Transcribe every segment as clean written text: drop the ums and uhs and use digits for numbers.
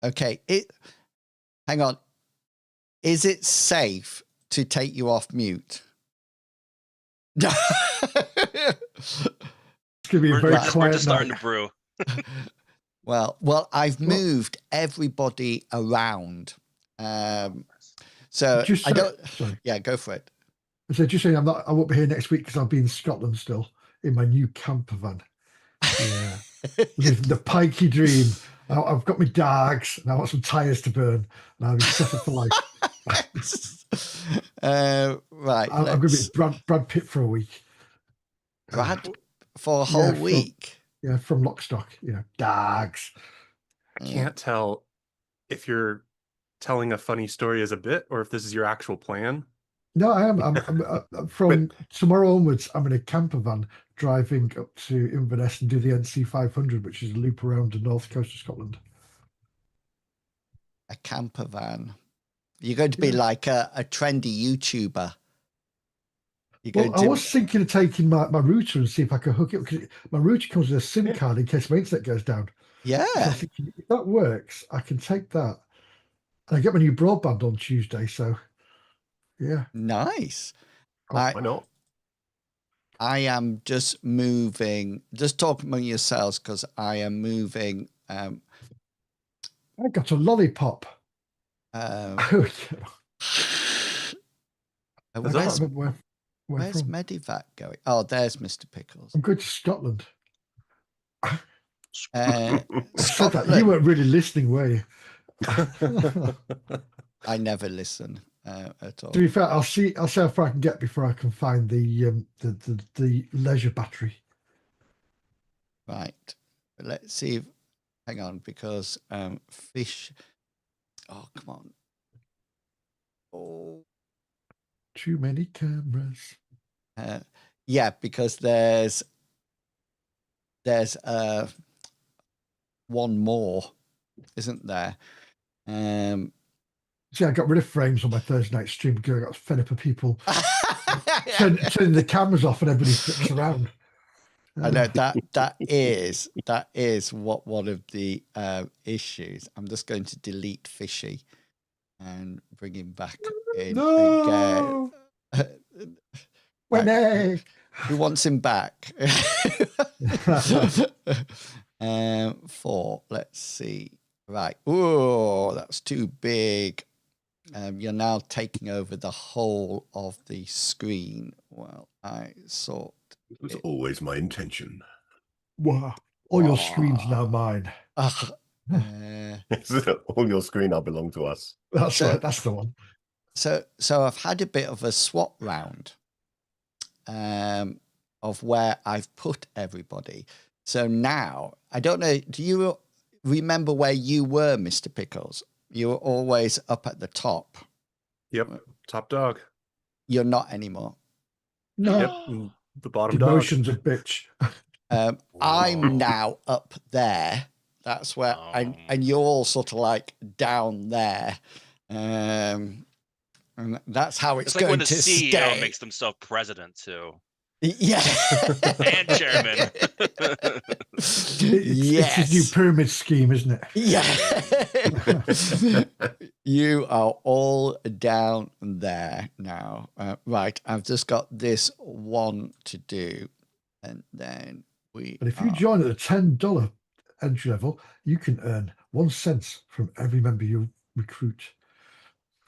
Okay. Hang on. Is it safe to take you off mute? It's going to be a very quiet We're just starting night. to brew. Well, I've moved everybody around. So Just I don't. sorry. Yeah, go for it. So just saying, I won't be here next week because I'll be in Scotland still in my new camper van. Yeah, living the pikey dream. I've got my dogs and I want some tyres to burn, and I'll be settled for life. Right. I'm going to be Brad Pitt for a week. Brad for a whole week. From Lockstock. Dogs. I can't tell if you're telling a funny story as a bit or if this is your actual plan. No, I am. I'm from tomorrow onwards. I'm in a camper van driving up to Inverness and do the NC 500, which is a loop around the north coast of Scotland. A camper van. You're going to be like a trendy YouTuber. I was thinking of taking my router and see if I could hook it, because my router comes with a SIM card in case my internet goes down. Yeah. So I think if that works, I can take that. And I get my new broadband on Tuesday, so yeah. Nice. Why not? I am just moving. Just talk among yourselves, because I am moving. I got a lollipop. Where's Medivac going? Oh, there's Mr. Pickles. I'm going to Scotland. Scotland. You weren't really listening, were you? I never listen at all. To be fair, I'll see how far I can get before I can find the leisure battery. Right. Let's see. Hang on, because fish. Oh, come on. Oh. Too many cameras. Yeah, because there's one more, isn't there? See, I got rid of frames on my Thursday night stream because I got fed up of people turning the cameras off and everybody flips around. I know that is what one of the issues. I'm just going to delete Fishy and bring him back in again. Right. Who wants him back? 4. Let's see. Right. Oh, that's too big. You're now taking over the whole of the screen. Well, I thought it was always my intention. Wow. All your screen's now mine. All your screen now belong to us. That's right. That's the one. So I've had a bit of a swap round of where I've put everybody. So now, I don't know, do you remember where you were, Mr. Pickles? You were always up at the top. Yep, top dog. You're not anymore. No. Yep, the bottom dog. Demotion's a bitch. I'm now up there. That's where, and you're all sort of like down there. And that's how it's like going when to the CEO stay. makes themselves president too. Yeah. And chairman. It's a new pyramid scheme, isn't it? Yeah. You are all down there now. Right. I've just got this one to do. And then But if you join at the $10 entry level, you can earn 1 cent from every member you recruit.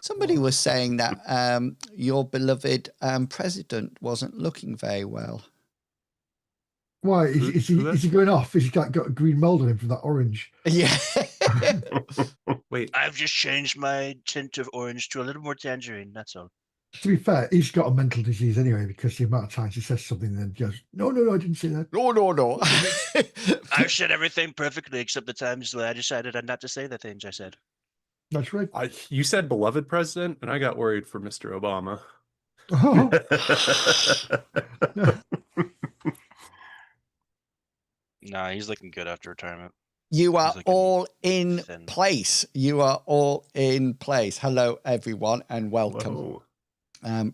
Somebody was saying that your beloved president wasn't looking very well. Why? Is he going off? Is he got a green mold on him from that orange? Yeah. Wait. I've just changed my tint of orange to a little more tangerine, that's all. To be fair, he's got a mental disease anyway, because the amount of times he says something and then goes, no, I didn't say that. No. I've said everything perfectly except the times when I decided not to say the things I said. That's right. You said beloved president, and I got worried for Mr. Obama. Oh. Nah, he's looking good after retirement. You are all in place. You are all in place. Hello, everyone, and welcome.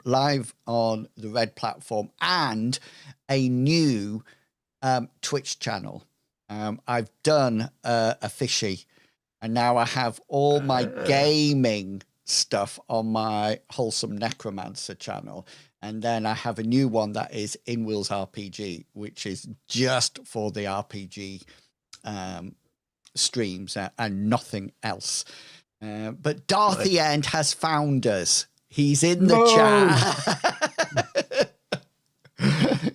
Live on the Red platform and a new Twitch channel. I've done a fishy And now I have all my gaming stuff on my Wholesome Necromancer channel. And then I have a new one that is In Wheels RPG, which is just for the RPG streams and nothing else. But Darthy End has found us. He's in the chat.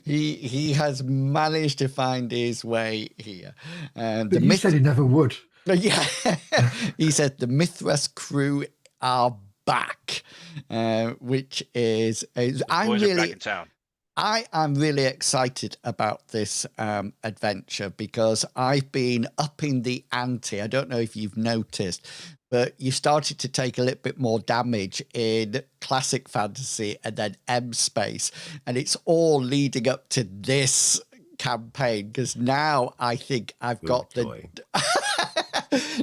He has managed to find his way here. But you said he never would. Yeah, he said the Mithras crew are back, which is I'm Boys are back really in town. I am really excited about this adventure because I've been upping the ante. I don't know if you've noticed, but you started to take a little bit more damage in classic fantasy and then M space, and it's all leading up to this campaign because now I think I've got the.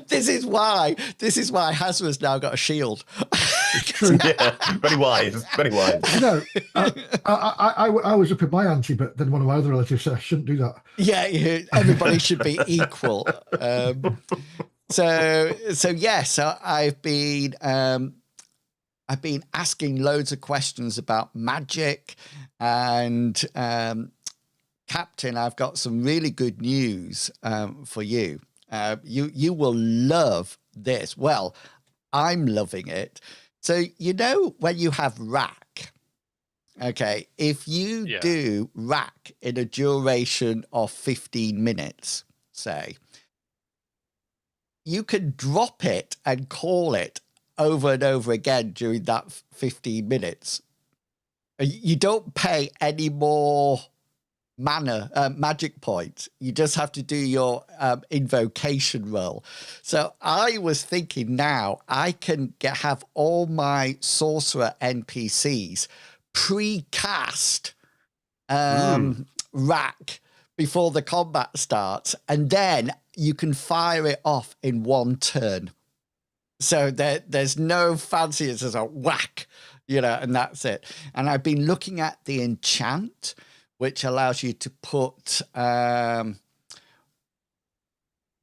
This is why Hazra's now got a shield. Yeah, very wise, very wise. No, I was up in my ante, but then one of my other relatives said I shouldn't do that. Yeah, everybody should be equal. So yes, I've been asking loads of questions about magic, and Captain, I've got some really good news for you. You will love this. Well, I'm loving it. So, you know, when you have rack, okay, if you do rack in a duration of 15 minutes, say, you can drop it and call it over and over again during that 15 minutes. You don't pay any more magic points. You just have to do your invocation roll. So I was thinking now I can have all my sorcerer NPCs pre-cast rack before the combat starts, and then you can fire it off in one turn. So there's no fancy, it's just a whack, you know, and that's it. And I've been looking at the enchant, which allows you to put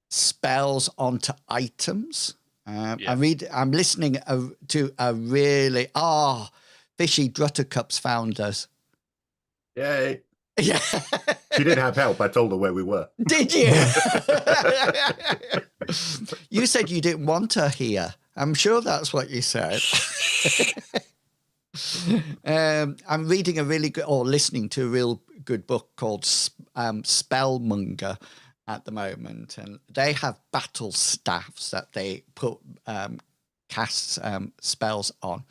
spells onto items. I'm listening to a really Fishy Druttercups found us. Yay! Yeah, She did have help. I told her where we were. did you? You said you didn't want her here. I'm sure that's what you said. I'm reading a really good, or listening to a real good book called Spellmonger at the moment, and they have battle staffs that they put cast spells on.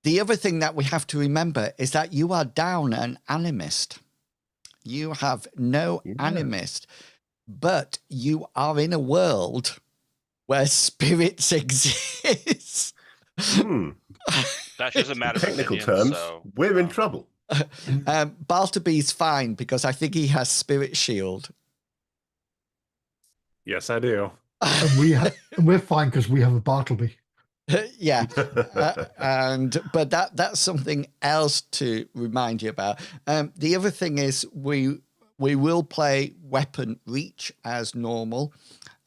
The other thing that we have to remember is that you are down an animist. You have no animist, but you are in a world where spirits exist. That's just a matter of Technical opinion, terms, we're in trouble. Balterby's fine because I think he has Spirit Shield. Yes, I do. And we're fine because we have a Bartleby. Yeah, but that's something else to remind you about. The other thing is we will play Weapon Reach as normal,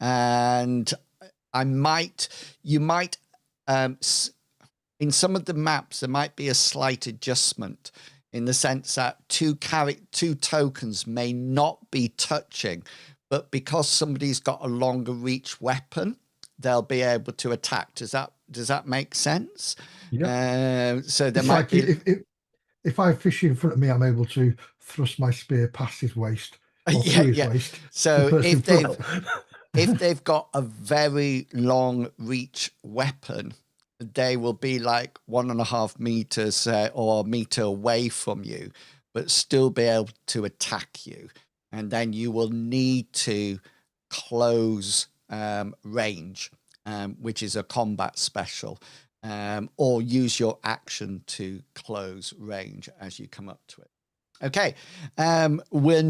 and you might in some of the maps there might be a slight adjustment in the sense that two tokens may not be touching, but because somebody's got a longer reach weapon, they'll be able to attack. Does that make sense? Yeah. So there it's might like be. If I have Fishy in front of me, I'm able to thrust my spear past his waist or through his waist. So if they've got a very long reach weapon, they will be like 1.5 meters or a meter away from you, but still be able to attack you. And then you will need to close range, which is a combat special, or use your action to close range as you come up to it. Okay, we're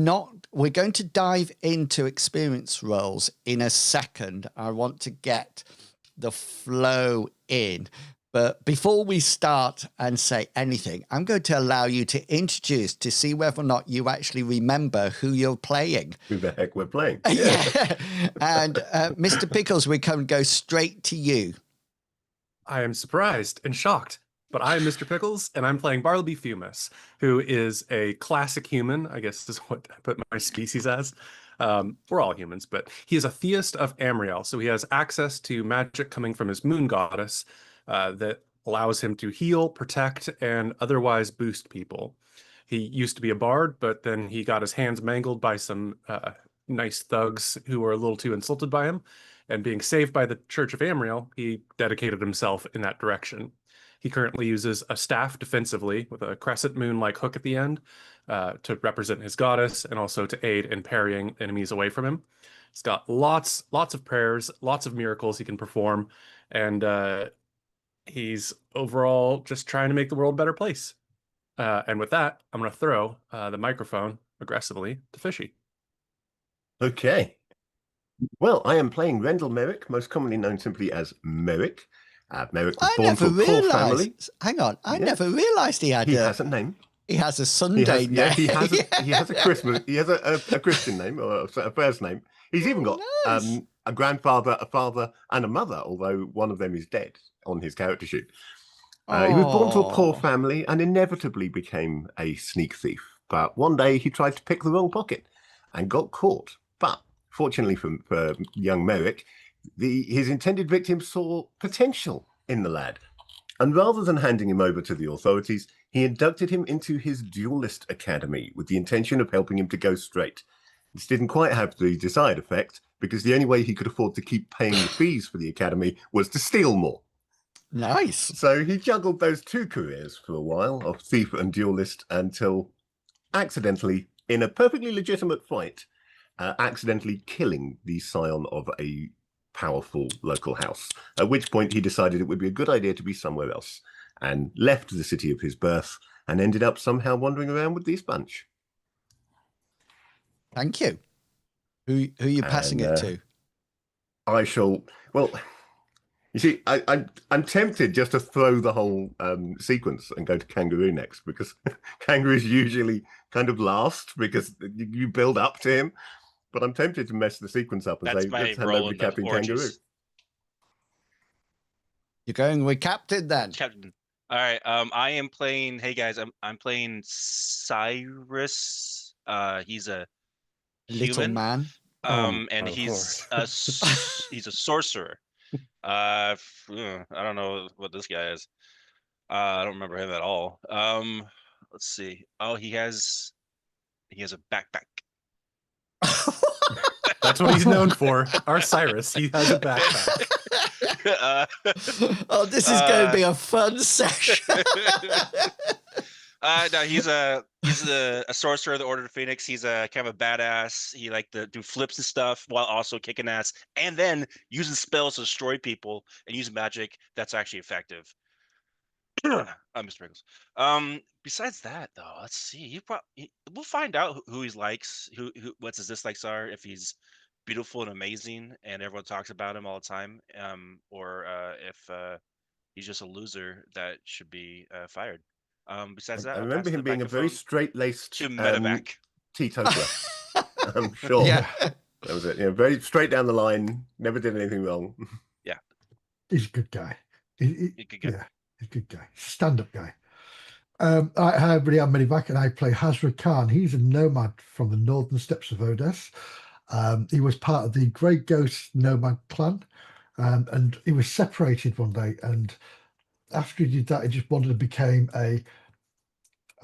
going to dive into experience rolls in a second. I want to get the flow in, But before we start and say anything, I'm going to allow you to introduce to see whether or not you actually remember who you're playing. Who the heck we're playing? Yeah. And Mr. Pickles, we can go straight to you. I am surprised and shocked, but I am Mr. Pickles, and I'm playing Bartleby Fumus, who is a classic human, I guess is what I put my species as. We're all humans, but he is a theist of Amriel, so he has access to magic coming from his moon goddess that allows him to heal, protect, and otherwise boost people. He used to be a bard, but then he got his hands mangled by some nice thugs who were a little too insulted by him. And being saved by the Church of Amriel, he dedicated himself in that direction. He currently uses a staff defensively with a crescent moon-like hook at the end to represent his goddess and also to aid in parrying enemies away from him. He's got lots of prayers, lots of miracles he can perform, and he's overall just trying to make the world a better place. And with that, I'm going to throw the microphone aggressively to Fishy. Okay. Well, I am playing Rendell Merrick, most commonly known simply as Merrick. Merrick was I born never to a poor family. realised. Hang on. I Yeah. never realised he had He has a name. He has a Sunday name. Yeah, he has a Christmas. He has a Christian name or a first name. He's even got nice. a grandfather, a father, and a mother. Although one of them is dead on his character sheet. He was born to a poor Aw. family and inevitably became a sneak thief. But one day he tried to pick the wrong pocket and got caught. But fortunately for young Merrick, his intended victim saw potential in the lad. And rather than handing him over to the authorities, he inducted him into his duelist academy with the intention of helping him to go straight. This didn't quite have the desired effect because the only way he could afford to keep paying the fees for the academy was to steal more. Nice. So he juggled those two careers for a while, of thief and duelist, until accidentally, in a perfectly legitimate fight, accidentally killing the scion of a powerful local house, at which point he decided it would be a good idea to be somewhere else, and left the city of his birth, and ended up somehow wandering around with this bunch. Thank you. Who are you passing And, it to? I shall, well, you see, I'm tempted just to throw the whole sequence and go to Kangaroo next, because Kangaroo's usually kind of last, because you build up to him. But I'm tempted to mess the sequence up and That's say, my let's hand role over to in the Captain Kangaroo. orgies. You're going with Captain then? Captain. All right. I am playing. Hey guys, I'm playing Cyrus. He's a Little human. man. And of he's course. he's a sorcerer. I don't know what this guy is. I don't remember him at all. Let's see. Oh, he has a backpack. That's what he's known for. Our Cyrus, he has a backpack. Oh, this is going to be a fun session. No, he's a sorcerer of the Order of Phoenix. He's a kind of a badass. He like to do flips and stuff while also kicking ass, and then using spells to destroy people and using magic that's actually effective. Mr. Pickles. Besides that, though, let's see. We'll find out who he likes, who what his dislikes are, if he's beautiful and amazing, and everyone talks about him all the time, or if he's just a loser that should be fired. Besides that, I I'll remember pass him the being a very microphone straight-laced to Medevac. teetotaler. I'm sure. Yeah. That was it. Very straight down the line, never did anything wrong. He's a good guy. You could get Yeah, he's a good guy. Stand-up guy. Hi, everybody. I'm Medevac, and I play Hazra Khan. He's a nomad from the northern steppes of Odes. He was part of the Grey Ghost nomad clan, and he was separated one day. And after he did that, he just wandered and became a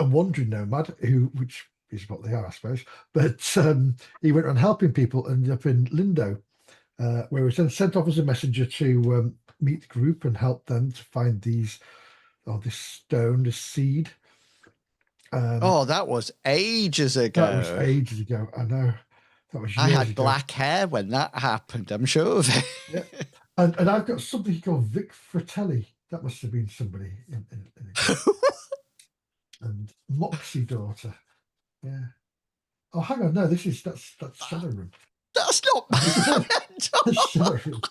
wandering nomad, which is what they are, I suppose. But he went around helping people, and ended up in Lindo, where he was then sent off as a messenger to meet the group and help them to find this stone, this seed. Oh, that was ages ago. That was ages ago. I know. That was I years had ago. black hair when that happened, I'm sure of it. Yeah. And I've got something called Vic Fratelli. That must have been somebody in it. And Moxie daughter. Yeah. Oh, hang on. No, that's Shadowrun. That's not bad. That's Shadowrun.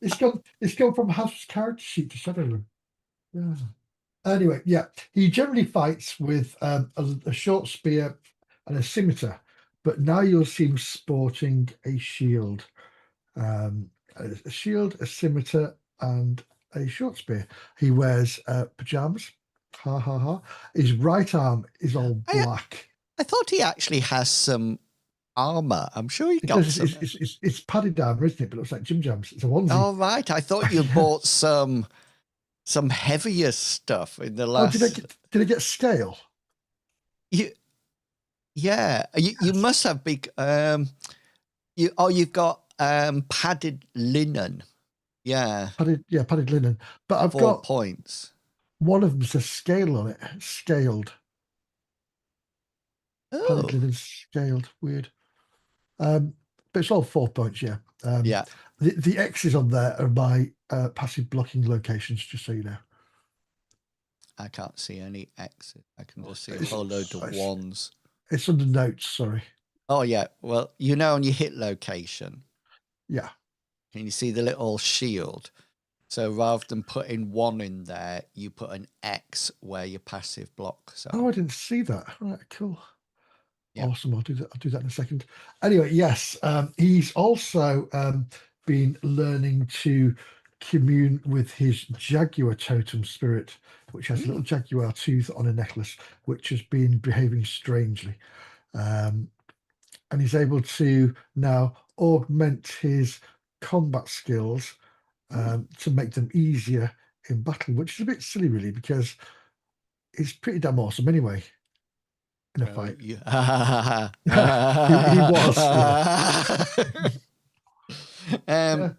It's gone from House's character sheet to Shadowrun. Yeah. Anyway, yeah, he generally fights with a short spear and a scimitar, but now you'll see him sporting a shield. A shield, a scimitar, and a short spear. He wears pajamas. Ha ha ha. His right arm is all black. I thought he actually has some armor. I'm sure he got Because some. it's padded armor, isn't it? But it looks like Jim Jams. It's a onesie. Oh, right. I thought you bought some heavier stuff in the last. Oh, did I get scale? Yeah. You must have big. You've got padded linen. Yeah. Padded linen. But I've 4 got points. one of them's a scale on it. Scaled. Oh. Padded linen scaled. Weird. But it's all 4 points, yeah. Yeah. The X's on there are my passive blocking locations, just so you know. I can't see any X's. I can just see a whole load of ones. It's under notes, sorry. Oh, yeah. Well, on your hit location. Yeah. Can you see the little shield? So rather than putting 1 in there, you put an X where your passive blocks are. Oh, I didn't see that. All right, cool. Yeah. Awesome. I'll do that in a second. Anyway, yes, he's also been learning to commune with his jaguar totem spirit, which has a little jaguar tooth on a necklace, which has been behaving strangely. And he's able to now augment his combat skills to make them easier in battle, which is a bit silly, really, because he's pretty damn awesome anyway in a fight. Yeah. he was. Yeah.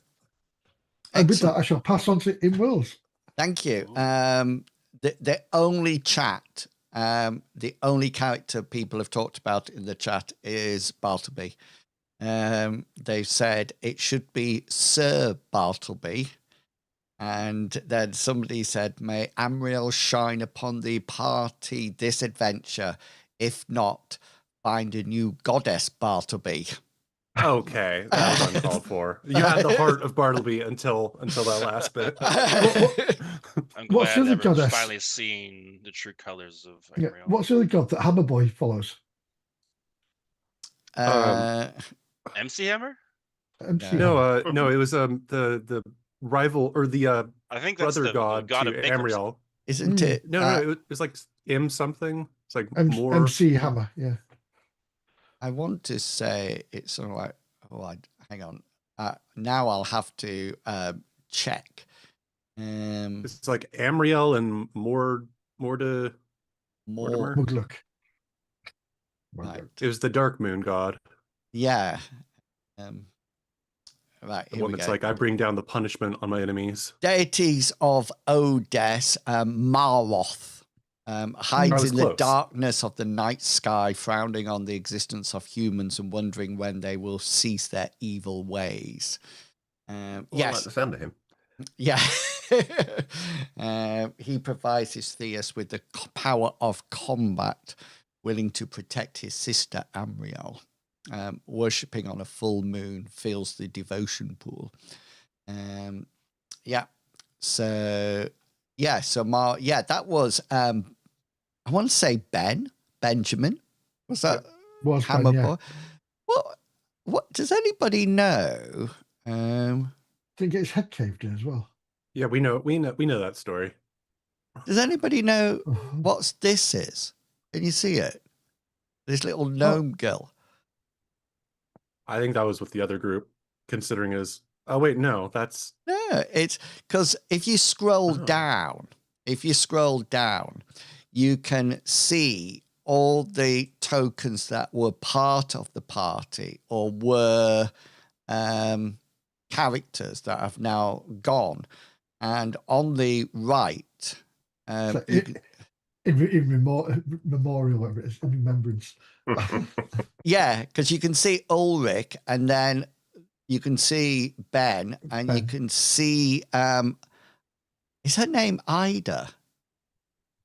And with that, I shall pass on to In Worlds. Thank you. The only chat, the only character people have talked about in the chat is Bartleby. They've said it should be Sir Bartleby. And then somebody said, may Amriel shine upon the party this adventure. If not, find a new goddess, Bartleby. Okay, that was uncalled for. You had the heart of Bartleby until that last bit. I'm What's glad the other everyone's goddess? finally seen the true colors of Yeah. Amriel. What's the other god that Hammerboy follows? MC Hammer? MC No, no, it was the rival or the I think that's brother the god god to of bankruptcy. Amriel. Isn't it? No, it was like M something. It's like more. MC Hammer, yeah. I want to say it's sort of like, hang on. Now I'll have to check. It's like Amriel and more Muglook. Right. It was the Dark Moon god. Yeah. Right. The Here one we that's go. like, I bring down the punishment on my enemies. Deities of Odes, Maroth. Hides in the close. darkness of the night sky, frowning on the existence of humans and wondering when they will cease their evil ways. I like Yes, the sound of him. yeah. He provides his Theus with the power of combat, willing to protect his sister Amriel. Worshipping on a full moon fills the devotion pool. Yeah. So that was I want to say Benjamin. Was that Was Ben, Hammer yeah. Boy? What does anybody know? Didn't get his head caved in as well. Yeah, we know that story. Does anybody know Uh-huh. what this is? Can you see it? This little gnome girl. I think that was with the other group, considering as. Oh wait, no, that's. No, it's because if you scroll down, you can see all the tokens that were part of the party or were characters that have now gone. And on the right, So in memorial, whatever it is, in remembrance. yeah, because you can see Ulrich, and then you can see Ben, and you Ben. can see is her name Ida?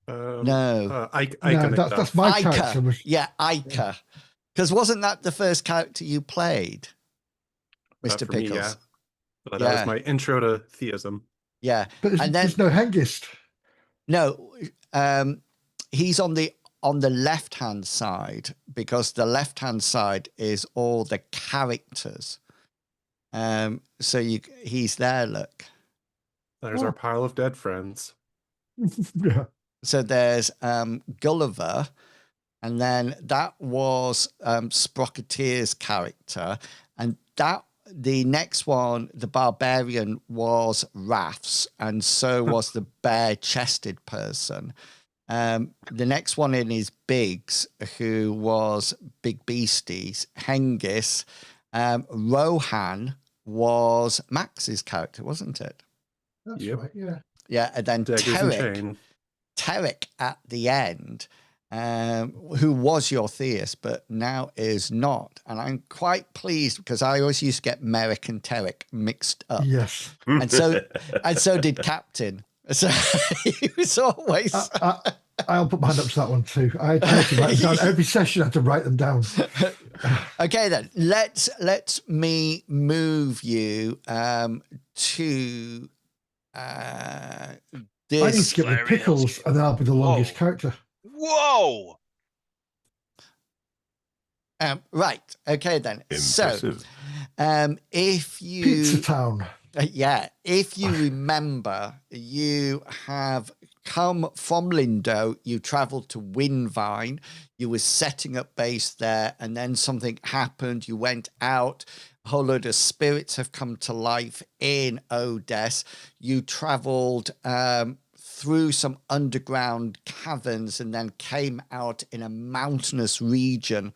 No. That's my Ica. character. Yeah, Ica. Because wasn't that the first character you played, Mr. For me, Pickles? yeah. But that was my intro to theism. Yeah. But And there's no Hengist. No, he's on the left-hand side, because the left-hand side is all the characters. So he's there, look. There's our pile of dead friends. Yeah. So there's Gulliver, and then that was Sprocketeer's character, and the next one, the barbarian, was Raph's, and so was the bare-chested person. The next one in is Biggs, who was Big Beasties. Hengist. Rohan was Max's character, wasn't it? That's Yep. right. Yeah. Yeah, and then Daggers and Terrick. chain. Terrick at the end, who was your Theus, but now is not. And I'm quite pleased, because I always used to get Merrick and Terrick mixed up. Yes. And so did Captain. So he was always... I'll put my hand up to that one too. I had to write them down. Every session I had to write them down. Okay, then. Let me move you to... I need this. to get the pickles, and then I'll be the longest character. Whoa! Right. Okay, then. Impressive. So, if you Pizza Town. If you remember, you have come from Lindo, you traveled to Windvine, you were setting up base there, and then something happened. You went out. A whole load of spirits have come to life in Odess. You traveled through some underground caverns and then came out in a mountainous region.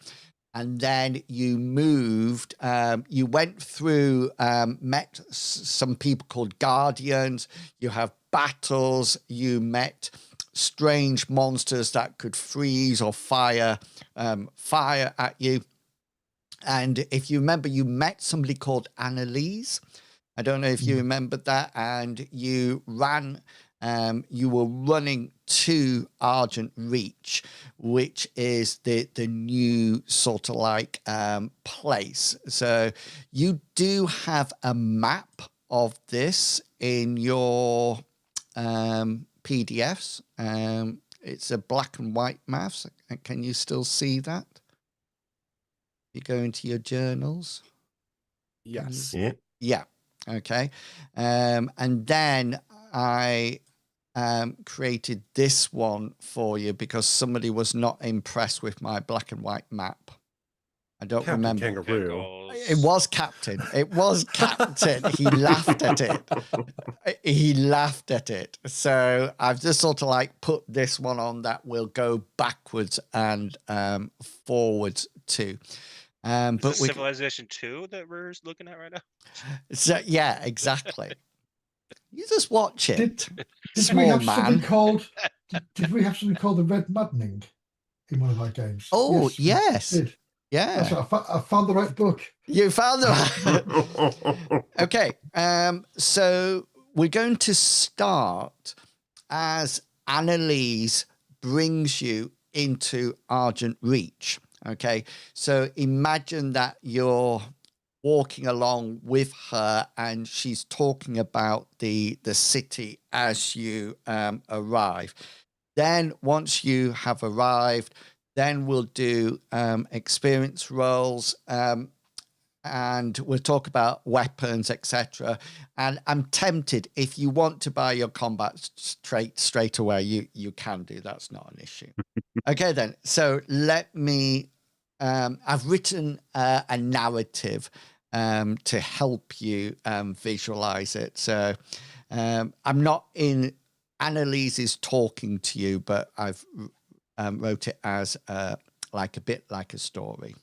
And then you moved, you went through, met some people called Guardians. You have battles. You met strange monsters that could freeze or fire at you. And if you remember, you met somebody called Annalise. I don't know if you remembered that. And you ran... you were running to Argent Reach, which is the new sort of like place. So you do have a map of this in your PDFs. It's a black and white map. Can you still see that? You go into your journals. Yes. Yeah. Yeah. Okay. And then I created this one for you because somebody was not impressed with my black and white map. I don't Captain remember. Kangaroo. It was Captain. It was Captain. He laughed at it. He laughed at it. So I've just sort of like put this one on that will go backwards and forwards too. But But we, Civilization 2 that we're looking at right now? so yeah, exactly. You just watch it. Did we Small have something man. called? Did we have something called the Red Maddening in one of our games? Oh, we yes. did. That's Yeah. right. I found the right book. You found the Okay. So we're going to start as Annalise brings you into Argent Reach. Okay. So imagine that you're walking along with her and she's talking about the city as you arrive. Then once you have arrived, then we'll do experience rolls and we'll talk about weapons, etc. And I'm tempted, if you want to buy your combat straight away, you can do. That's not an issue. Okay, then. So let me... I've written a narrative to help you visualize it. So I'm not in... Annalise is talking to you, but I've wrote it as like a bit like a story.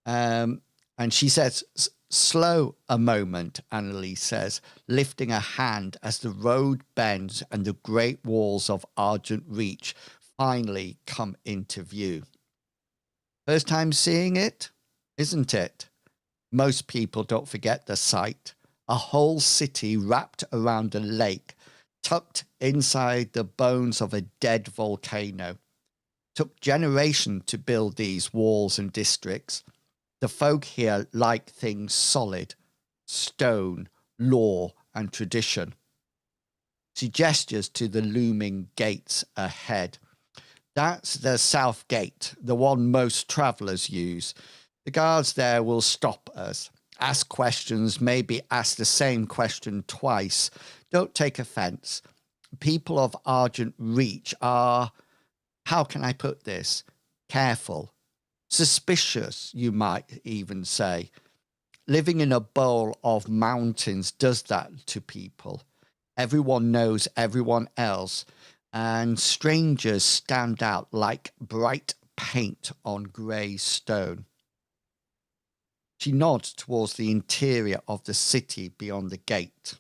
And she says, slow a moment, Annalise says, lifting a hand as the road bends and the great walls of Argent Reach finally come into view. First time seeing it, isn't it? Most people don't forget the sight. A whole city wrapped around a lake, tucked inside the bones of a dead volcano. Took generations to build these walls and districts. The folk here like things solid, stone, law, and tradition. She gestures to the looming gates ahead. That's the south gate, the one most travellers use. The guards there will stop us, ask questions, maybe ask the same question twice. Don't take offence. People of Argent Reach are, how can I put this, careful, suspicious, you might even say. Living in a bowl of mountains does that to people. Everyone knows everyone else, and strangers stand out like bright paint on grey stone. She nods towards the interior of the city beyond the gate.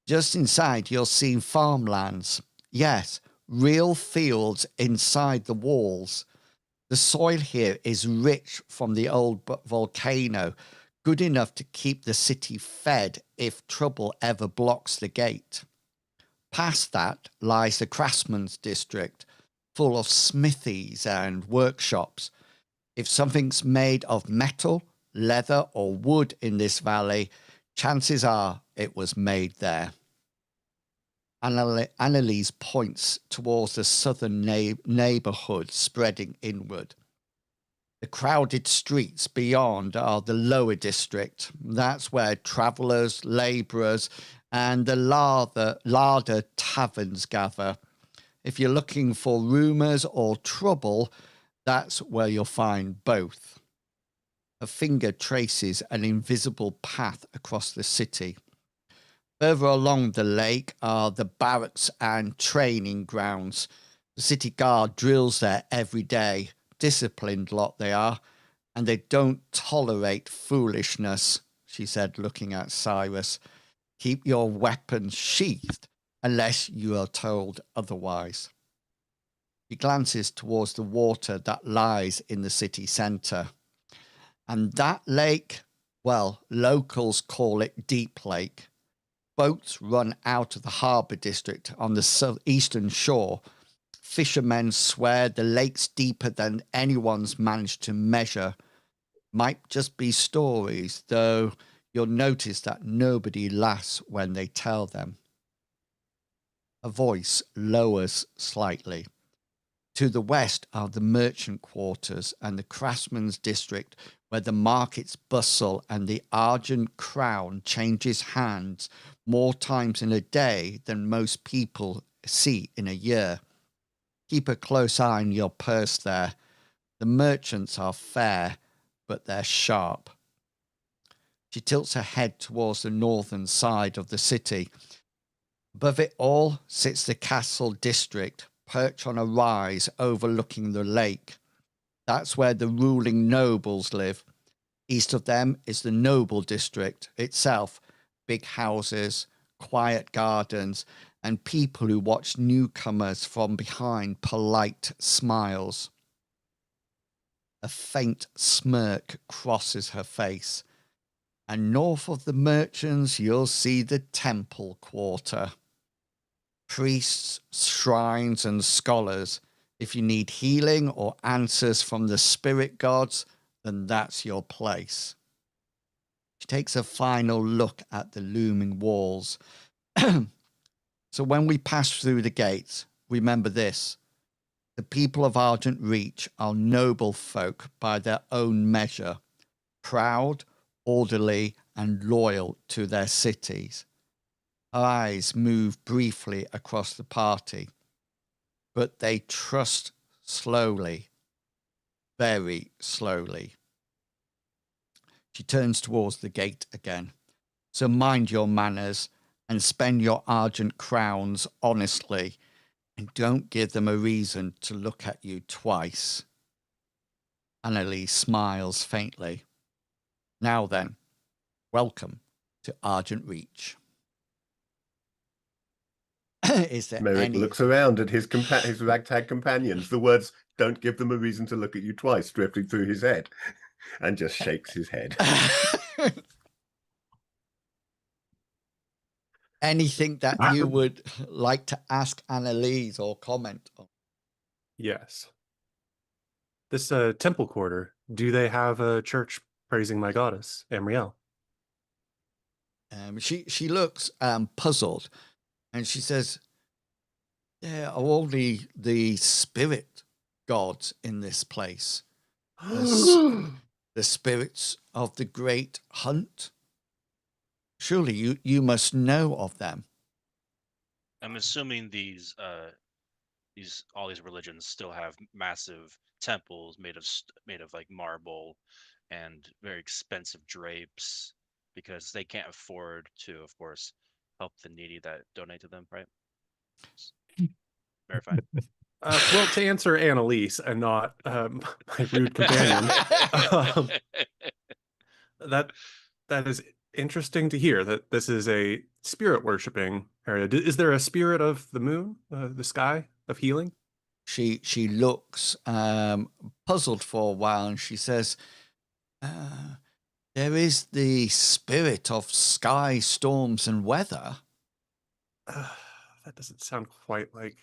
Just inside, you'll see farmlands. Yes, real fields inside the walls. The soil here is rich from the old volcano, good enough to keep the city fed if trouble ever blocks the gate. Past that lies the craftsman's district, full of smithies and workshops. If something's made of metal, leather or wood in this valley, chances are it was made there. Annalise points towards the southern neighbourhood spreading inward. The crowded streets beyond are the lower district. That's where travellers, labourers and the larder taverns gather. If you're looking for rumours or trouble, that's where you'll find both. A finger traces an invisible path across the city. Further along the lake are the barracks and training grounds. The city guard drills there every day. Disciplined lot they are, and they don't tolerate foolishness, she said, looking at Cyrus. Keep your weapons sheathed unless you are told otherwise. He glances towards the water that lies in the city centre. And that lake, well, locals call it Deep Lake. Boats run out of the harbour district on the eastern shore. Fishermen swear the lake's deeper than anyone's managed to measure. Might just be stories, though you'll notice that nobody laughs when they tell them. A voice lowers slightly. To the west are the merchant quarters and the craftsman's district, where the markets bustle and the Argent crown changes hands more times in a day than most people see in a year. Keep a close eye on your purse there. The merchants are fair, but they're sharp. She tilts her head towards the northern side of the city. Above it all sits the castle district, perched on a rise overlooking the lake. That's where the ruling nobles live. East of them is the noble district itself, big houses, quiet gardens, and people who watch newcomers from behind polite smiles. A faint smirk crosses her face. And north of the merchants, you'll see the temple quarter. Priests, shrines, and scholars. If you need healing or answers from the spirit gods, then that's your place. She takes a final look at the looming walls. So when we pass through the gates, remember this. The people of Argent Reach are noble folk by their own measure, proud, orderly, and loyal to their cities. Her eyes move briefly across the party, but they trust slowly, very slowly. She turns towards the gate again. So mind your manners and spend your Argent crowns honestly, and don't give them a reason to look at you twice. Annalise smiles faintly. Now then, welcome to Argent Reach. Is there Merrick any... looks around at his ragtag companions. The words, don't give them a reason to look at you twice, drifting through his head, and just shakes his head. Anything that you would like to ask Annalise or comment on? Yes. This temple quarter, do they have a church praising my goddess, Amriel? She looks puzzled. And she says, there are only the spirit gods in this place. The spirits of the great hunt. Surely you must know of them. I'm assuming all these religions still have massive temples made of like marble and very expensive drapes because they can't afford to, of course, help the needy that donate to them, right? Verify. Well, to answer Annalise and not my rude companion, um, that is interesting to hear that this is a spirit worshipping area. Is there a spirit of the moon, the sky, of healing? She looks puzzled for a while, and she says, there is the spirit of sky, storms, and weather. That doesn't sound quite like...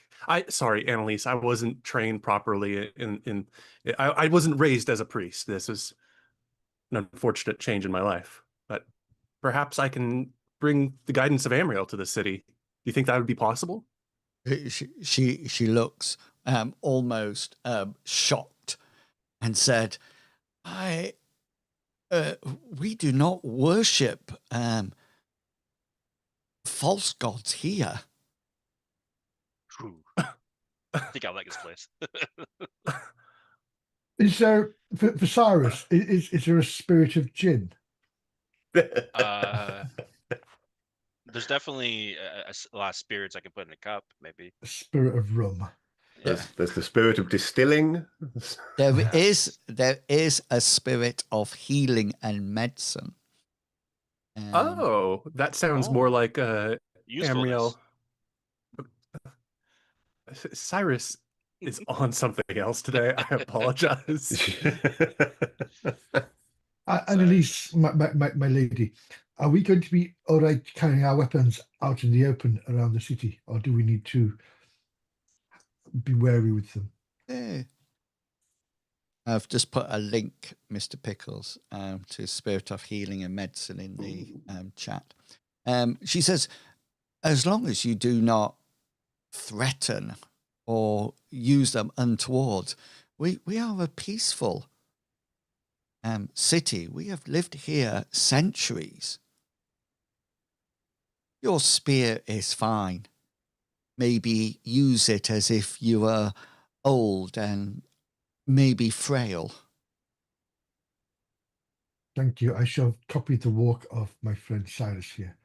Sorry, Annalise, I wasn't trained properly I wasn't raised as a priest. This is an unfortunate change in my life, but perhaps I can bring the guidance of Amriel to the city. Do you think that would be possible? She looks almost shocked and said, we do not worship false gods here. True. I think I like this place. Is there, for Cyrus, is there a spirit of gin? There's definitely a lot of spirits I can put in a cup, maybe. A spirit of rum. Yeah. There's the spirit of distilling. There is a spirit of healing and medicine. Oh, that sounds more like Usefulness. Amriel. Cyrus is on something else today. I apologize. Annalise, my lady, are we going to be all right carrying our weapons out in the open around the city, or do we need to be wary with them? I've just put a link, Mr. Pickles, to Spirit of Healing and Medicine in the chat. She says, as long as you do not threaten or use them untoward, we are a peaceful city. We have lived here centuries. Your spear is fine. Maybe use it as if you were old and maybe frail. Thank you. I shall copy the walk of my friend Cyrus here.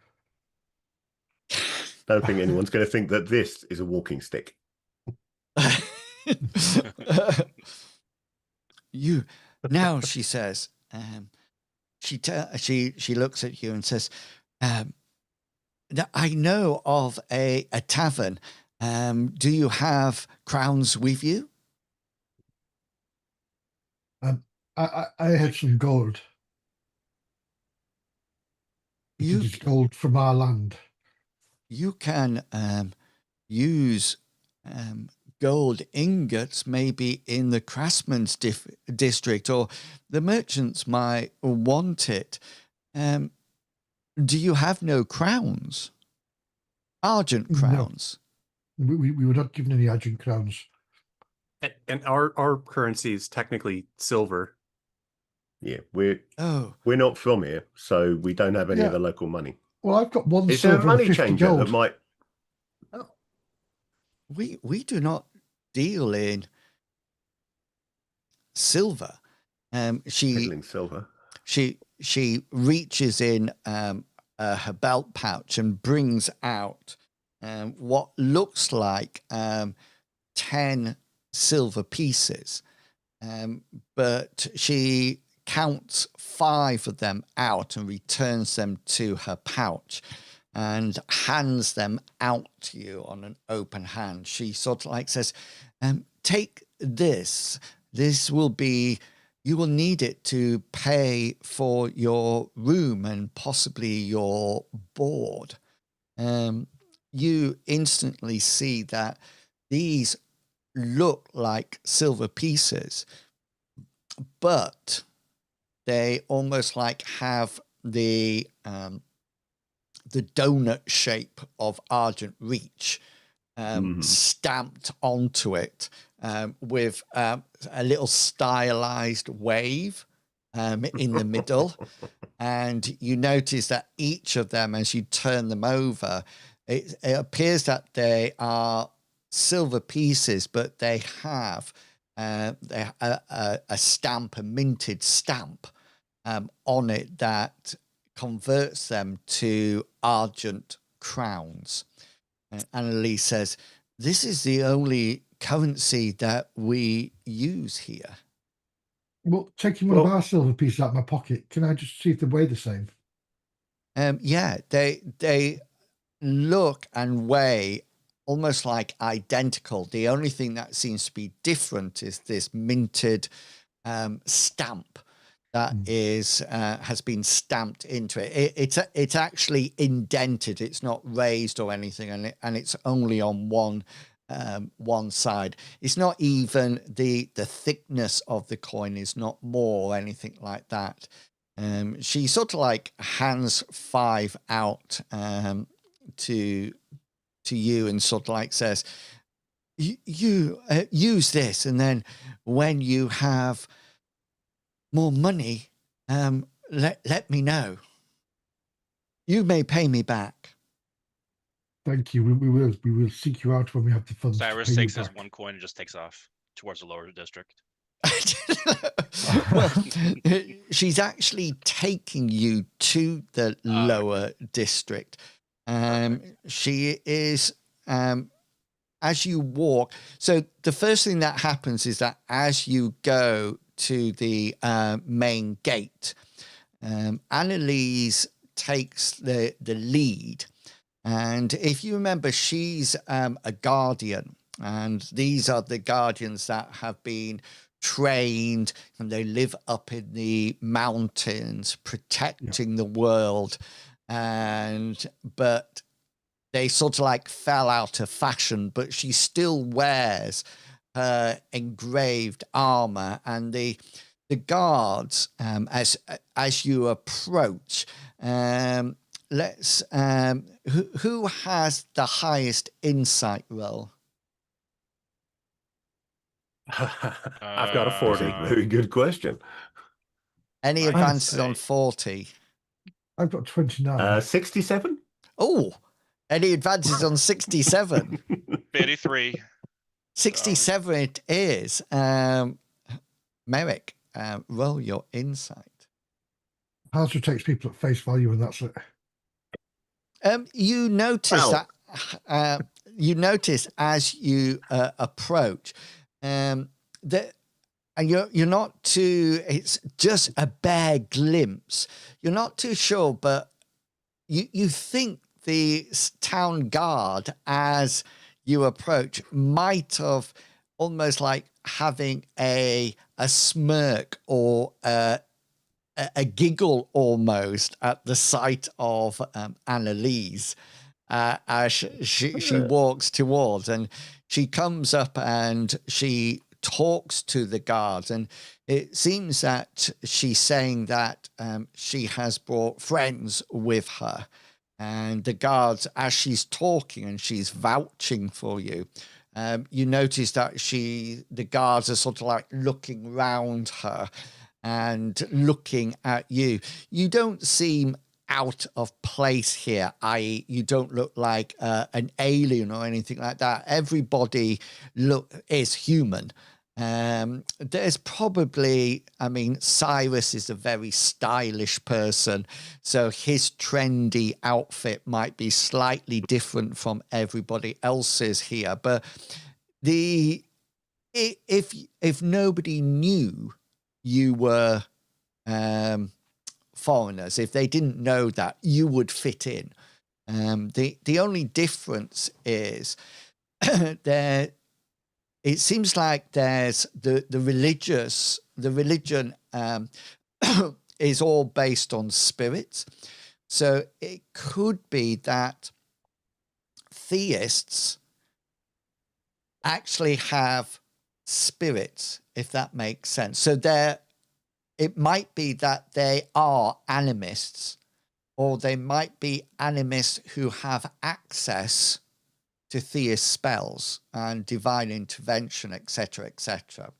Don't think anyone's going to think that this is a walking stick. You now, she says. She looks at you and says, "I know of a tavern. Do you have crowns with you?" I had some gold. It is gold from our land. You can use gold ingots maybe in the craftsman's district, or the merchants might want it. Do you have no crowns? Argent crowns? No. We were not given any argent crowns. And our currency is technically silver. Yeah, we're not from here, so we don't have any of the local money. Well, I've got one Is there a silver money and 50 changer gold. that might... We do not deal in silver. Peddling silver. She reaches in her belt pouch and brings out what looks like 10 silver pieces, but she counts 5 of them out and returns them to her pouch and hands them out to you on an open hand. She sort of like says, take this. This will be, you will need it to pay for your room and possibly your board. You instantly see that these look like silver pieces, but they almost like have the the donut shape of Argent Reach stamped onto it with a little stylized wave in the middle. And you notice that each of them, as you turn them over, it appears that they are silver pieces, but they have a stamp, a minted stamp on it that converts them to argent crowns. Annalise says, "This is the only currency that we use here." Well, taking one of our silver pieces out of my pocket, can I just see if they weigh the same? Yeah, they look and weigh almost like identical. The only thing that seems to be different is this minted stamp that has been stamped into it. It's actually indented. It's not raised or anything, and it's only on one side. It's not even the thickness of the coin is not more or anything like that. She sort of like hands 5 out to you and sort of like says, you use this, and then when you have more money, let me know. You may pay me back. Thank you. We will seek you out when we have the funds. Cyrus takes his 1 coin and just takes off towards the lower district. Well, she's actually taking you to the lower district. She is, as you walk. So the first thing that happens is that as you go to the main gate, Annalise takes the lead. And if you remember, she's a guardian. And these are the guardians that have been trained, and they live up in the mountains protecting the world. But they sort of like fell out of fashion, but she still wears her engraved armor. And the guards, as you approach, let's who has the highest insight roll? I've got a 40. Very good question. Any advances on 40? I've got 29. 67? Oh, any advances on 67? 33. 67 it is. Merrick, roll your insight. Hazard takes people at face value, and that's it. You notice that you notice as you approach that, and you're not too. It's just a bare glimpse. You're not too sure, but you think the town guard, as you approach, might have almost like having a smirk or a giggle almost at the sight of Annalise as she walks towards, and she comes up and she talks to the guards, and it seems that she's saying that she has brought friends with her. And the guards, as she's talking and she's vouching for you, you notice that the guards are sort of like looking round her and looking at you. You don't seem out of place here, i.e. you don't look like an alien or anything like that. Everybody is human. There's probably, Cyrus is a very stylish person, so his trendy outfit might be slightly different from everybody else's here. But if nobody knew you were foreigners, if they didn't know that, you would fit in. The only difference is it seems like there's the religion is all based on spirits. So it could be that theists actually have spirits, if that makes sense. So it might be that they are animists, or they might be animists who have access to theist spells and divine intervention, etc., etc.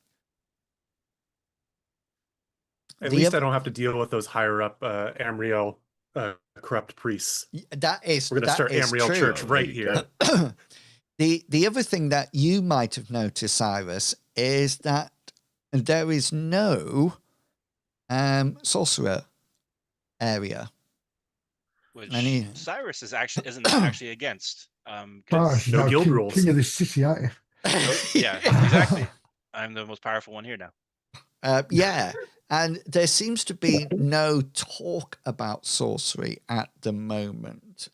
At least I don't have to deal with those higher up Amriel corrupt priests. That is, we're going to start Amriel true. Church right here. The other thing that you might have noticed, Cyrus, is that there is no sorcerer area. Which Cyrus isn't actually against. Cyrus, no guild king, rules. King of this city, aren't you? Yeah, exactly. I'm the most powerful one here now. Yeah, and there seems to be no talk about sorcery at the moment.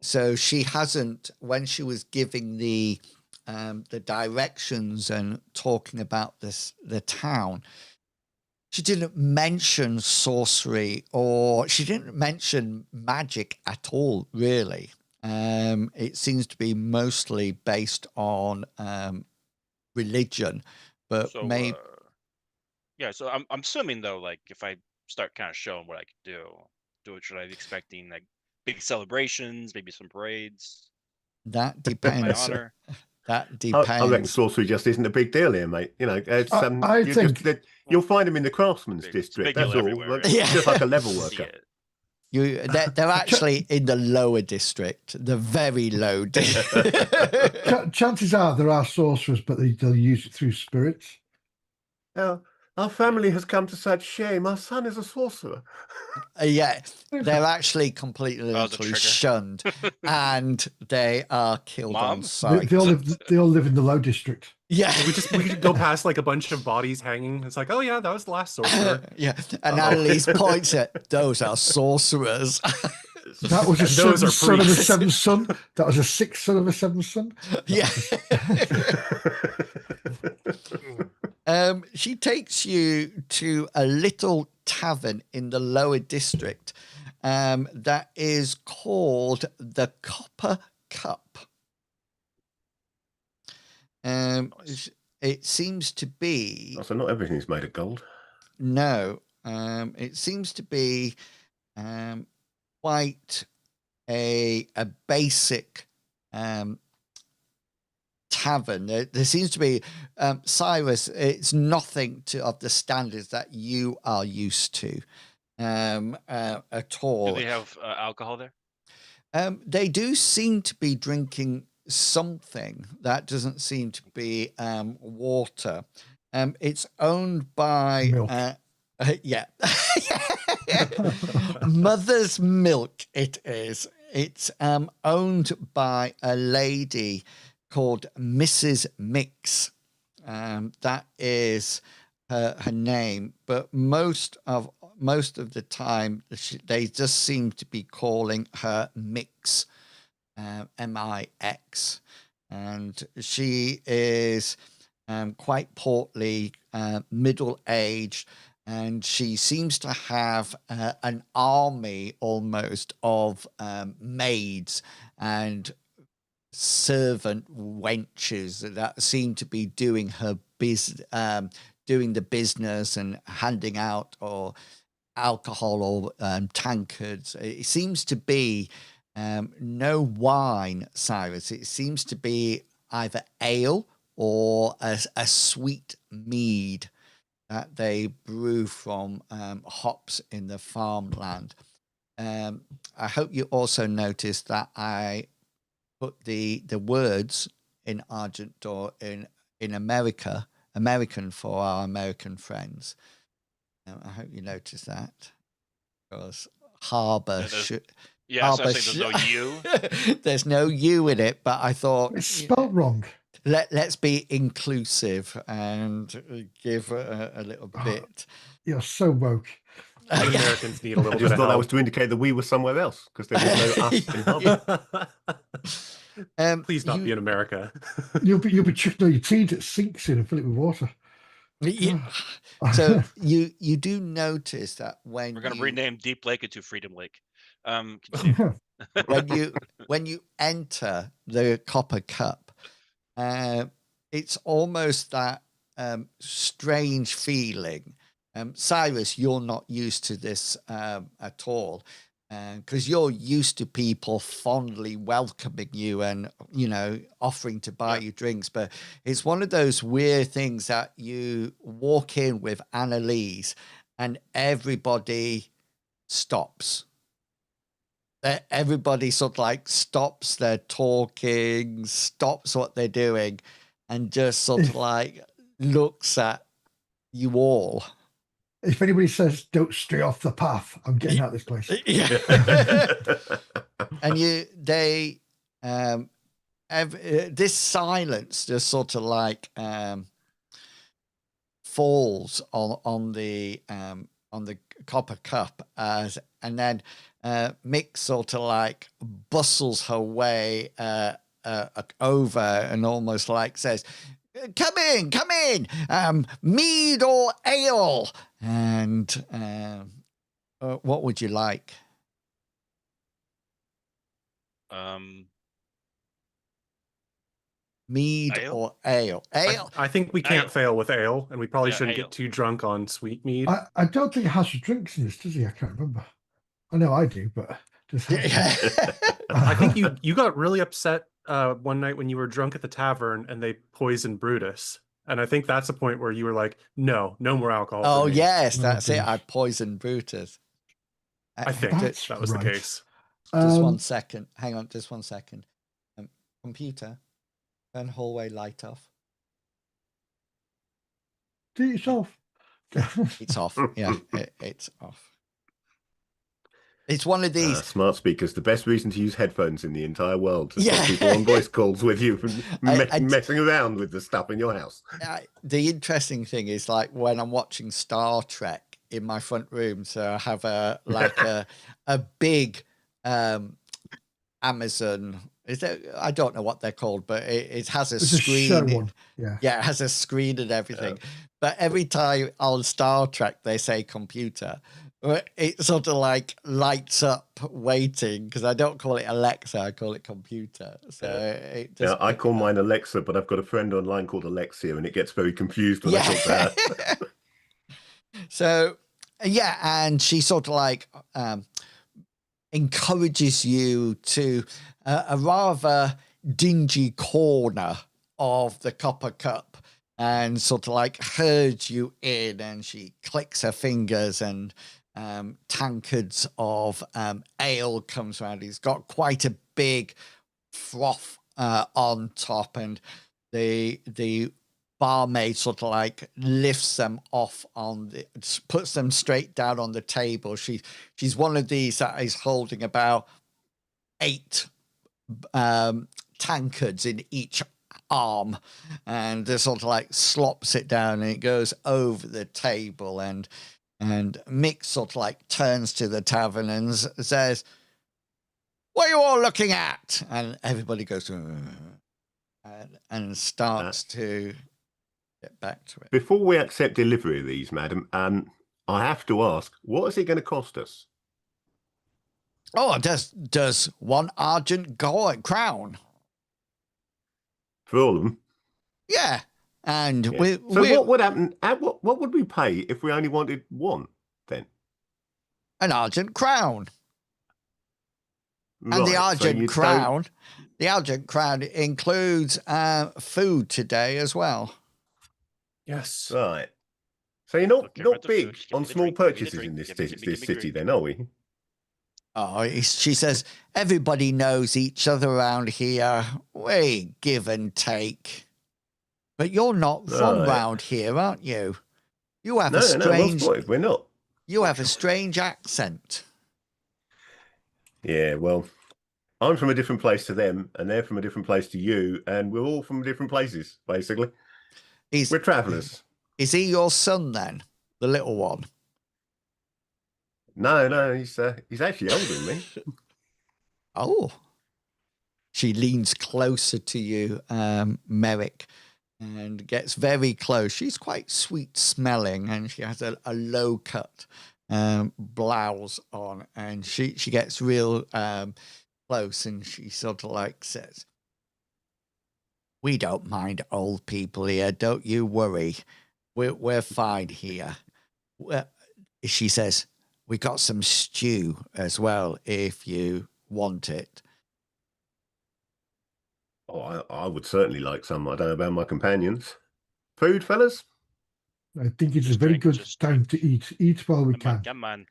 So she hasn't, when she was giving the directions and talking about the town, she didn't mention sorcery, or she didn't mention magic at all, really. It seems to be mostly based on religion, but So, maybe. So I'm assuming though, like if I start kind of showing what I can do, should I be expecting like big celebrations, maybe some parades? That My depends. honor. That depends. I reckon sorcery just isn't a big deal here, mate. You know, it's, I think you'll find them in the craftsman's district. big That's deal all. everywhere, Like, right? Yeah. just like a level worker. They're actually in the lower district, the very low district. chances are there are sorcerers, but they'll use it through spirits. Our family has come to such shame. Our son is a sorcerer. Yeah, they're actually completely That was a trigger. shunned, and they are killed Mom? on sight. They all live in the low district. Yeah, we could go past like a bunch of bodies hanging. It's like, oh yeah, that was the last sorcerer. yeah. And Annalise points at those are sorcerers. That was a Those are seventh son of a priests. seventh son. That was a sixth son of a seventh son. Yeah. She takes you to a little tavern in the lower district that is called the Copper Cup. It seems to be... So not everything's made of gold. No. It seems to be quite a basic tavern. There seems to be, Cyrus, it's nothing of the standards that you are used to at all. Do they have alcohol there? They do seem to be drinking something that doesn't seem to be water. It's owned by Milk. Yeah. Mother's Milk it is. It's owned by a lady called Mrs. Mix. That is her name, but most of the time they just seem to be calling her Mix, M-I-X, and she is quite portly, middle-aged, and she seems to have an army almost of maids and servant wenches that seem to be doing her doing the business and handing out or alcohol or tankards. It seems to be no wine, Cyrus. It seems to be either ale or a sweet mead that they brew from hops in the farmland. I hope you also noticed that I put the words in Argent Door in American for our American friends. I hope you noticed that, because Harbor should. Yeah, so I think there's no U. There's no U in it, but I thought It's spelled wrong. Let's be inclusive and give a little bit. You're so woke. Americans need a little I bit just of thought that help. was to indicate that we were somewhere else, because there was no us in Harbor. Please not be in America. You'll be chucking all your tea that sinks in and fill it with water. Yeah. So you do notice that when We're going to rename Deep Lake into Freedom Lake. Continue. when you enter the Copper Cup, it's almost that strange feeling. Cyrus, you're not used to this at all. because you're used to people fondly welcoming you and, you know, offering to buy you drinks. But it's one of those weird things that you walk in with Annalise and everybody stops. Everybody sort of like stops their talking, stops what they're doing, and just sort of like looks at you all. If anybody says don't stray off the path, I'm getting out of this place. Yeah. And this silence just sort of like falls on the copper cup, and then Mick sort of like bustles her way over and almost like says, come in, mead or ale. And what would you like? Mead Ale? or ale? Ale. I think we can't Ale. fail with ale, and we probably Yeah, shouldn't ale. get too drunk on sweet mead. I don't think it has drinks in this, does he? I can't remember. I know I do, but just I think you got really upset one night when you were drunk at the tavern and they poisoned Brutus. And I think that's the point where you were like, no more alcohol. Oh, for me. yes, Oh, that's it. gosh. I poisoned Brutus. I think That's that was the right. case. Just 1 second. Hang on, just 1 second. Computer, turn hallway light off. Do it yourself. It's off. Yeah, it's off. It's one of these. Smart speakers, the best reason to use headphones in the entire world, to Yeah. stop people on voice calls with you from I- messing around with the stuff in your house. The interesting thing is, like, when I'm watching Star Trek in my front room, so I have a big Amazon. I don't know what they're called, but it has a It's a screen. show one. Yeah. Yeah, it has a screen and everything. But every time on Star Trek they say computer, it sort of like lights up waiting, because I don't call it Alexa, I call it computer. So it just, I call mine Alexa, but I've got a friend online called Alexia, and it gets very confused when I talk to her. So, yeah, and she sort of like encourages you to a rather dingy corner of the copper cup, and sort of like herds you in, and she clicks her fingers, and tankards of ale comes around. He's got quite a big froth on top, and the barmaid sort of like lifts them off puts them straight down on the table. She's one of these that is holding about 8 tankards in each arm, and just sort of like slops it down, and it goes over the table, and Mick sort of like turns to the tavern and says, "What are you all looking at?" And everybody goes and starts to get back to it. Before we accept delivery of these, madam, I have to ask, what is it going to cost us? Oh, does 1 argent crown? For all of them? Yeah. And Yeah. What would happen? What would we pay if we only wanted 1 then? an argent crown. And the Right, so argent you crown, the argent crown includes food today as well. Yes. Right. So you're not care about the big food, give on me the small drink, give me the purchases drink, in this give me city, drink. then, are we? Oh, she says, everybody knows each other around here. We give and take. But you're not from Right. round here, aren't you? You have No, a well strange spotted, we're not. you have a strange accent. Yeah, well, I'm from a different place to them, and they're from a different place to you, and we're all from different places, basically. We're travellers. Is he your son then? The little one? No, he's actually older than me. Oh. She leans closer to you, Merrick, and gets very close. She's quite sweet smelling, and she has a low cut blouse on, and she gets real close, and she sort of like says, "We don't mind old people here, don't you worry. We're fine here." She says, we got some stew as if you want it. Oh, I would certainly like some. I don't know about my companions. Food, fellas? I think it's Just a very drink, good just time to eat. Eat while we Come on, can. come on.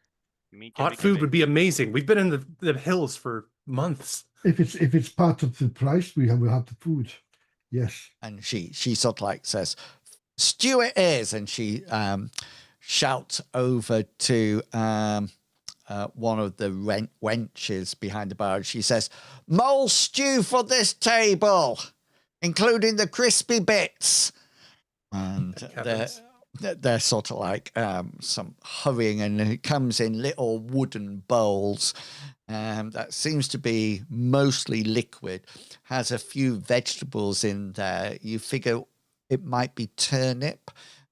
Gimme, Hot gimme, food gimme. would be amazing. We've been in the hills for months. If it's part of the price, we'll have the food. Yes. And she sort of like says, stew it is. And she shouts over to one of the wenches behind the bar. She says, mole stew for this table, including the crispy bits. And they're sort of like some hurrying, and it comes in little wooden bowls that seems to be mostly liquid, has a few vegetables in there. You figure it might be turnip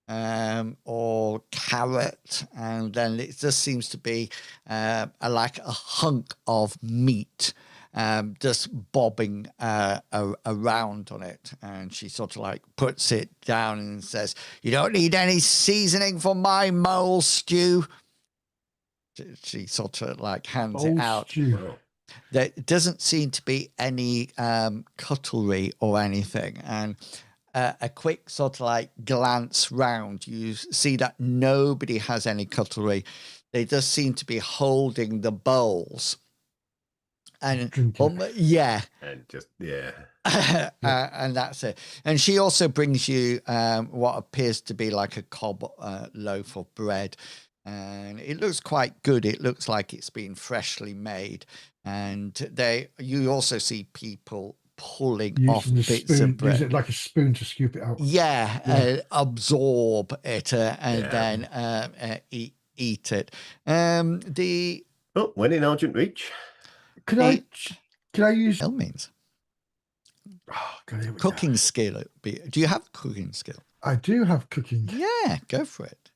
or carrot, and then it just seems to be like a hunk of meat just bobbing around on it. And she sort of like puts it down and says, you don't need any seasoning for my mole stew. She sort of like hands it out. Stew. There doesn't seem to be any cutlery or anything. And a quick sort of like glance round, you see that nobody has any cutlery. They just seem to be holding the bowls. And yeah. And just, yeah. And that's it. And she also brings you what appears to be like a cob loaf of bread. And it looks quite good. It looks like it's been freshly made. And you also see people pulling off bits of bread. Use it like a spoon to scoop it out. Yeah. Absorb it and then eat it. When in Argent Reach. Can I use means oh, God, here we cooking go. skill? Do you have cooking skill? I do have cooking. Yeah, go for it.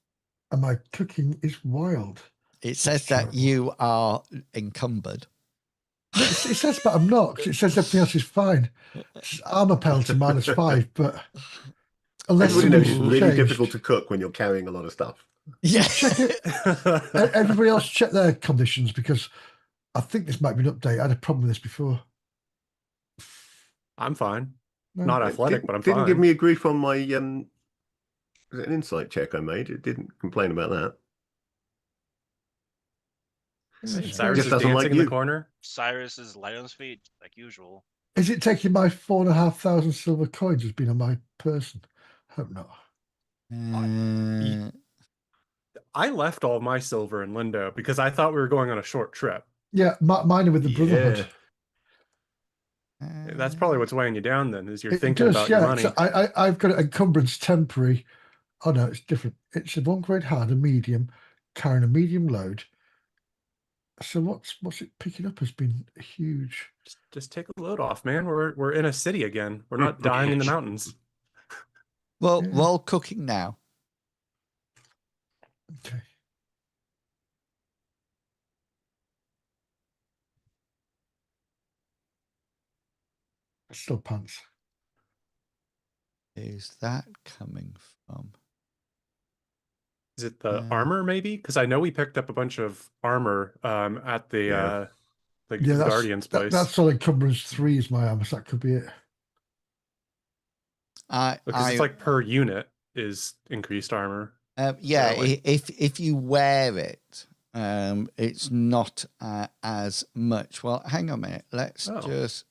And my cooking is wild. It says that you are encumbered. It says, but I'm not. 'Cause it says everything else is fine. It's armor penalty -5, but unless Everybody knows it's somebody's really changed. difficult to cook when you're carrying a lot of stuff. Yeah. Check it. Everybody else check their conditions, because I think this might be an update. I had a problem with this before. I'm fine. No. Not athletic, but I'm didn't fine. give me a grief on my was it an insight check I made? It didn't complain about that. Cyrus Just is doesn't dancing like in the you. corner. Cyrus is light on his feet, like usual. Is it taking my 4,500 silver coins has been on my person? Hope not. I left all my silver in Lindo because I thought we were going on a short trip. Yeah, mine are with the Brotherhood. That's probably what's weighing you down then, is you're It thinking does, about yeah. your money. So I've got an encumbrance temporary. Oh no, it's different. It's a 1 grade hard, a medium, carrying a medium load. So what's it picking up has been huge. Just take a load off, man. We're in a city again. We're not dying in the mountains. Well, roll cooking now. Okay. Still pants. Is that coming from? Is it the armor, maybe? Because I know we picked up a bunch of armor at the Guardian's place. That's all encumbrance 3 is my armor, so that could be it. Because it's like per unit is increased armor. Yeah, So, like- if you wear it, it's not as much. Well, hang on a minute. Let's just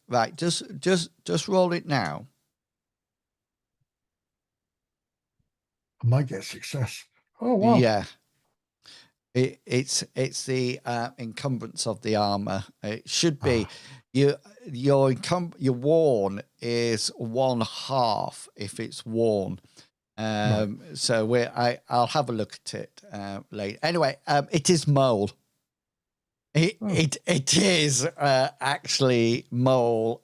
right. Just roll it now. I might get success. Oh wow! Yeah. It's the encumbrance of the armor. It should be your worn is 1/2 if it's worn. So I'll have a look at it later. Anyway, it is mole. It is actually mole.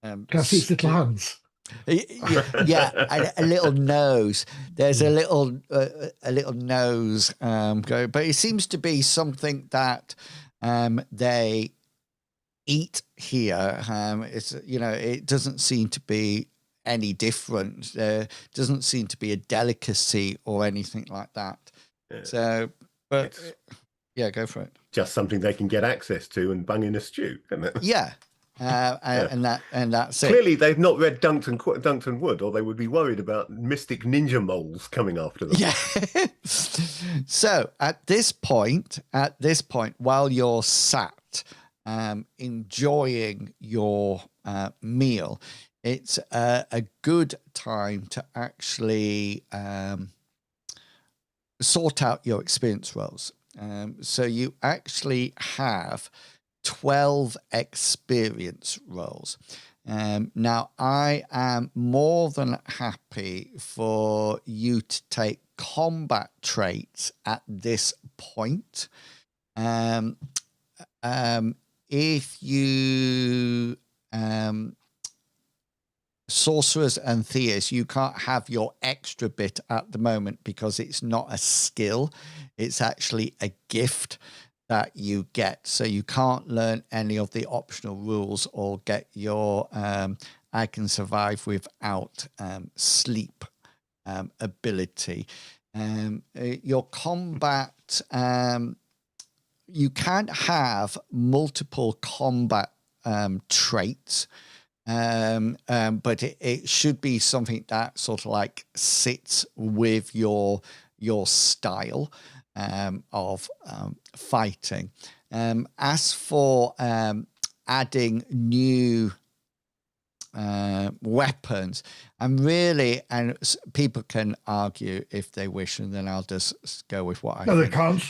Can I see its little hands? Yeah, a little nose. There's a little nose go, but it seems to be something that they eat here. It's it doesn't seem to be any different. There doesn't seem to be a delicacy or anything like that. Yeah. So, but yeah, go for it. Just something they can get access to and bung in a stew, isn't it? Yeah. And that's it. Clearly, they've not read Duncton Wood, or they would be worried about mystic ninja moles coming after them. Yeah. So at this point, while you're sat enjoying your meal, it's a good time to actually sort out your experience rolls. So you actually have 12 experience rolls. Now, I am more than happy for you to take combat traits at this point. If you sorcerers and theists, you can't have your extra bit at the moment because it's not a skill. It's actually a gift that you get. So you can't learn any of the optional rules or get your I can survive without sleep ability. Your combat, you can't have multiple combat traits. But it should be something that sort of like sits with your style of fighting. As for adding new weapons, and people can argue if they wish, and then I'll just go with what I No, think. they can't.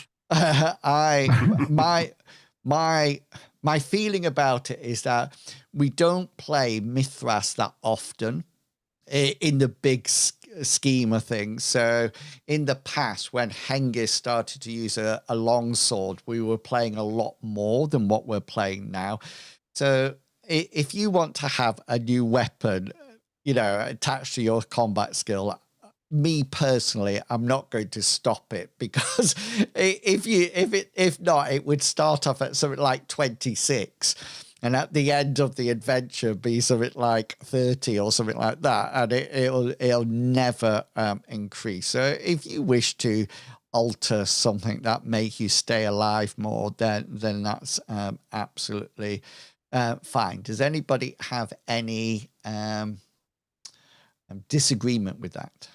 My feeling about it is that we don't play MYTHRAS that often in the big scheme of things. So in the past, when Hengist started to use a longsword, we were playing a lot more than what we're playing now. So if you want to have a new weapon, attached to your combat skill, me personally, I'm not going to stop it, because if not, it would start off at something like 26, and at the end of the adventure be something like 30 or something like that, and it'll never increase. So if you wish to alter something that make you stay alive more, then that's absolutely fine. Does anybody have any disagreement with that?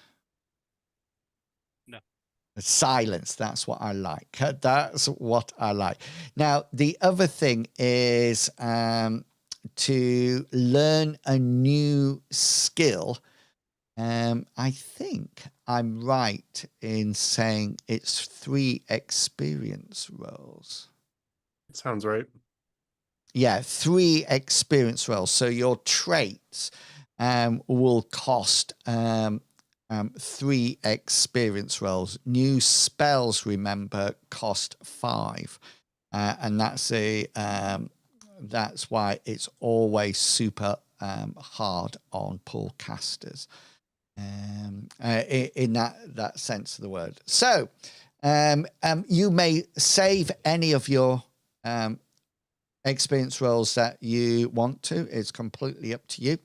Silence. That's what I like. That's what I like. Now, the other thing is to learn a new skill. I think I'm right in saying it's 3 experience rolls. It sounds right. Yeah, 3 experience rolls. So your traits will cost 3 experience rolls. New spells, remember, cost 5, and that's why it's always super hard on pool casters in that sense of the word. So you may save any of your experience rolls that you want to. It's completely up to you.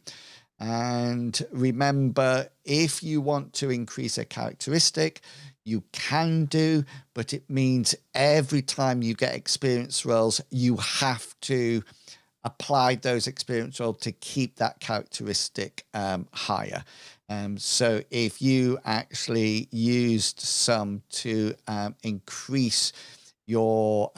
And remember, if you want to increase a characteristic, you can do, but it means every time you get experience rolls, you have to apply those experience rolls to keep that characteristic higher. So if you actually used some to increase your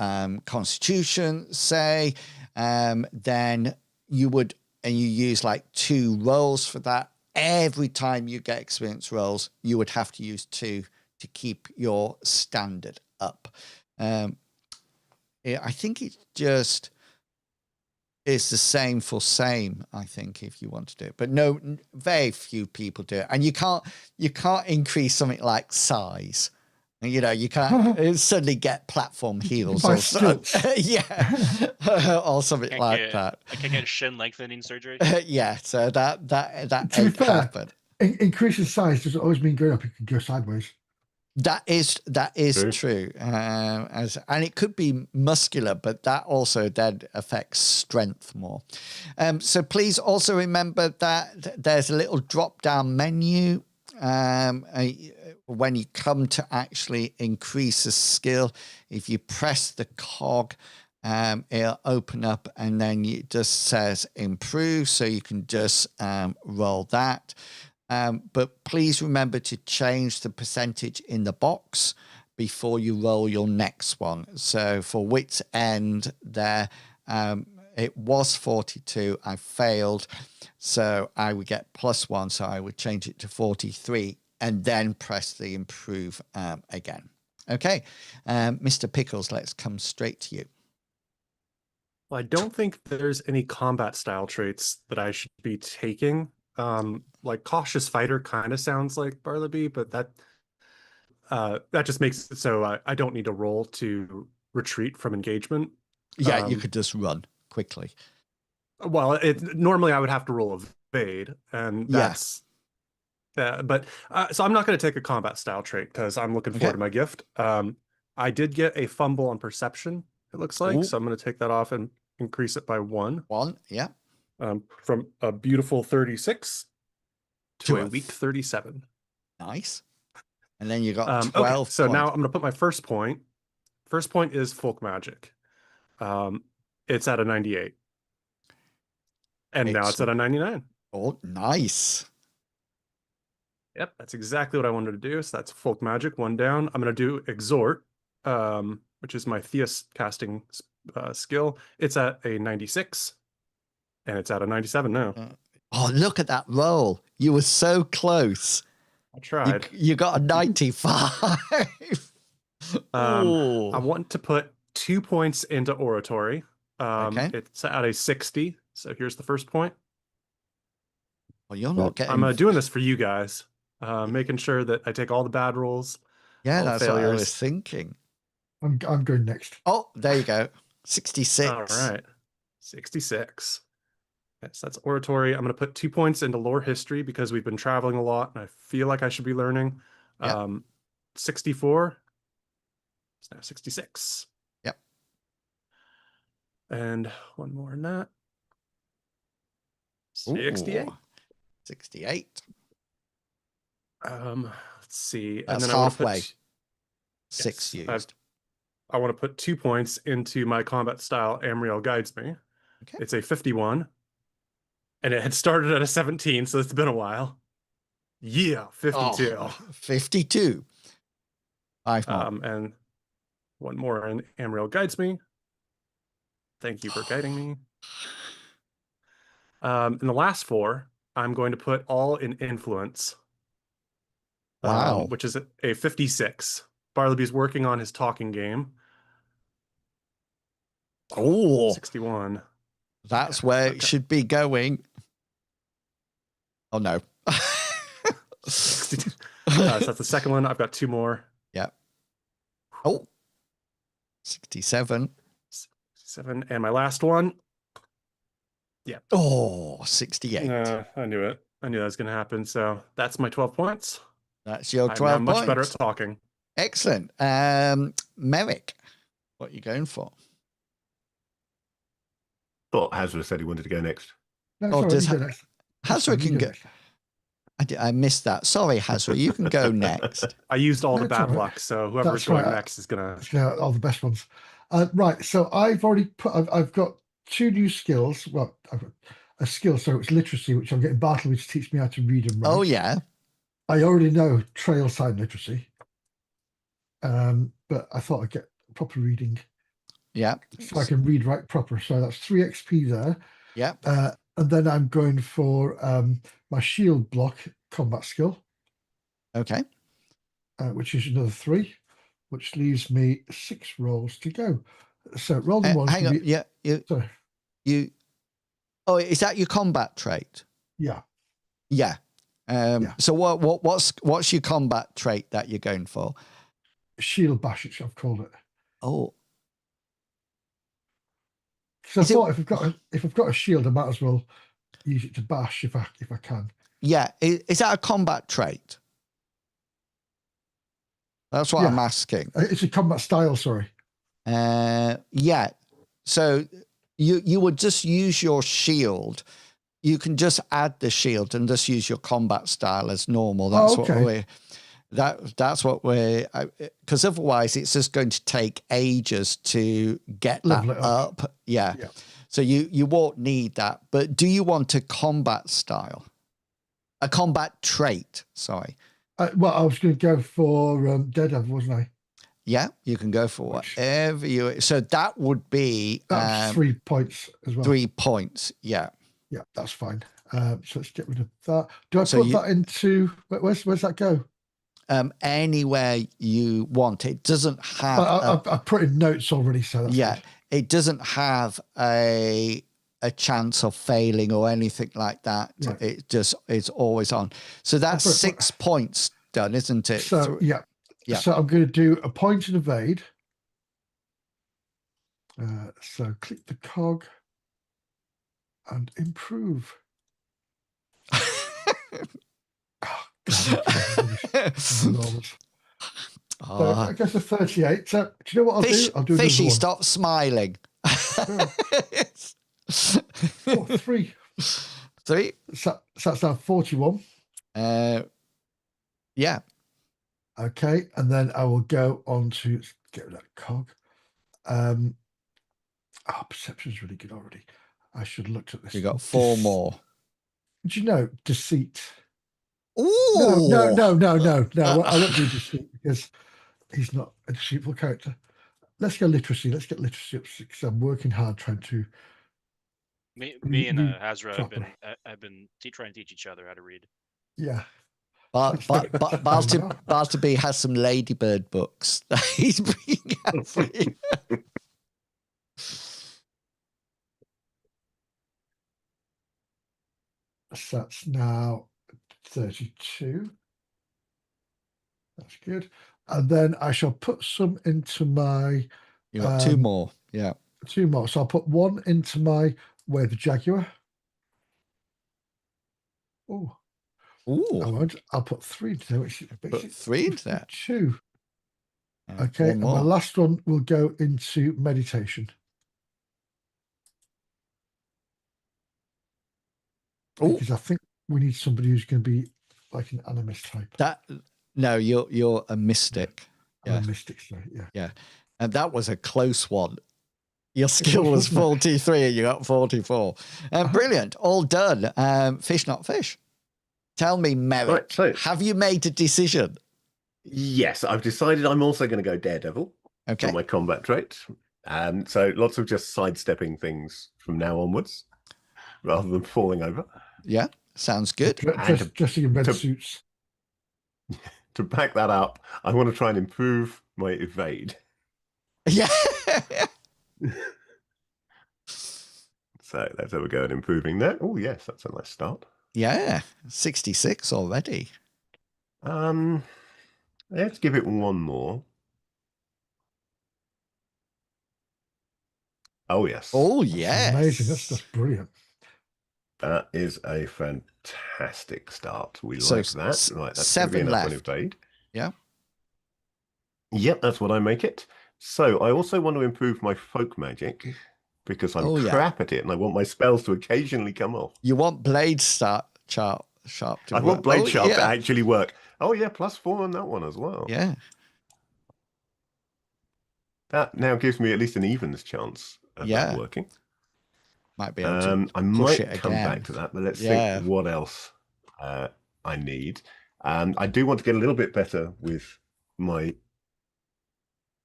constitution, say, then you would, and you use like 2 rolls for that, every time you get experience rolls, you would have to use 2 to keep your standard up. I think it just is the same for same, I think, if you want to do it. But no, very few people do it. And you can't increase something like size. You can't suddenly get platform heals or something. Yeah, or something like that. I can get shin lengthening surgery. Yeah, so that To be ain't fair, happen. Increasing size doesn't always mean going up. It can go sideways. That is true. And it could be muscular, but that also then affects strength more. So please also remember that there's a little drop-down menu when you come to actually increase a skill. If you press the cog, it'll open up and then it just says improve, so you can just roll that. But please remember to change the percentage in the box before you roll your next one. So for wit's end there, it was 42. I failed. So I would get +1. So I would change it to 43 and then press the improve again. Okay. Mr. Pickles, let's come straight to you. Well, I don't think there's any combat style traits that I should be taking. Like cautious fighter kind of sounds like Bartleby, but that just makes it so I don't need to roll to retreat from engagement. Yeah, you could just run quickly. Well, normally I would have to roll evade, and that's but so I'm not going to take a combat style trait because I'm looking forward to my gift. I did get a fumble on perception, it looks like. Ooh. So I'm going to take that off and increase it by 1. 1, yeah. From a beautiful 36 to a weak 37. Nice. And then you got 12. Okay, so now I'm going to put my first point. First point is folk magic. It's at a 98. And now it's at a 99. Oh, nice. Yep, that's exactly what I wanted to do. So that's folk magic, 1 down. I'm going to do exhort, which is my Theus casting skill. It's at a 96. And it's at a 97 now. Oh, look at that roll. You were so close. I tried. You got a 95. I want to put 2 points into oratory. It's at a 60. So here's the first point. Well, you're not getting... I'm doing this for you guys. Making sure that I take all the bad rolls. Yeah, that's what I was thinking. I'm going next. Oh, there you go. 66. All right. 66. Yes, that's oratory. I'm going to put 2 points into lore history because we've been traveling a lot and I feel like I should be learning. 64. It's now 66. Yep. And 1 more in that. 68. Ooh, 68. Let's see. That's and then halfway. 6 yes, used. I want to put 2 points into my combat style. Amriel guides me. Okay. It's a 51. And it had started at a 17, so it's been a while. Yeah, 52. Oh, 52. 5 more. And 1 more, and Amriel guides me. Thank you for guiding me. In the last 4, I'm going to put all in influence. Wow. Which is a 56. Bartleby's working on his talking game. Oh, 61. That's where it should be going. Oh, no. So that's the second one. I've got 2 more. Yeah. Oh, 67. 7. And my last one. Yeah. Oh, 68. I knew it. I knew that was going to happen. So that's my 12 points. That's your 12 I'm much better at talking. Excellent. Merrick, what are you going for? Thought Hazra said he wanted to go next. No, sorry, Hazra can go. I missed that. Sorry, Hazra. You can go next. I used all the bad luck, so whoever's going next is gonna. Yeah, all the best ones. Right. So I've already put. I've got 2 new skills. Well, I've got a skill. So it's literacy, which I'm getting Bartleby to teach me how to read and write. Oh yeah. I already know trail sign literacy. But I thought I'd get proper reading. Yeah. So I can read, write proper. So that's 3 XP there. Yeah. And then I'm going for my shield block combat skill. Okay. Which is another 3, which leaves me 6 rolls to go. So roll the one. Hang on. Yeah. Sorry. Oh, is that your combat trait? Yeah. Yeah. So what's your combat trait that you're going for? Shield bash, I've called it. Oh. So I thought if I've got a shield, I might as well use it to bash if I can. Yeah. Is that a combat trait? That's what I'm asking. It's a combat style, sorry. Yeah. So you would just use your shield. You can just add the shield and just use your combat style as normal. That's what we're. That's what we're. Because otherwise, it's just going to take ages to get Level that it up. up. Yeah. So you won't need that. But do you want a combat style? A combat trait? Sorry. Well, I was going to go for Daredevil, wasn't I? Yeah, you can go for whatever you. So that would be 3 points as well. 3 points. Yeah. Yeah, that's fine. So let's get rid of that. Do I put that into where's that go? Anywhere you want. It doesn't have. I've put in notes already, so that's good. It doesn't have a chance of failing or anything like that. Right. It just it's always on. So that's 6 points done, isn't it? So yeah. So I'm going to do a point and evade. So click the cog and improve. So I guess a 38. So do you know what I'll do? I'll do Fishy, stop smiling. 3. 3. So that's now 41. Yeah. Okay, and then I will go on to get rid of that cog. Perception's really good already. I should have looked at this. You got 4 more. Do you know deceit? Ooh. No. I won't do deceit because he's not a deceitful character. Let's go literacy. Let's get literacy up because I'm working hard trying to. Me and Hazra have been trying to teach each other how to read. Yeah. Bartleby has some Ladybird books that he's bringing out for you. So that's now 32. That's good. And then I shall put some into my. You got 2 more. Yeah. 2 more. So I'll put 1 into my Where the Jaguar. Oh. Ooh. I won't. I'll put 3 into there. Put 3 into that. 2. Okay. And my last one will go into meditation. Because I think we need somebody who's going to be like an animist type. No, you're a mystic. I'm a mystic, sorry. Yeah. And that was a close one. Your skill was 43 and you got 44. Brilliant. All done. Fish, not fish. Tell me, Merrick, right, so, have you made a decision? Yes, I've decided I'm also going to go Daredevil for my combat trait. So lots of just sidestepping things from now onwards rather than falling over. Yeah, sounds good. Dressing in red suits. To back that up, I want to try and improve my evade. Yeah. So let's have a go at improving that. Oh, yes, that's a nice start. Yeah, 66 already. Let's give it 1 more. Oh, yes. Oh, yes. Amazing. That's brilliant. That is a fantastic start. We like that. Right, that's 7 left. Evade. Yeah. Yep, that's what I make it. So I also want to improve my folk magic because I'm crap at it and I want my spells to occasionally come off. You want blade sharp to I want blade sharp to actually work. Oh, yeah, +4 on that one as well. Yeah. That now gives me at least an evens chance of that working. Might be able to I might come back to that, but let's think what else I need. I do want to get a little bit better with my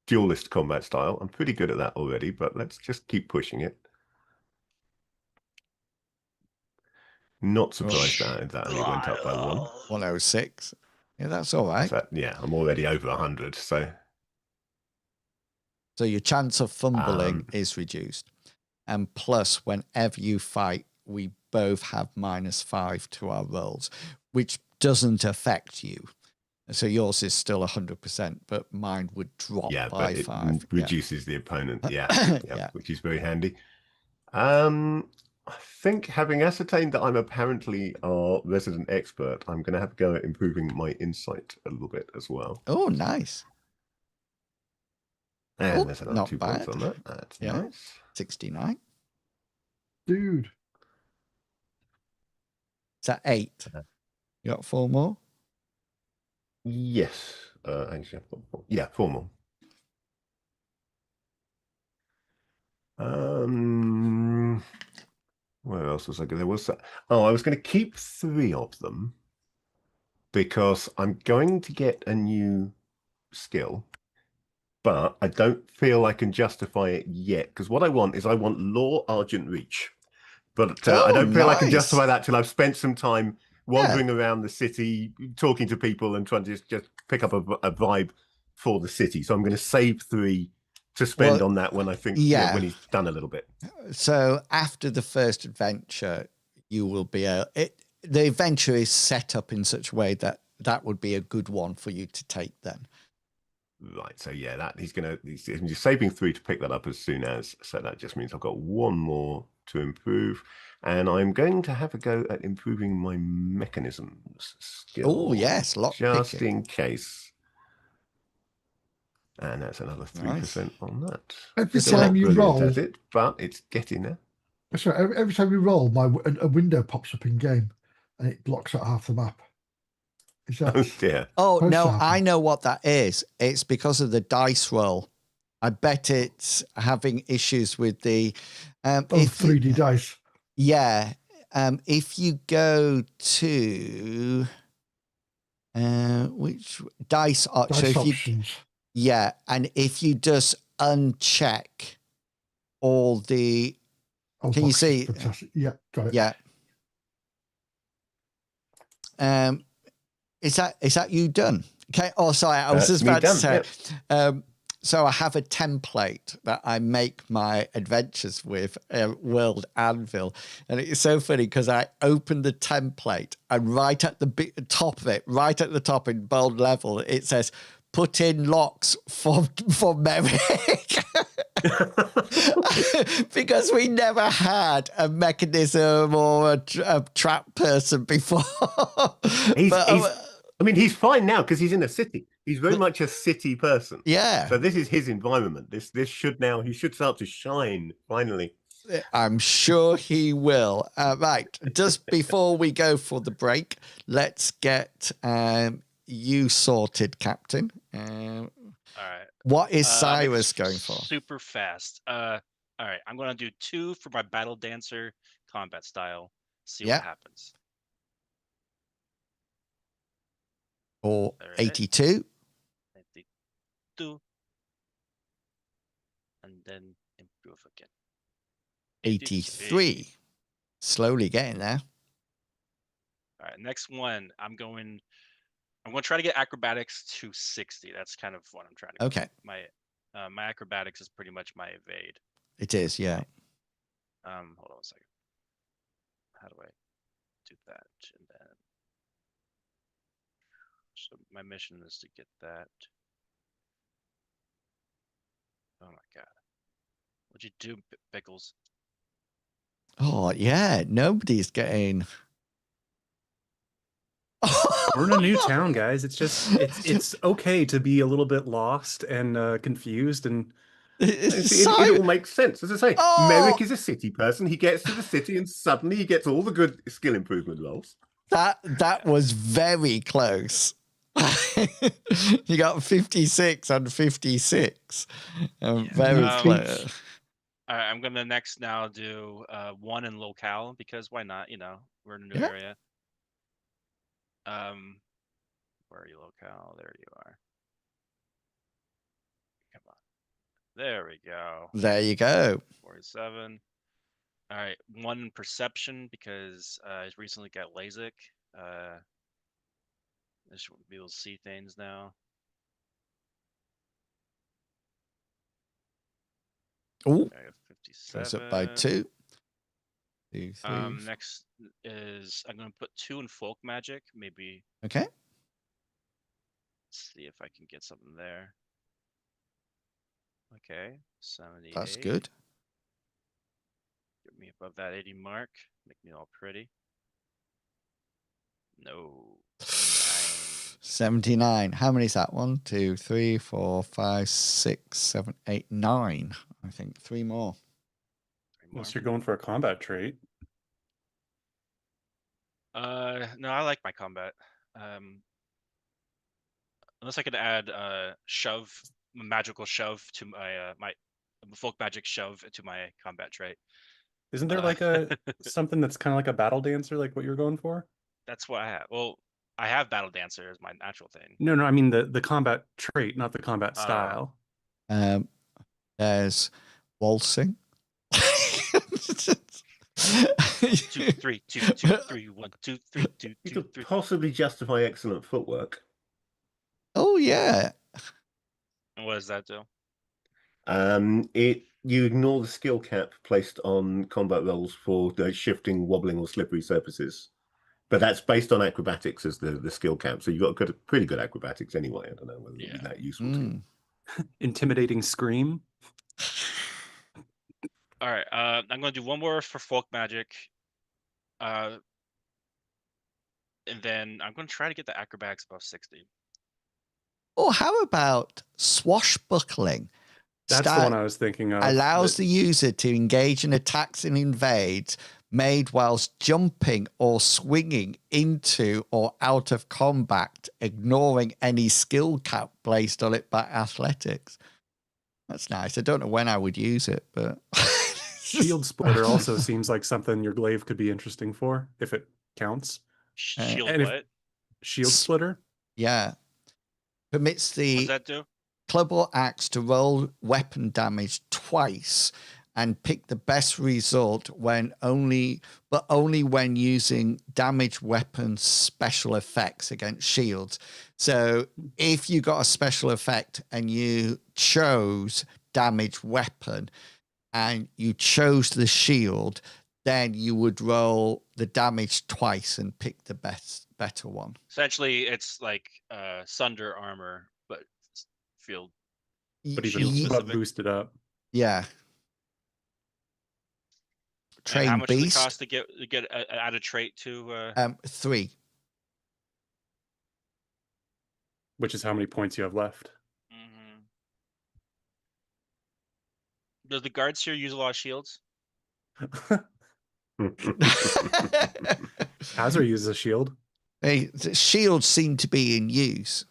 duelist combat style. I'm pretty good at that already, but let's just keep pushing it. Not surprised that only went up by 1. 106. Yeah, that's all right. So, yeah, I'm already over 100. So your chance of fumbling is reduced. And plus, whenever you fight, we both have -5 to our rolls, which doesn't affect you. So yours is still 100%, but mine would drop by 5. It reduces the opponent, which is very handy. I think having ascertained that I'm apparently our resident expert, I'm going to have to go at improving my insight a little bit as well. Oh, nice. And Oh, there's another not 2 points bad. on that. That's Yeah. nice. 69. Dude. Is that 8? You got 4 more? Yes. Actually, I've got 4. Yeah, 4 more. Where else was I going? There was. Oh, I was going to keep 3 of them because I'm going to get a new skill, but I don't feel I can justify it yet. Because what I want is Law Argent Reach, but I Oh, don't feel I can nice. justify that till I've spent some time wandering around the city, talking to people, and trying to just pick up a vibe for the city. So I'm going to save 3 to spend on that when I think when he's done a little bit. So after the first adventure, you will be the adventure is set up in such a way that that would be a good one for you to take then. Right. So yeah, that he's just saving 3 to pick that up as soon as. So that just means I've got 1 more to improve, and I'm going to have a go at improving my mechanisms skill. Oh yes, lock just picking. in case. And that's another 3% on that. Every Still time not you brilliant roll, at it, but it's getting there. sorry, every time you roll, a window pops up in game, and it blocks out half the map. Is that? Oh dear. Oh supposed to no, happen? I know what that is. It's because of the dice roll. I bet it's having issues with the 3D dice. Yeah. If you go to which dice option? Dice So if options. and if you just uncheck all the, can you see? Fantastic. Yeah, got it. Yeah. Is that you done? Okay. Oh, sorry. I was That's just me about to done, say. yep. So I have a template that I make my adventures with, World Anvil, and it's so funny because I open the template and right at the top of it, right at the top in bold level, it says, "Put in locks for Merrick." Because we never had a mechanism or a trap person before. He's fine now because he's in a city. He's very much a city person. Yeah. So this is his environment. He should start to shine finally. I'm sure he will. Right. Just before we go for the break, let's get you sorted, Captain. All right. What is Cyrus going for? Super fast. All right. I'm going to do 2 for my Battle Dancer combat style. See what happens. Or 82. 82. And then improve again. 83. Slowly getting there. All right. Next one. I'm going to try to get acrobatics to 60. That's kind of what I'm trying to Okay. My acrobatics is pretty much my evade. It is, yeah. Hold on a second. How do I do that? And then, so my mission is to get that. Oh my god! What'd you do, Pickles? Oh yeah, nobody's getting. We're in a new town, guys. It's just it's okay to be a little bit lost and confused, and it all makes sense. As I say, Merrick is a city person. He gets to the city and suddenly he gets all the good skill improvement rolls. That was very close. You got 56 and 56. Very close. All right, I'm gonna next now do 1 in locale because why not? You know, we're in a new area. Where are you, locale? There you are. Come on. There we go. There you go. 47. All right, 1 in perception because I recently got LASIK. I should be able to see things now. Oh, 57. goes up by 2. 2, 3. Next is I'm gonna put 2 in folk magic, maybe. Okay. See if I can get something there. Okay, 78. That's good. Get me above that 80 mark. Make me all pretty. No. 79. 79. How many is that? 1, 2, 3, 4, 5, 6, 7, 8, 9. I think 3 more. Unless you're going for a combat trait. No, I like my combat. Unless I could add shove, magical shove to my my folk magic shove to my combat trait. Isn't there like a something that's kind of like a battle dancer, like what you're going for? That's what I have. Well, I have battle dancer as my natural thing. No, I mean the combat trait, not the combat style. There's waltzing. 2, 3, 2, 2, 3, 1, 2, 3, 2, You 2, could 3. possibly justify excellent footwork. Oh yeah. And what does that do? You ignore the skill cap placed on combat rolls for the shifting, wobbling, or slippery surfaces. But that's based on acrobatics as the skill cap. So you've got pretty good acrobatics anyway. I don't know whether it'll be that useful to you. Intimidating scream. All right. I'm going to do one more for folk magic. And then I'm going to try to get the acrobatics above 60. Or how about swashbuckling? That's the one I was thinking of. Allows the user to engage in attacks and invades made whilst jumping or swinging into or out of combat, ignoring any skill cap placed on it by athletics. That's nice. I don't know when I would use it, but Shield splitter also seems like something your glaive could be interesting for, if it counts. Shield what? Shield splitter? Yeah. Permits What does the that do? club or axe to roll weapon damage twice and pick the best result when only when using damage weapon special effects against shields. So if you got a special effect and you chose damage weapon and you chose the shield, then you would roll the damage twice and pick the better one. Essentially, it's like Sunder armor, but field. But even boosted up. Yeah. And how much beast. does it cost to get add a trait to? 3. Which is how many points you have left. Mm-hmm. Does the guards here use a lot of shields? Hazard uses a shield. The shields seem to be in use.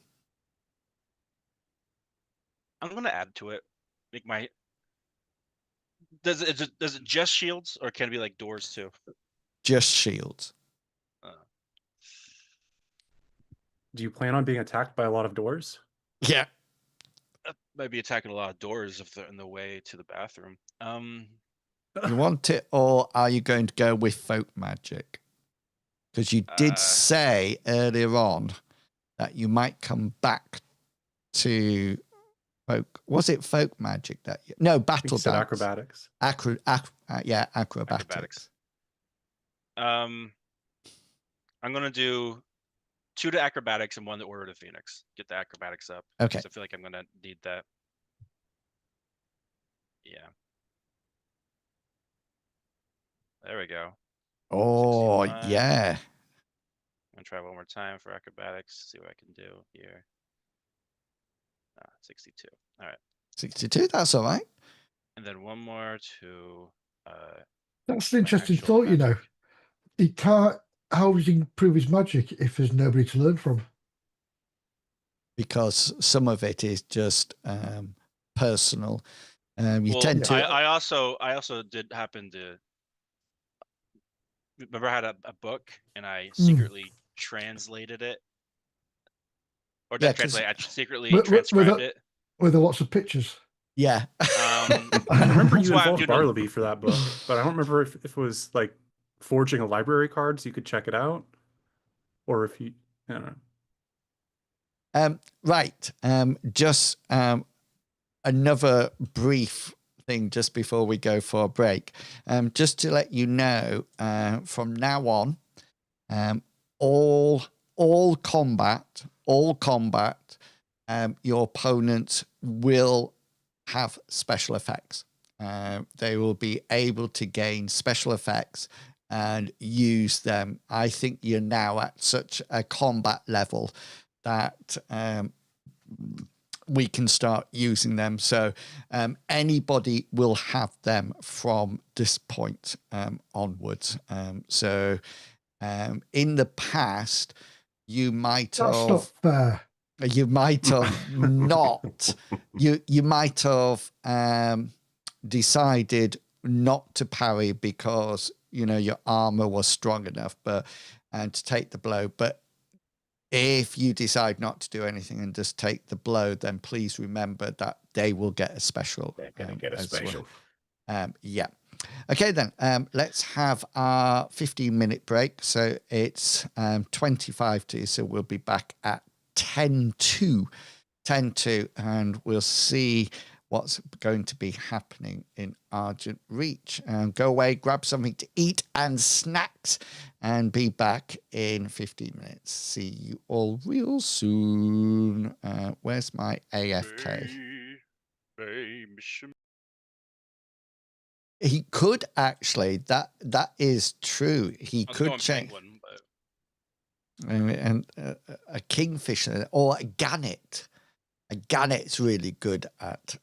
I'm going to add to it. Make my. Does it just shields, or can it be like doors too? Just shields. Do you plan on being attacked by a lot of doors? Yeah. Might be attacking a lot of doors if they're in the way to the bathroom. You want it, or are you going to go with folk magic? Because you did say earlier on that you might come back to folk. Was it folk magic that you? No, battle dance. Acrobatics. Acrobatics. I'm gonna do 2 to acrobatics and 1 to Order of the Phoenix. Get the acrobatics up. Okay. I feel like I'm gonna need that. Yeah. There we go. Oh 61. yeah. I'm gonna try one more time for acrobatics. See what I can do here. 62. All right. 62. That's all right. And then one more to. That's an interesting actual thought. You know, magic. he can't. How does he improve his magic if there's nobody to learn from? Because some of it is just personal. You Well, tend to. I also did happen to. Remember, I had a book and I secretly translated it. Or didn't translate. I secretly transcribed it. With lots of pictures. Yeah. I remember you involved Bartleby for that book, but I don't remember if it was like forging a library card so you could check it out, or if you, I don't know. Right. Just another brief thing just before we go for a break. Just to let you know, from now on, all combat, your opponents will have special effects. They will be able to gain special effects and use them. I think you're now at such a combat level that we can start using them. So anybody will have them from this point onwards. So in the past, you might That's have... not fair. You might have not. You might have decided not to parry because, you know, your armor was strong enough and to take the blow. But if you decide not to do anything and just take the blow, then please remember that they will get a special. They're going to get a special. Well. Yeah. Okay, then let's have our 15-minute break. So it's 25 to, so we'll be back at 10 to, and we'll see what's going to be happening in Argent Reach. Go away, grab something to eat and snacks, and be back in 15 minutes. See you all real soon. Where's my AFK? He could actually, that is true. He could change. Penguin, but... And a kingfisher or a gannet. A gannet's really good at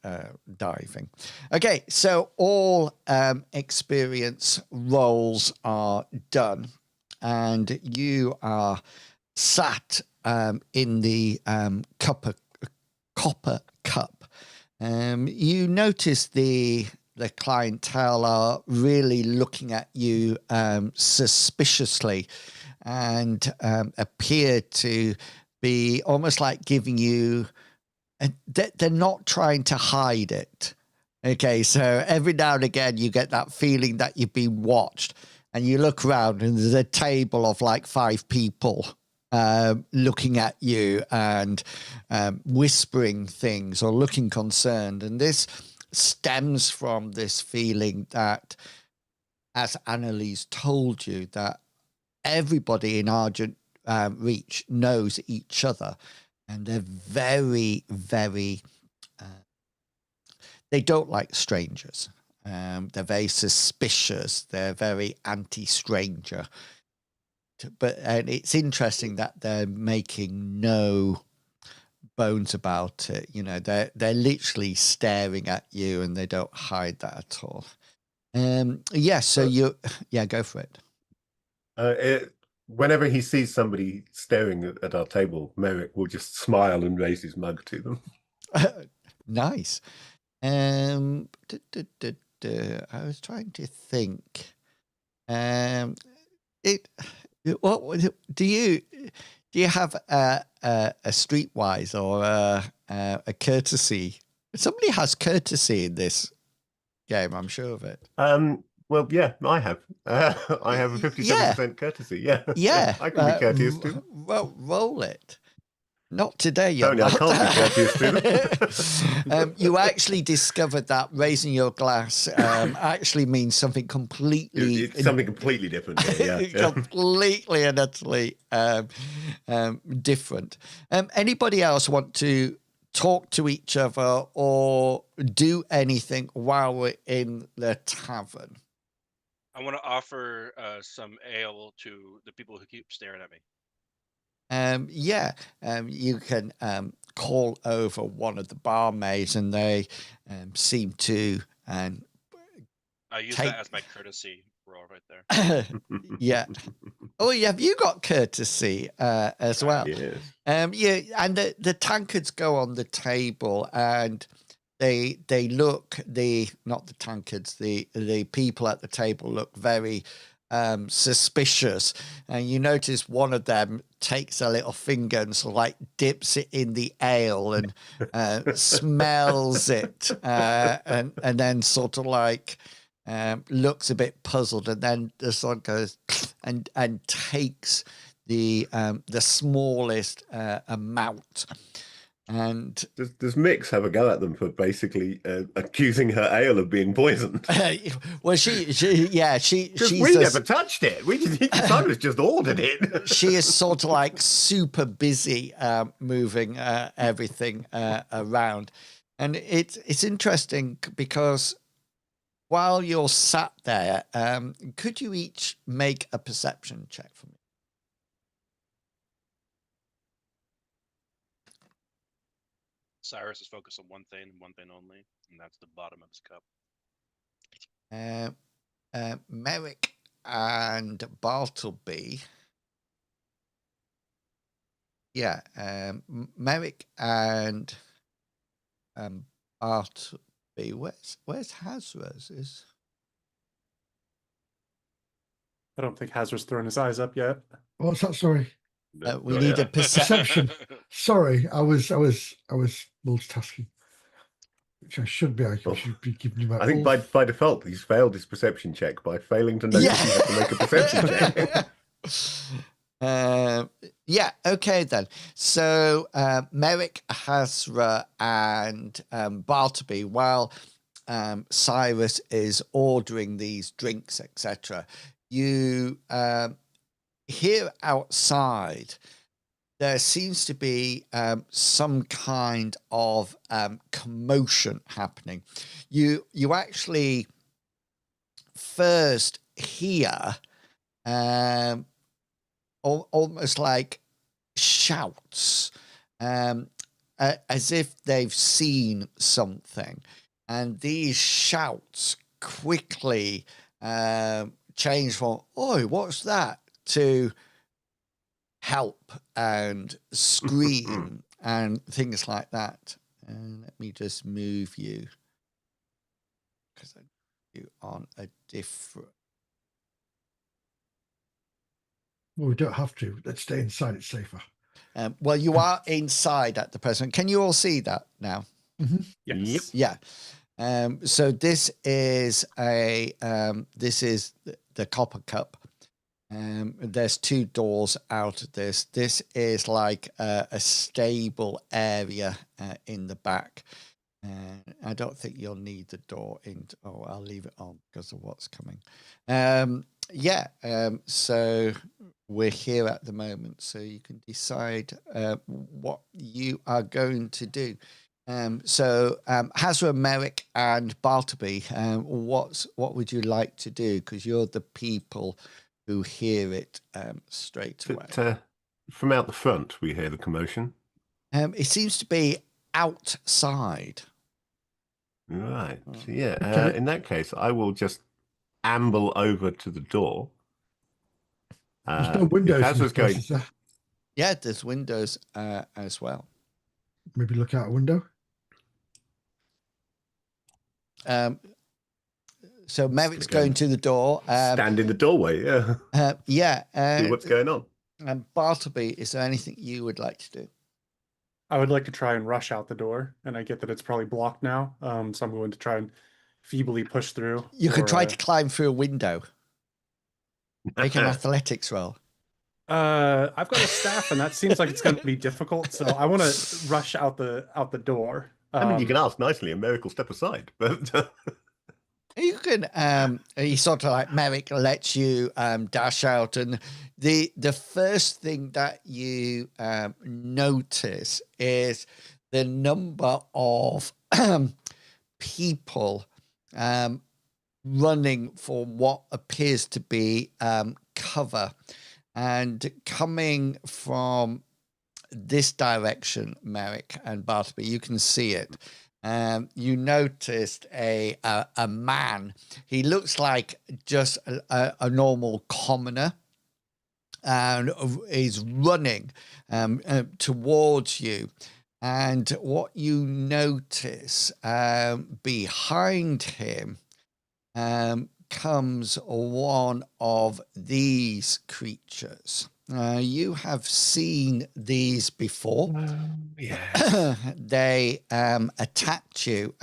diving. Okay, so all experience rolls are done, and you are sat in the copper cup. You notice the clientele are really looking at you suspiciously, and appear to be almost like giving you... They're not trying to hide it. Okay, so every now and again you get that feeling that you've been watched, and you look around and there's a table of like 5 people looking at you and whispering things or looking concerned. And this stems from this feeling that, as Annalise told you, that everybody in Argent Reach knows each other. And they're very, very, they don't like strangers. They're very suspicious. They're very anti-stranger. And it's interesting that they're making no bones about it. You know, they're literally staring at you, and they don't hide that at all. Yeah, so go for it. Whenever he sees somebody staring at our table, Merrick will just smile and raise his mug to them. Nice. I was trying to think. What do you have a streetwise or a courtesy? Somebody has courtesy in this game. I'm sure of it. Well, yeah, I have. I have a 57% courtesy. Yeah, I can be courteous too. Well, roll it. Not today, you're Tony, not. I can't be courteous to them. You actually discovered that raising your glass actually means something completely... It's something completely different. Yeah. Completely and utterly different. Anybody else want to talk to each other or do anything while we're in the tavern? I want to offer some ale to the people who keep staring at me. You can call over one of the barmaids, and they seem to I use that as my courtesy roll right there. Yeah. Oh, have you got courtesy as well? Yes. Yeah, and the tankards go on the table, and they look not the tankards, the people at the table look very suspicious, and you notice one of them takes a little finger and sort of like dips it in the ale and smells it, and then sort of like looks a bit puzzled, and then just sort of goes and takes the smallest amount. And does Mix have a go at them for basically accusing her ale of being poisoned? Well, she never touched it. Cyrus just ordered it. She is sort of like super busy moving everything around, and it's interesting because while you're sat there, could you each make a perception check for me? Cyrus is focused on one thing and one thing only, and that's the bottom of his cup. Merrick and Bartleby. Yeah, Merrick and Bartleby. Where's Hazras? I don't think Hazard's thrown his eyes up yet. What's that? Sorry. We need a Perception. Sorry, I was multitasking, which I should be. I should be giving you my. I think by default he's failed his perception check by failing to notice he had to make a perception check. Yeah, okay then. So Merrick, Hazra, and Bartleby, while Cyrus is ordering these drinks, etc., you hear outside there seems to be some kind of commotion happening. You actually first hear almost like shouts, as if they've seen something, and these shouts quickly change from "Oi, what's that?" to help and scream and things like that. And let me just move you because I you on a different. Well, we don't have to. Let's stay inside. It's safer. Well, you are inside at the present. Can you all see that now? Mm-hmm. Yes. Yeah. So this is the Copper Cup. There's two doors out of this. This is like a stable area in the back. I don't think you'll need the door in. Oh, I'll leave it on because of what's coming. So we're here at the moment, so you can decide what you are going to do. Hazra, Merrick, and Bartleby, what would you like to do? Because you're the people who hear it straight away. But, from out the front, we hear the commotion. It seems to be outside. Right. So, yeah. Okay. In that case, I will just amble over to the door. There's no windows. As In was this place, going, is there? Yeah, there's windows as well. Maybe look out a window. So Merrick's going to the door. stand in the doorway. Yeah. See what's going on. And Bartleby, is there anything you would like to do? I would like to try and rush out the door, and I get that it's probably blocked now. So I'm going to try and feebly push through. You could try to climb through a window. Make an athletics roll. I've got a staff, and that seems like it's going to be difficult. So I want to rush out the door. I mean, you can ask nicely, and Merrick will step aside. But You can. He sort of like Merrick lets you dash out, and the first thing that you notice is the number of people running for what appears to be cover, and coming from this direction, Merrick and Bartleby, you can see it. You noticed a man. He looks like just a normal commoner, and is running towards you. And what you notice behind him comes one of these creatures. You have seen these before. yeah. They attacked you.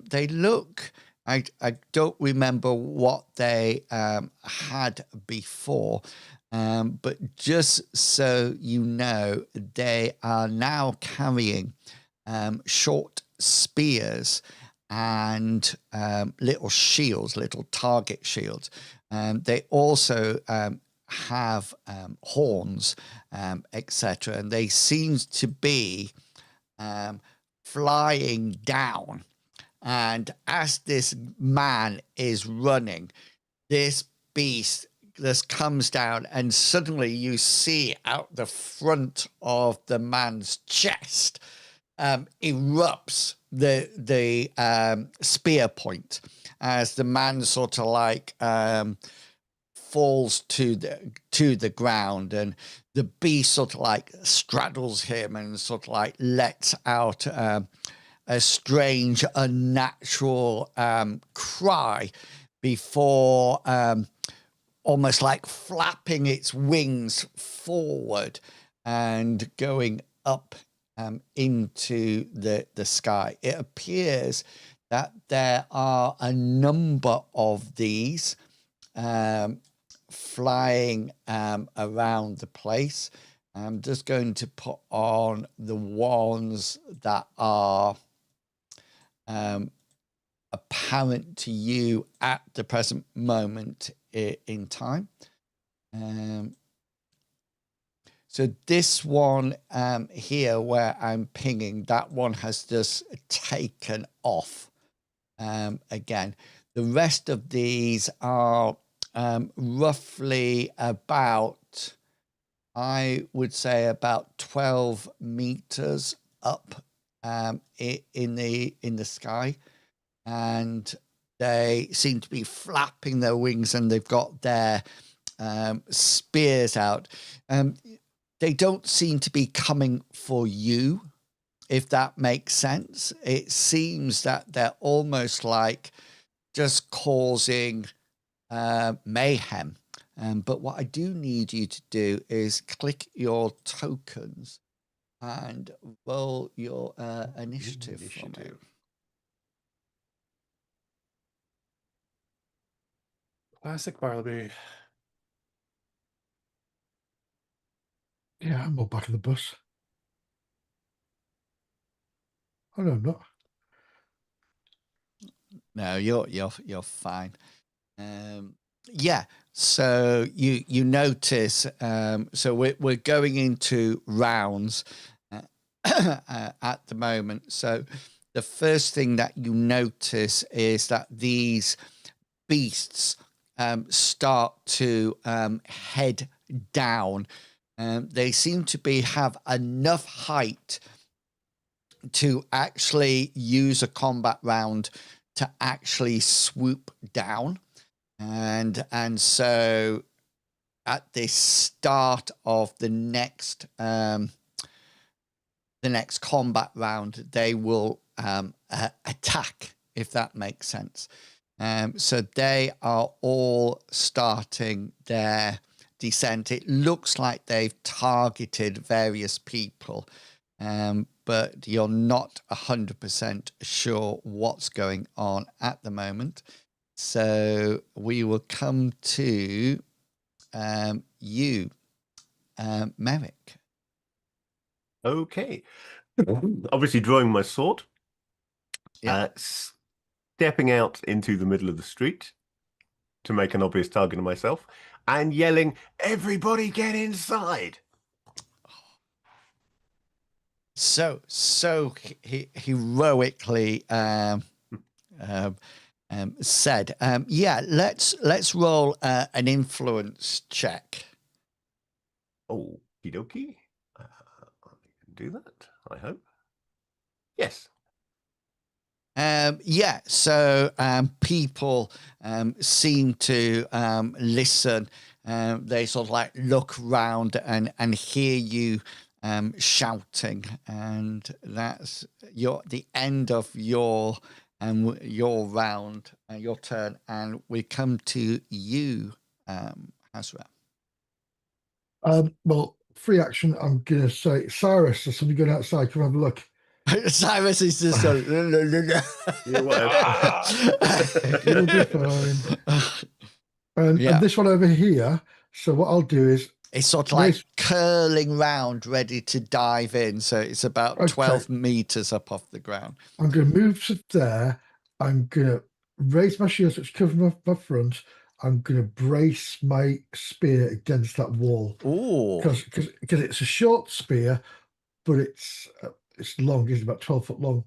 They look, I don't remember what they had before, but just so you know, they are now carrying short spears and little shields, little target shields. They also have horns, etc., and they seem to be flying down. And as this man is running, this beast just comes down, and suddenly you see out the front of the man's chest erupts the spear point as the man sort of like falls to the ground, and the beast sort of like straddles him and sort of like lets out a strange, unnatural cry before almost like flapping its wings forward and going up into the sky. It appears that there are a number of these flying around the place. I'm just going to put on the ones that are apparent to you at the present moment in time. So this one here where I'm pinging, that one has just taken off again. The rest of these are roughly about, I would say, about 12 meters up in the sky, and they seem to be flapping their wings, and they've got their spears out. They don't seem to be coming for you, if that makes sense. It seems that they're almost like just causing mayhem. But what I do need you to do is click your tokens and roll your initiative for me. Classic Bartleby. Yeah, I'm all back of the bus. Oh no, I'm not. No, you're fine. Yeah. So you notice. So we're going into rounds at the moment. So the first thing that you notice is that these beasts start to head down. They seem to have enough height to actually use a combat round to actually swoop down. And so at the start of the next combat round, they will attack, if that makes sense. So they are all starting their descent. It looks like they've targeted various people, but you're not 100% sure what's going on at the moment. So we will come to you, Merrick. Okay. Obviously drawing my sword. Yeah. Stepping out into the middle of the street to make an obvious target of myself and yelling, "Everybody get inside!" So heroically said. Yeah, let's roll an influence check. Okie dokie. I can do that, I hope. Yes. Yeah, so people seem to listen. They sort of like look round and hear you shouting, and that's the end of your round, your turn, and we come to you, Hazra. Well, free action. I'm gonna say, Cyrus, there's somebody going outside. Come have a look. Cyrus is just like, Yeah, whatever. You'll be fine. And this one over here. So what I'll do is it's sort of like curling round, ready to dive in. So it's about 12 meters up off the ground. I'm going to move to there. I'm going to raise my shield so it's covering my front. I'm going to brace my spear against that wall. Ooh. Because it's a short spear, but it's long. It's about 12 foot long.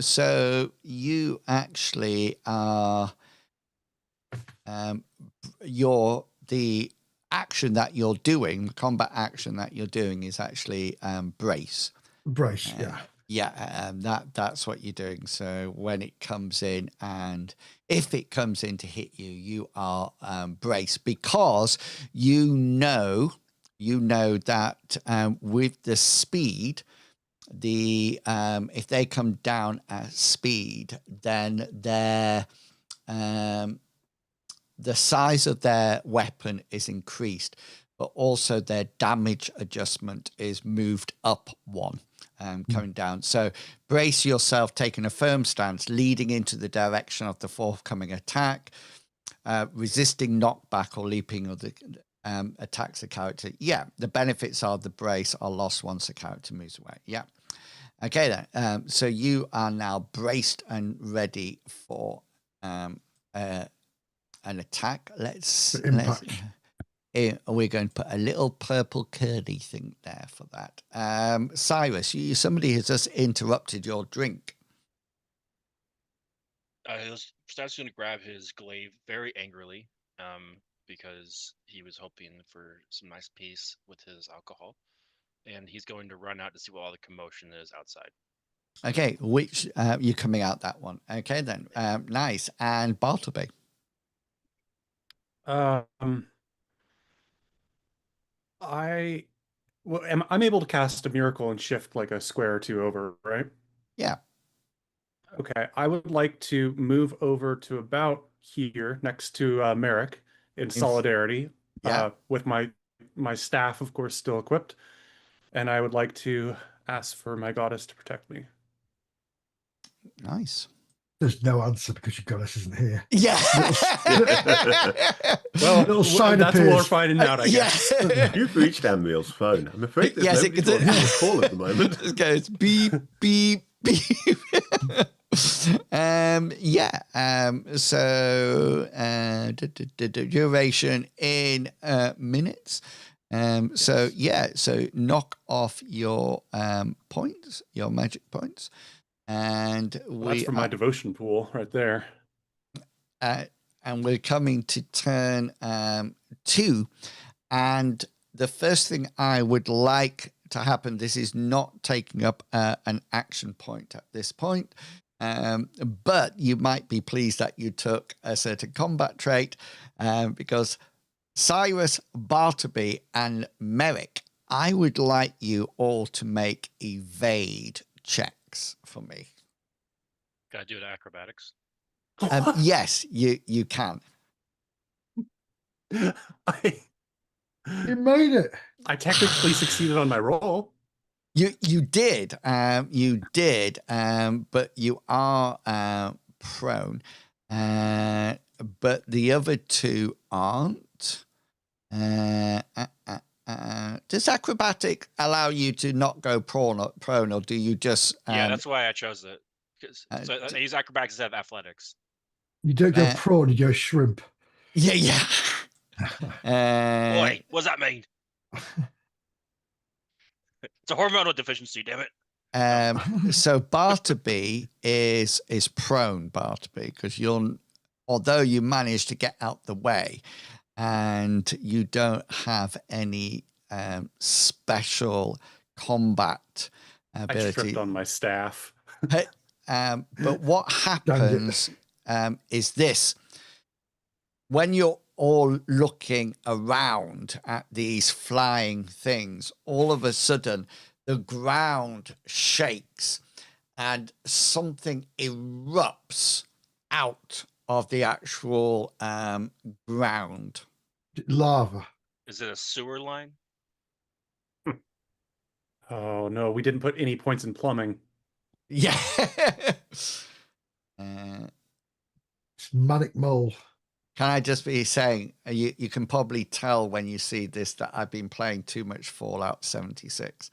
So you actually are the action that you're doing, the combat action that you're doing is actually brace. Brace, yeah. Yeah, that's what you're doing. So when it comes in, and if it comes in to hit you, you are braced, because you know that with the speed, if they come down at speed, then the size of their weapon is increased, but also their damage adjustment is moved up one. Coming down. So brace yourself, taking a firm stance, leading into the direction of the forthcoming attack, resisting knockback or leaping or the attacks a character. Yeah, the benefits are the brace are lost once the character moves away. Yeah. Okay then. So you are now braced and ready for an attack. We're going to put a little purple curly thing there for that. Cyrus, somebody has just interrupted your drink. Star's going to grab his glaive very angrily, because he was hoping for some nice peace with his alcohol, and he's going to run out to see what all the commotion is outside. Okay, which you're coming out that one. Okay then, nice. And Bartleby. I'm able to cast a miracle and shift like a square or two over, right? Yeah. Okay, I would like to move over to about here next to Merrick in solidarity. Yeah. With my staff, of course, still equipped, and I would like to ask for my goddess to protect me. Nice. There's no answer because your goddess isn't here. Yeah. Well, little sign that's what appears. we're finding out, I guess. You've reached Anvil's phone. I'm afraid there's Yes, nobody to answer the call at the moment. It goes beep, beep, beep. Duration in minutes. So knock off your points, your magic points. And That's from my devotion pool right there. And we're coming to turn 2. And the first thing I would like to happen, this is not taking up an action point at this point, but you might be pleased that you took a certain combat trait, because Cyrus, Bartleby, and Merrick, I would like you all to make evade checks for me. Gotta do it acrobatics. Yes, you can. You made it. I technically succeeded on my roll. You did, but you are prone, but the other two aren't. Does acrobatic allow you to not go prone, or do you just? Yeah, that's why I chose it. So I use acrobatics instead of athletics. You don't go prawn, you go shrimp. Yeah. Boy, what does that mean? It's a hormonal deficiency, damn it. So Bartleby is prone, Bartleby, because although you managed to get out the way, and you don't have any special combat ability. I tripped on my staff. But what happens is this: when you're all looking around at these flying things, all of a sudden the ground shakes and something erupts out of the actual ground. Lava. Is it a sewer line? Oh no, we didn't put any points in plumbing. Yeah. It's manic mole. Can I just be saying, you can probably tell when you see this that I've been playing too much Fallout 76.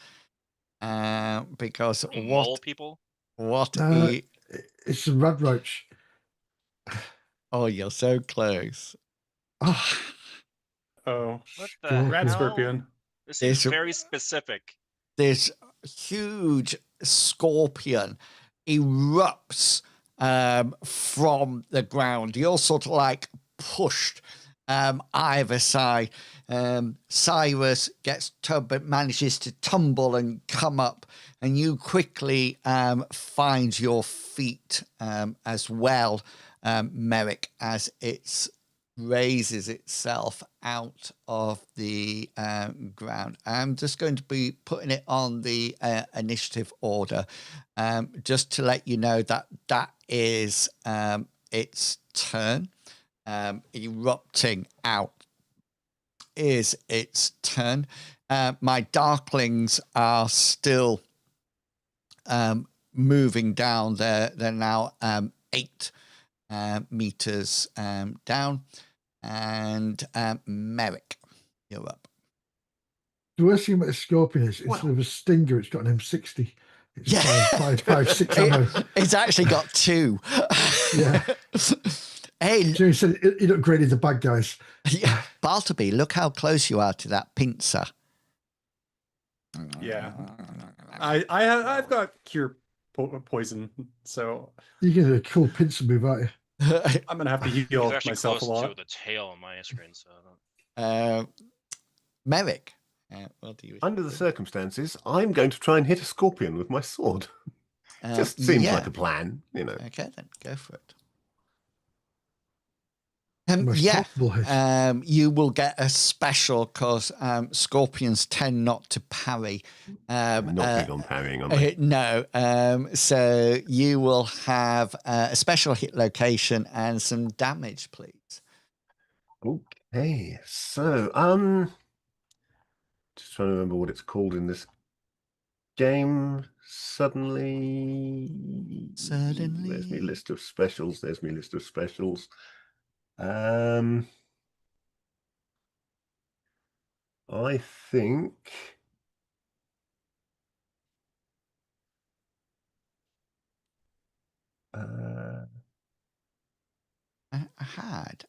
Because Mole people? It's a red roach. Oh, you're so close. Oh, Oh, What the rat hell? scorpion. This is very specific. This huge scorpion erupts from the ground. You're sort of like pushed either side. Cyrus but manages to tumble and come up, and you quickly find your feet as well, Merrick, as it raises itself out of the ground. I'm just going to be putting it on the initiative order, just to let you know that is its turn. Erupting out is its turn. My Darklings are still moving down. They're now 8 meters down. And Merrick, you're up. The worst thing about a scorpion is instead of a stinger, it's got an M60. It's Yeah. 5.56 ammo. It's actually got 2. Yeah. Hey, Jimmy said it upgraded the bad guys. yeah, Bartleby, look how close you are to that pincer. Yeah. I've got cure poison, so You're getting a cool pincer move, aren't you? I'm gonna have to He's heal actually myself close a lot. to the tail on my screen, so I don't... Merrick, what do you Under the circumstances, I'm going to try and hit a scorpion with my sword. Just seems yeah. like a plan, you know. Okay, then go for it. Most possible hit. You will get a special because scorpions tend not to parry. I'm not big on parrying, am I? No, so you will have a special hit location and some damage, please. Okay, so just trying to remember what it's called in this game. Suddenly, there's my list of specials. I think I had.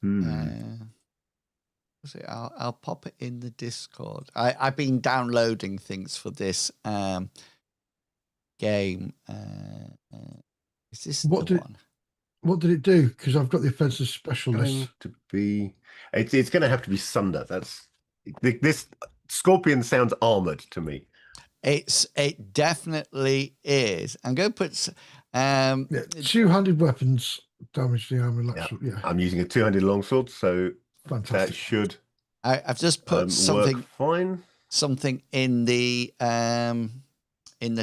I'll pop it in the Discord. I've been downloading things for this game. Is this the one? What did it do? Because I've got the offensive specialist. It's going to have to be Sunder. This scorpion sounds armored to me. It definitely is. I'm going to put 200 weapons damage the armor. Yeah. I'm using a 200 longsword, so Fantastic. that should. I've just put something work fine. Something in the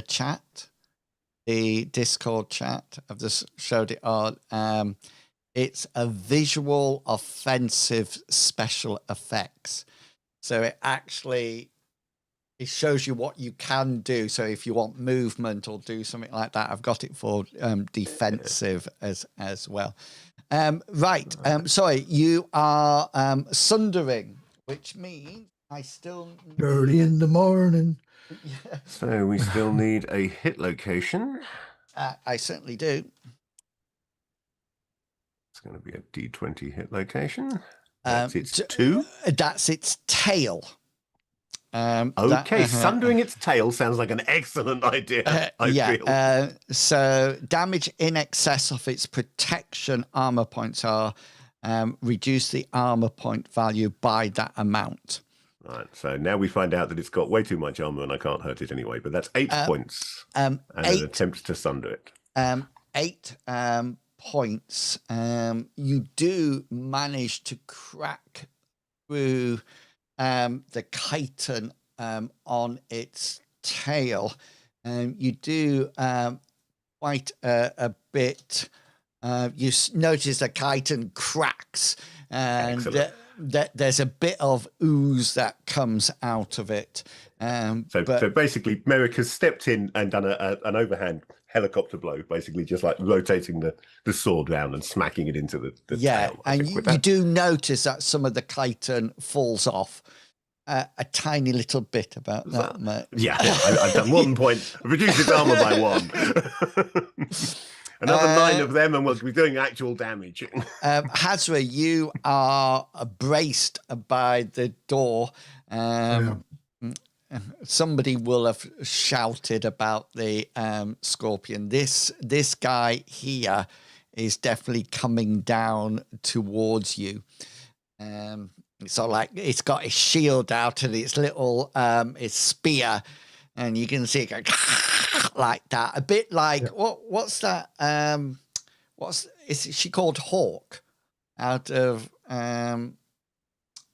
chat, the Discord chat. I've just showed it on. It's a visual offensive special effects. So it shows you what you can do. So if you want movement or do something like that, I've got it for defensive as well. Right. Sorry, you are sundering, which means I still need... early in the morning. Yeah. So we still need a hit location. I certainly do. It's going to be a D20 hit location. That's its 2. That's its tail. Okay, sundering its tail sounds like an excellent idea. I feel. So damage in excess of its protection armor points are reduce the armor point value by that amount. Right, so now we find out that it's got way too much armor and I can't hurt it anyway, but that's 8 points and an attempt to sunder it. 8 points. You do manage to crack through the chitin on its tail. You do quite a bit. You notice the chitin cracks, and there's a bit of ooze that comes out of it. So basically, Merrick has stepped in and done an overhand helicopter blow, basically just like rotating the sword round and smacking it into the tail. And you do notice that some of the chitin falls off. A tiny little bit about that, mate. Yeah, I've done 1 point. Reduce its armor by 1. Another 9 of them, and we'll be doing actual damage. Hazra, you are braced by the door. Somebody will have shouted about the scorpion. This guy here is definitely coming down towards you. It's sort of like it's got its shield out and its little its spear, and you can see it going like that. A bit like what's that? Is she called Hawk out of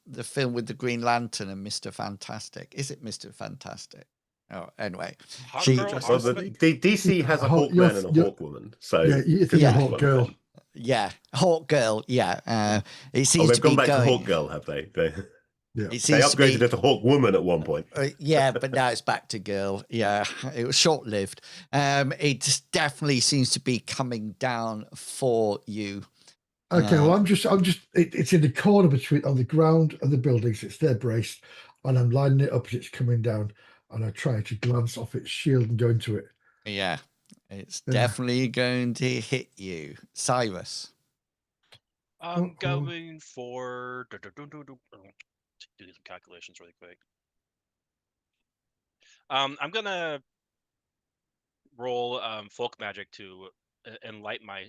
the film with the Green Lantern and Mr. Fantastic? Is it Mr. Fantastic? Oh, anyway, Hawk Girl, Well, the DC has a Hawkman and a Hawkwoman. So you think of Hawk Girl. Yeah, Hawk Girl. Yeah, it seems they've to gone be back going. to Hawk Girl, have they? Yeah. It They seems to be, upgraded it to Hawk Woman at one point. yeah, but now it's back to Girl. Yeah, it was short lived. It definitely seems to be coming down for you. Okay, well, I'm just. It's in the corner between on the ground and the buildings. It's there braced, and I'm lining it up as it's coming down, and I try to glance off its shield and go into it. Yeah, it's definitely going to hit you, Cyrus. I'm going for do some calculations really quick. I'm gonna roll folk magic to enlighten my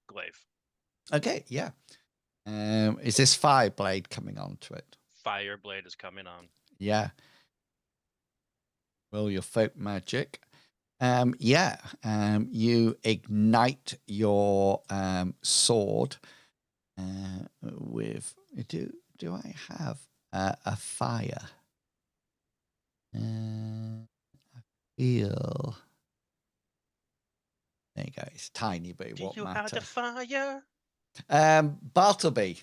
glaive. Okay, yeah. Is this fire blade coming onto it? Fire blade is coming on. Yeah. Roll your folk magic. You ignite your sword with. Do I have a fire? I feel. There you go. It's tiny, but it won't matter. Do you have the fire? Bartleby.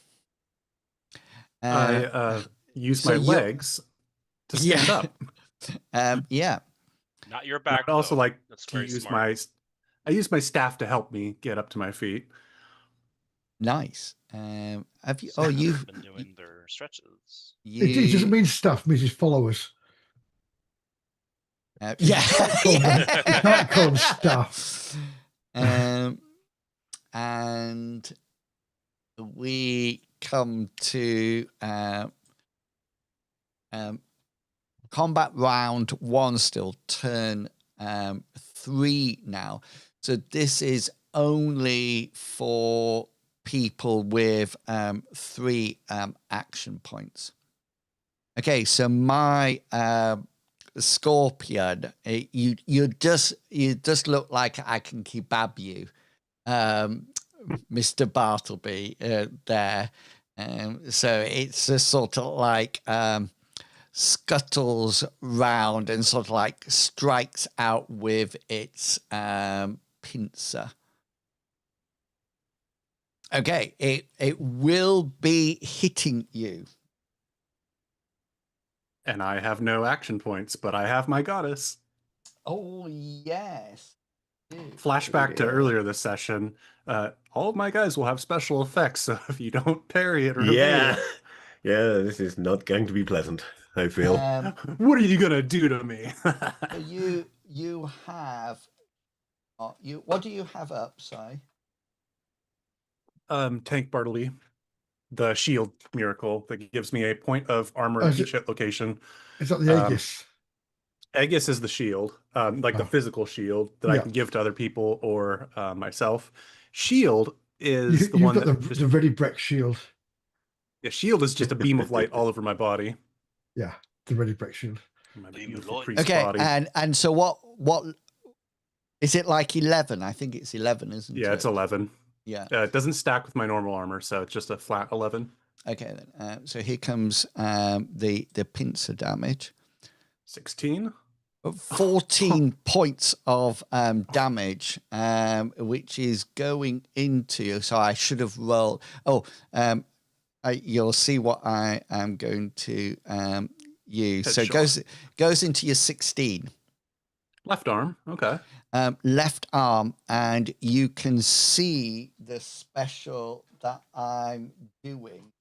I use so my legs to stand up. Yeah. Not your back. I'd also though. like That's to very use smart. I use my staff to help me get up to my feet. Nice. Have you? Oh, you've been doing their stretches. It doesn't mean stuff, it means his followers. Yeah. You can't call them stuff. And we come to combat round 1 still, turn 3 now. So this is only for people with 3 action points. Okay, so my Scorpion, you just look like I can kebab you, Mr. Bartleby there. So it's just sort of like scuttles round and sort of like strikes out with its pincer. Okay, it will be hitting you. And I have no action points, but I have my goddess. Oh, yes. Flashback to earlier this session. All of my guys will have special effects, so if you don't parry it or evade Yeah, this is not going to be pleasant, I feel. it, what are you gonna do to me? So you have what do you have up, Si? Tank Bartleby, the shield miracle that gives me a point of armor Oh, at each hit location. Is that the Aegis? Aegis is the shield, the physical shield that I can give to other people or myself. Shield is the one got that the Ready Breck shield. Yeah, shield is just a beam of light all over my body. Yeah, the Ready Breck shield. My Beam beautiful of light. priest Okay, body. and so what is it like 11? I think it's 11, isn't it? Yeah, it's 11. Yeah. It doesn't stack with my normal armor, so it's just a flat 11. Okay, then. So here comes the pincer damage. 16. 14 points of damage, which is going into. So I should have rolled. You'll see what I am going to use. So it goes into your 16. Left arm. Okay. Left arm, and you can see the special that I'm doing.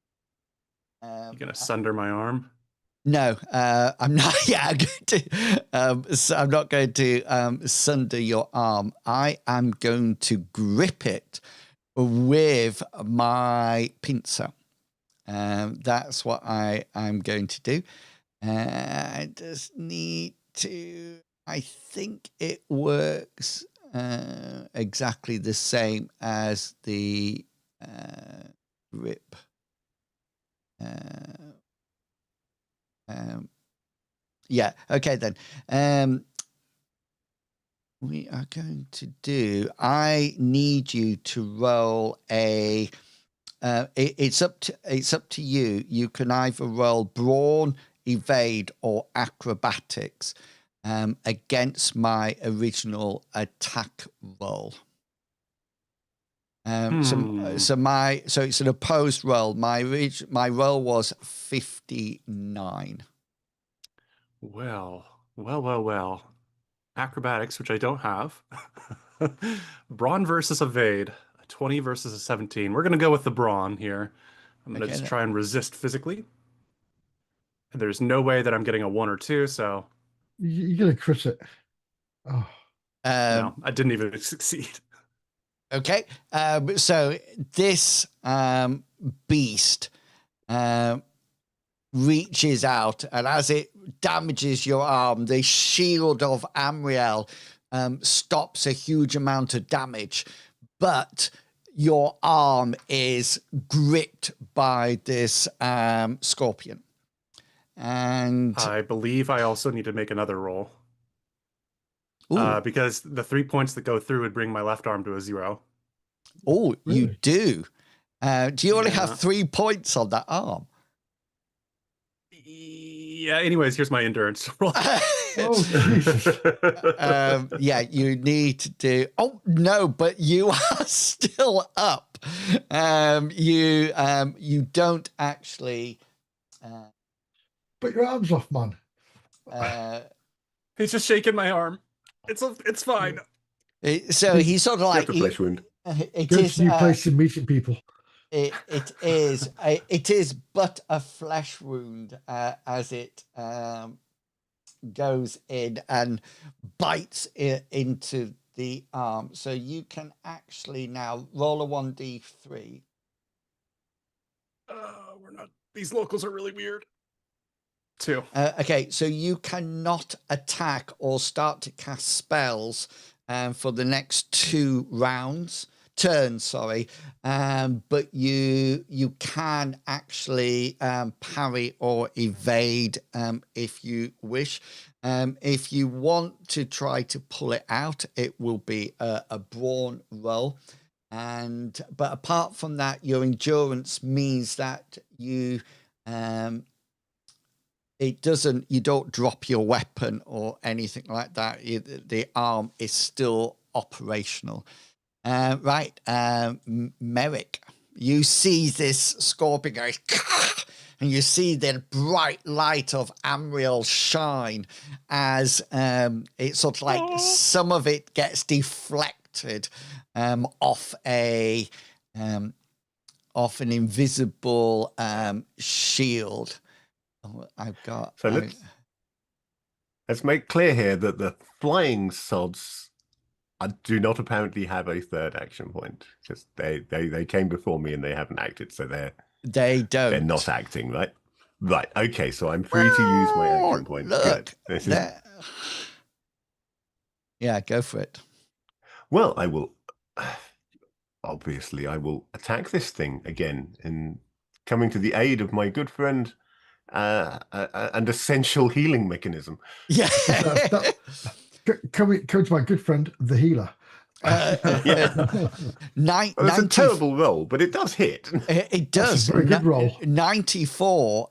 You're gonna sunder my arm? No, I'm not. Yeah, I'm going to. So I'm not going to sunder your arm. I am going to grip it with my pincer. That's what I am going to do. I just need to. I think it works exactly the same as the grip. Yeah. Okay then. We are going to do. I need you to roll a. It's up to you. You can either roll brawn, evade, or acrobatics against my original attack roll. So it's an opposed roll. My roll was 59. Well. Acrobatics, which I don't have. Brawn versus evade. A 20 versus a 17. We're going to go with the brawn here. I'm going to just try and resist physically. And there's no way that I'm getting a 1 or 2, so... You're going to crit it. Oh. No, I didn't even succeed. Okay. So this beast reaches out, and as it damages your arm, the shield of Amriel stops a huge amount of damage, but your arm is gripped by this scorpion. And I believe I also need to make another roll. Because the 3 points that go through would bring my left arm to a 0. Oh, really? You do? Do you only have 3 points on that arm? Yeah, anyways, here's my endurance roll. Yeah, you need to do... Oh, no, but you are still up. You don't actually... But your arm's off, man. He's just shaking my arm. It's fine. So he's sort of like... Just a flesh wound. It Go is to a new place and meeting people. It is but a flesh wound as it goes in and bites into the arm. So you can actually now roll a 1d3. We're not. These locals are really weird. 2. Okay, so you cannot attack or start to cast spells for the next 2 turns, but you can actually parry or evade if you wish. If you want to try to pull it out, it will be a brawn roll. But apart from that, your endurance means that you don't drop your weapon or anything like that. The arm is still operational. Right, Merrick, you see this scorpion going, and you see the bright light of Amriel shine as it's sort of like some of it gets deflected off an invisible shield. I've got. So let's make clear here that the flying sods do not apparently have a third action point. Just they came before me and they haven't acted, so they don't. They're not acting, right? Right. Okay. So I'm free to use my action point. Look, yeah, go for it. Well, I will. Obviously, I will attack this thing again, and coming to the aid of my good friend and essential healing mechanism. Yeah. Come to my good friend, the healer. It's a terrible roll, but it does hit. It does. That's a very good roll. 94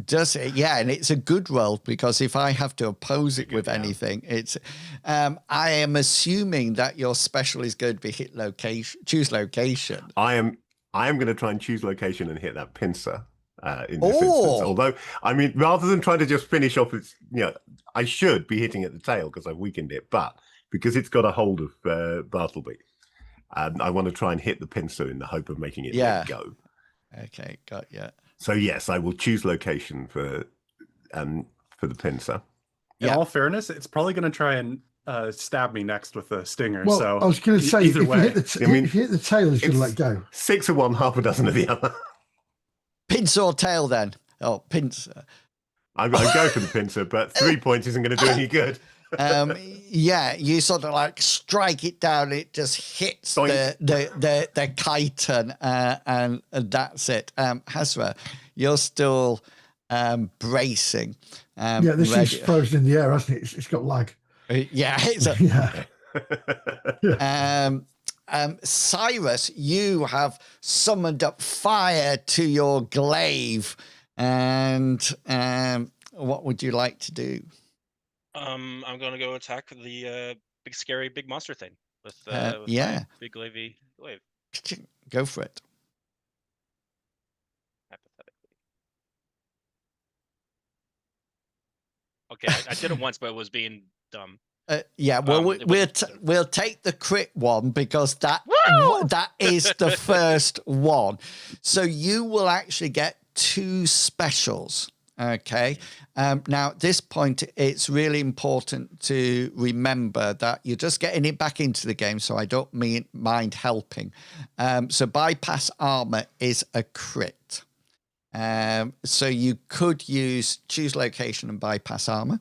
does it, yeah, and it's a good roll because if I have to oppose it with anything, it's. I am assuming that your special is going to be hit location. Choose location. I am going to try and choose location and hit that pincer. In this instance, although I mean, rather than trying to just finish off its, I should be hitting at the tail because I've weakened it, but because it's got a hold of Bartleby, I want to try and hit the pincer in the hope of making it let go. Okay, got you. So yes, I will choose location for the pincer. In all fairness, it's probably going to try and stab me next with a stinger. Well, so I was going to say, either way, if you hit the tail, it's going to let go. 6 of one, half a dozen of the other. Pincer or tail then? Oh, pincer. I go for the pincer, but 3 points isn't going to do any good. Yeah, you sort of like strike it down. It just hits the chitin, and that's it. Hazra, you're still bracing. Yeah, this ready- thing's frozen in the air, hasn't it? It's got lag. Yeah, it's a, Yeah. Cyrus, you have summoned up fire to your glaive, and what would you like to do? I'm gonna go attack the big scary big monster thing with yeah. my big glaive. Go for it. Hypothetically. Okay, I did it once, but it was being dumb. Yeah, well, it was- we'll take the crit one because that is the first one. So you will actually get 2 specials. Okay. Now at this point, it's really important to remember that you're just getting it back into the game, so I don't mind helping. So bypass armor is a crit. So you could choose location and bypass armor.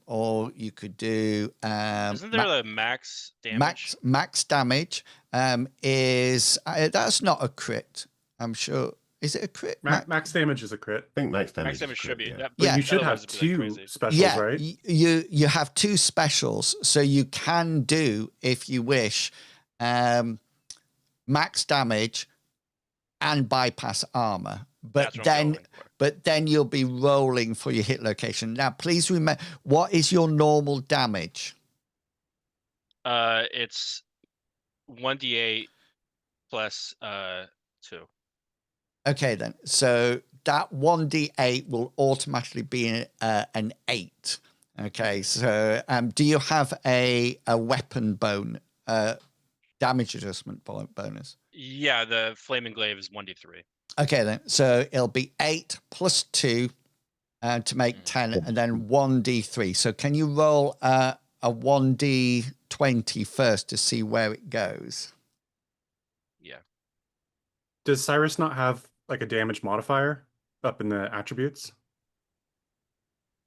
Or you could do Isn't there the max damage? Max damage is that's not a crit. I'm sure. Is it a crit? Max damage is a crit. I think max damage. Max damage should be. Yeah. That, But you should have otherwise it'd be, 2 crazy. specials, right? You have 2 specials, so you can do, if you wish, max damage and bypass armor. But That's what I'm then going for. but then you'll be rolling for your hit location. Now, please remember, what is your normal damage? It's 1d8 plus 2. Okay, then. So that 1d8 will automatically be an 8. Okay, so do you have a weapon damage adjustment bonus? Yeah, the flaming glaive is 1d3. Okay, then. So it'll be 8 plus 2 to make 10, and then 1d3. So can you roll a 1d20 first to see where it goes? Yeah. Does Cyrus not have like a damage modifier up in the attributes?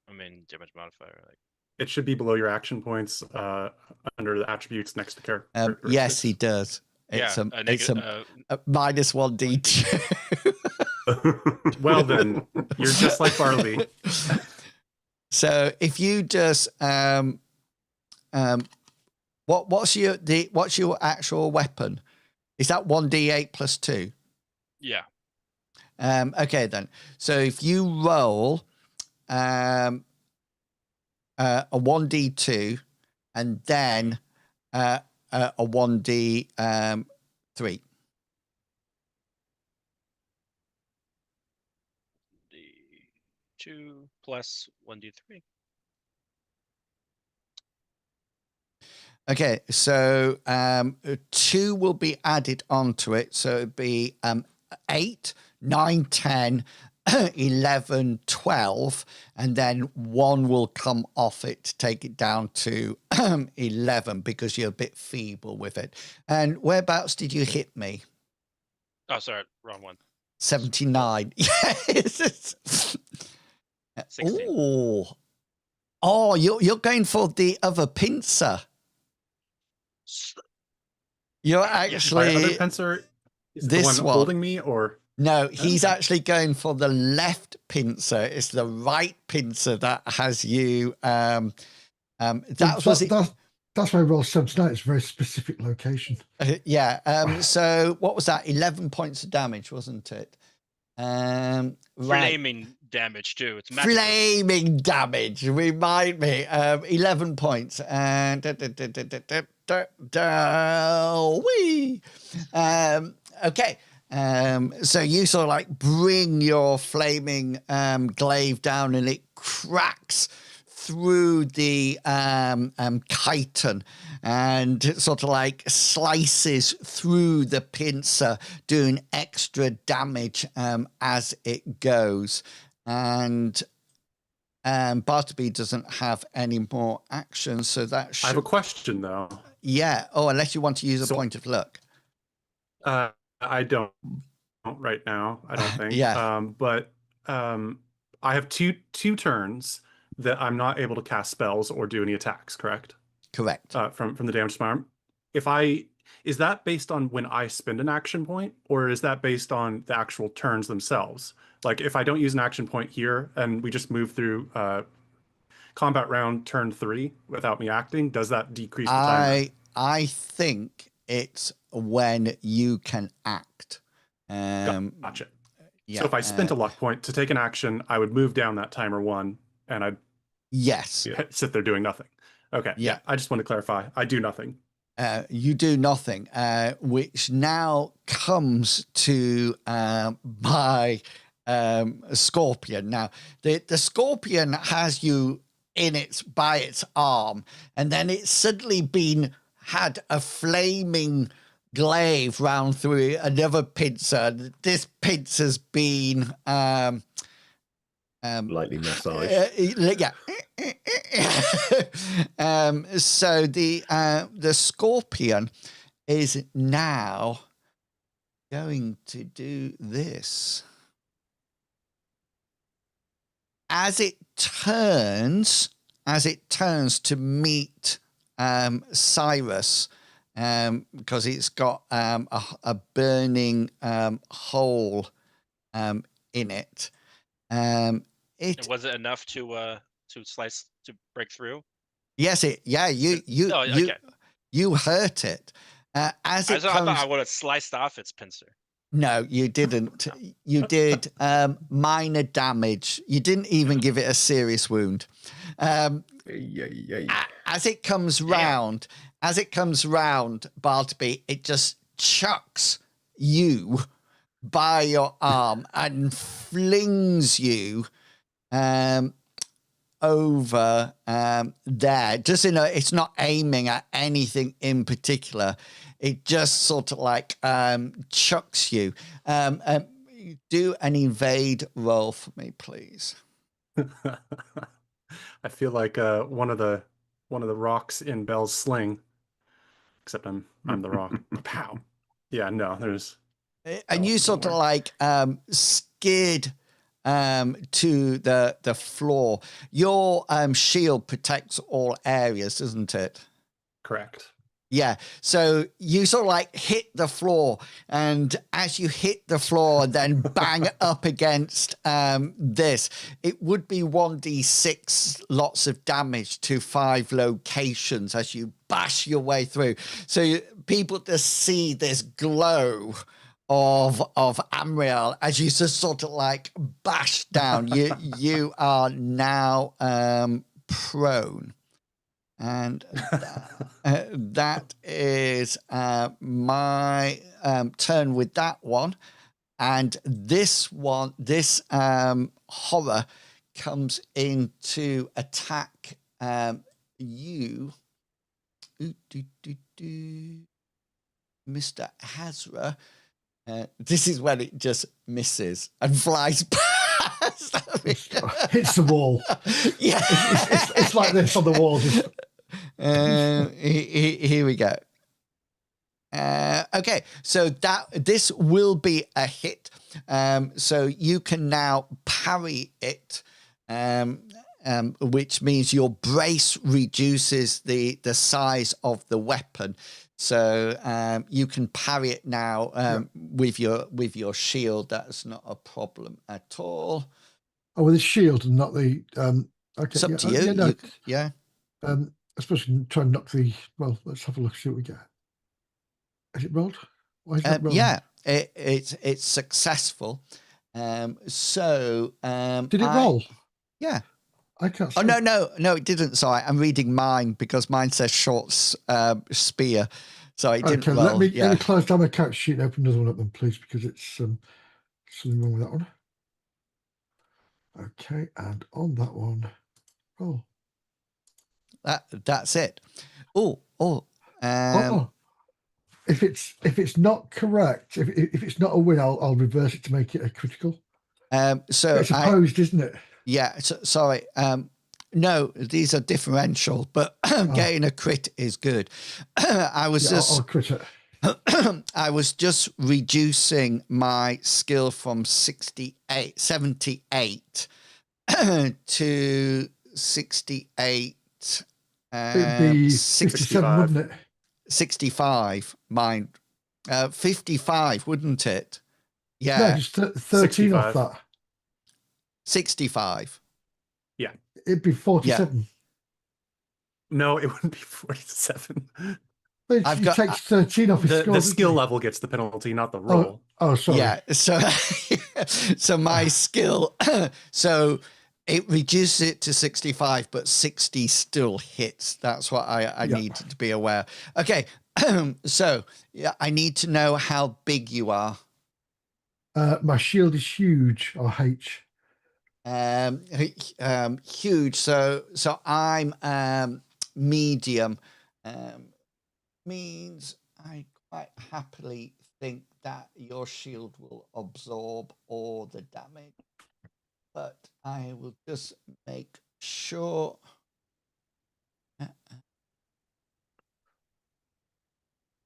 I mean, damage modifier. Like, It should be below your action points under the attributes next to character. Yes, he does. It's yeah, it's a minus 1d2. Well then, you're just like Bartleby. So if you just what's your actual weapon? Is that 1d8 plus 2? yeah. Okay then. So if you roll a 1d2 and then a 1d3. D2 plus 1d3. Okay, so 2 will be added onto it. So it'd be 8, 9, 10, 11, 12, and then 1 will come off it to take it down to 11 because you're a bit feeble with it. And whereabouts did you hit me? Oh, sorry, wrong one. 79. Yes. 16. Oh, you're going for the other pincer. You're My actually other pincer is this the one. one holding me, or no, he's actually going for the left pincer. It's the right pincer that has you. That's why I rolled 79. It's a very specific location. Yeah. So what was that? 11 points of damage, wasn't it? Right. Flaming damage too. It's magical. Flaming damage. Remind me. 11 points. And wee. Okay. So you sort of like bring your flaming glaive down, and it cracks through the chiton and sort of like slices through the pincer, doing extra damage as it goes. And Bartleby doesn't have any more action, so that should... I have a question though. Yeah. Oh, unless you want to use a point of luck. I don't right now. I don't think. Yeah. But I have two turns that I'm not able to cast spells or do any attacks. Correct. Correct. From the damage to my arm. If I Is that based on when I spend an action point, or is that based on the actual turns themselves? Like if I don't use an action point here and we just move through combat round turn 3 without me acting, does that decrease the timer? I think it's when you can act. Gotcha. Yeah, so if I spent a luck point to take an action, I would move down that timer 1 and I'd sit there doing nothing. Okay. Yeah. I just want to clarify. I do nothing. You do nothing, which now comes to my scorpion. Now, the scorpion has you by its arm, and then it's suddenly had a flaming glaive round through another pincer. This pincer's been lightly massaged. Yeah. So the scorpion is now going to do this. As it turns to meet Cyrus, because it's got a burning hole in it. Was it enough to slice to break through? Yes, you hurt it. As it I comes, thought I would have sliced off its pincer. No, you didn't. You did minor damage. You didn't even give it a serious wound. As it comes round, Bartleby, it just chucks you by your arm and flings you over there. Just it's not aiming at anything in particular. It just sort of like chucks you. Do an evade roll for me, please. I feel like one of the rocks in Belle's sling, except I'm the rock. Pow. Yeah, no, there's. And you sort of like skid to the floor. Your shield protects all areas, doesn't it? Correct. Yeah, so you sort of like hit the floor, and as you hit the floor and then bang up against this, it would be 1d6 lots of damage to 5 locations as you bash your way through. So people just see this glow of Amriel as you just sort of like bash down. You are now prone. And that is my turn with that one. And this horror comes in to attack you, Mr. Hazra. This is when it just misses and flies past. Hits the wall. Yeah, it's like this on the wall. Just... Here we go. Okay, so this will be a hit. So you can now parry it, which means your brace reduces the size of the weapon. So you can parry it now with your shield. That's not a problem at all. Oh, with the shield and not the. Okay, it's up to you. Yeah. I suppose you can try and knock the. Well, let's have a look. See what we get. Is it rolled? Why is it rolled? Yeah, it's successful. So did it roll? Yeah. I can't see. Oh no, it didn't. Sorry, I'm reading mine because mine says short spear, so it didn't roll. Let me close down my character sheet and open another one up then, please, because it's something wrong with that one. Okay, and on that one, roll. That's it. Oh. If it's not correct, if it's not a win, I'll reverse it to make it a critical. So it's opposed, isn't it? Yeah. So, sorry. No, these are differential, but getting a crit is good. I'll crit it. I was just reducing my skill from 78 to 68. It'd be 67, wouldn't it? 65. Mine, 55, wouldn't it? No, Yeah, just 13 off 65. that. 65. It'd be 47. No, it wouldn't be 47. But I've he got- takes 13 off his score. The doesn't skill he? level gets the penalty, not the roll. Oh, sorry. Yeah, so so my skill, so it reduces it to 65, but 60 still hits. That's what I Yeah. need to be aware. Okay, so yeah, I need to know how big you are. My shield is huge, or H. Huge. So I'm medium. Means I quite happily think that your shield will absorb all the damage, but I will just make sure.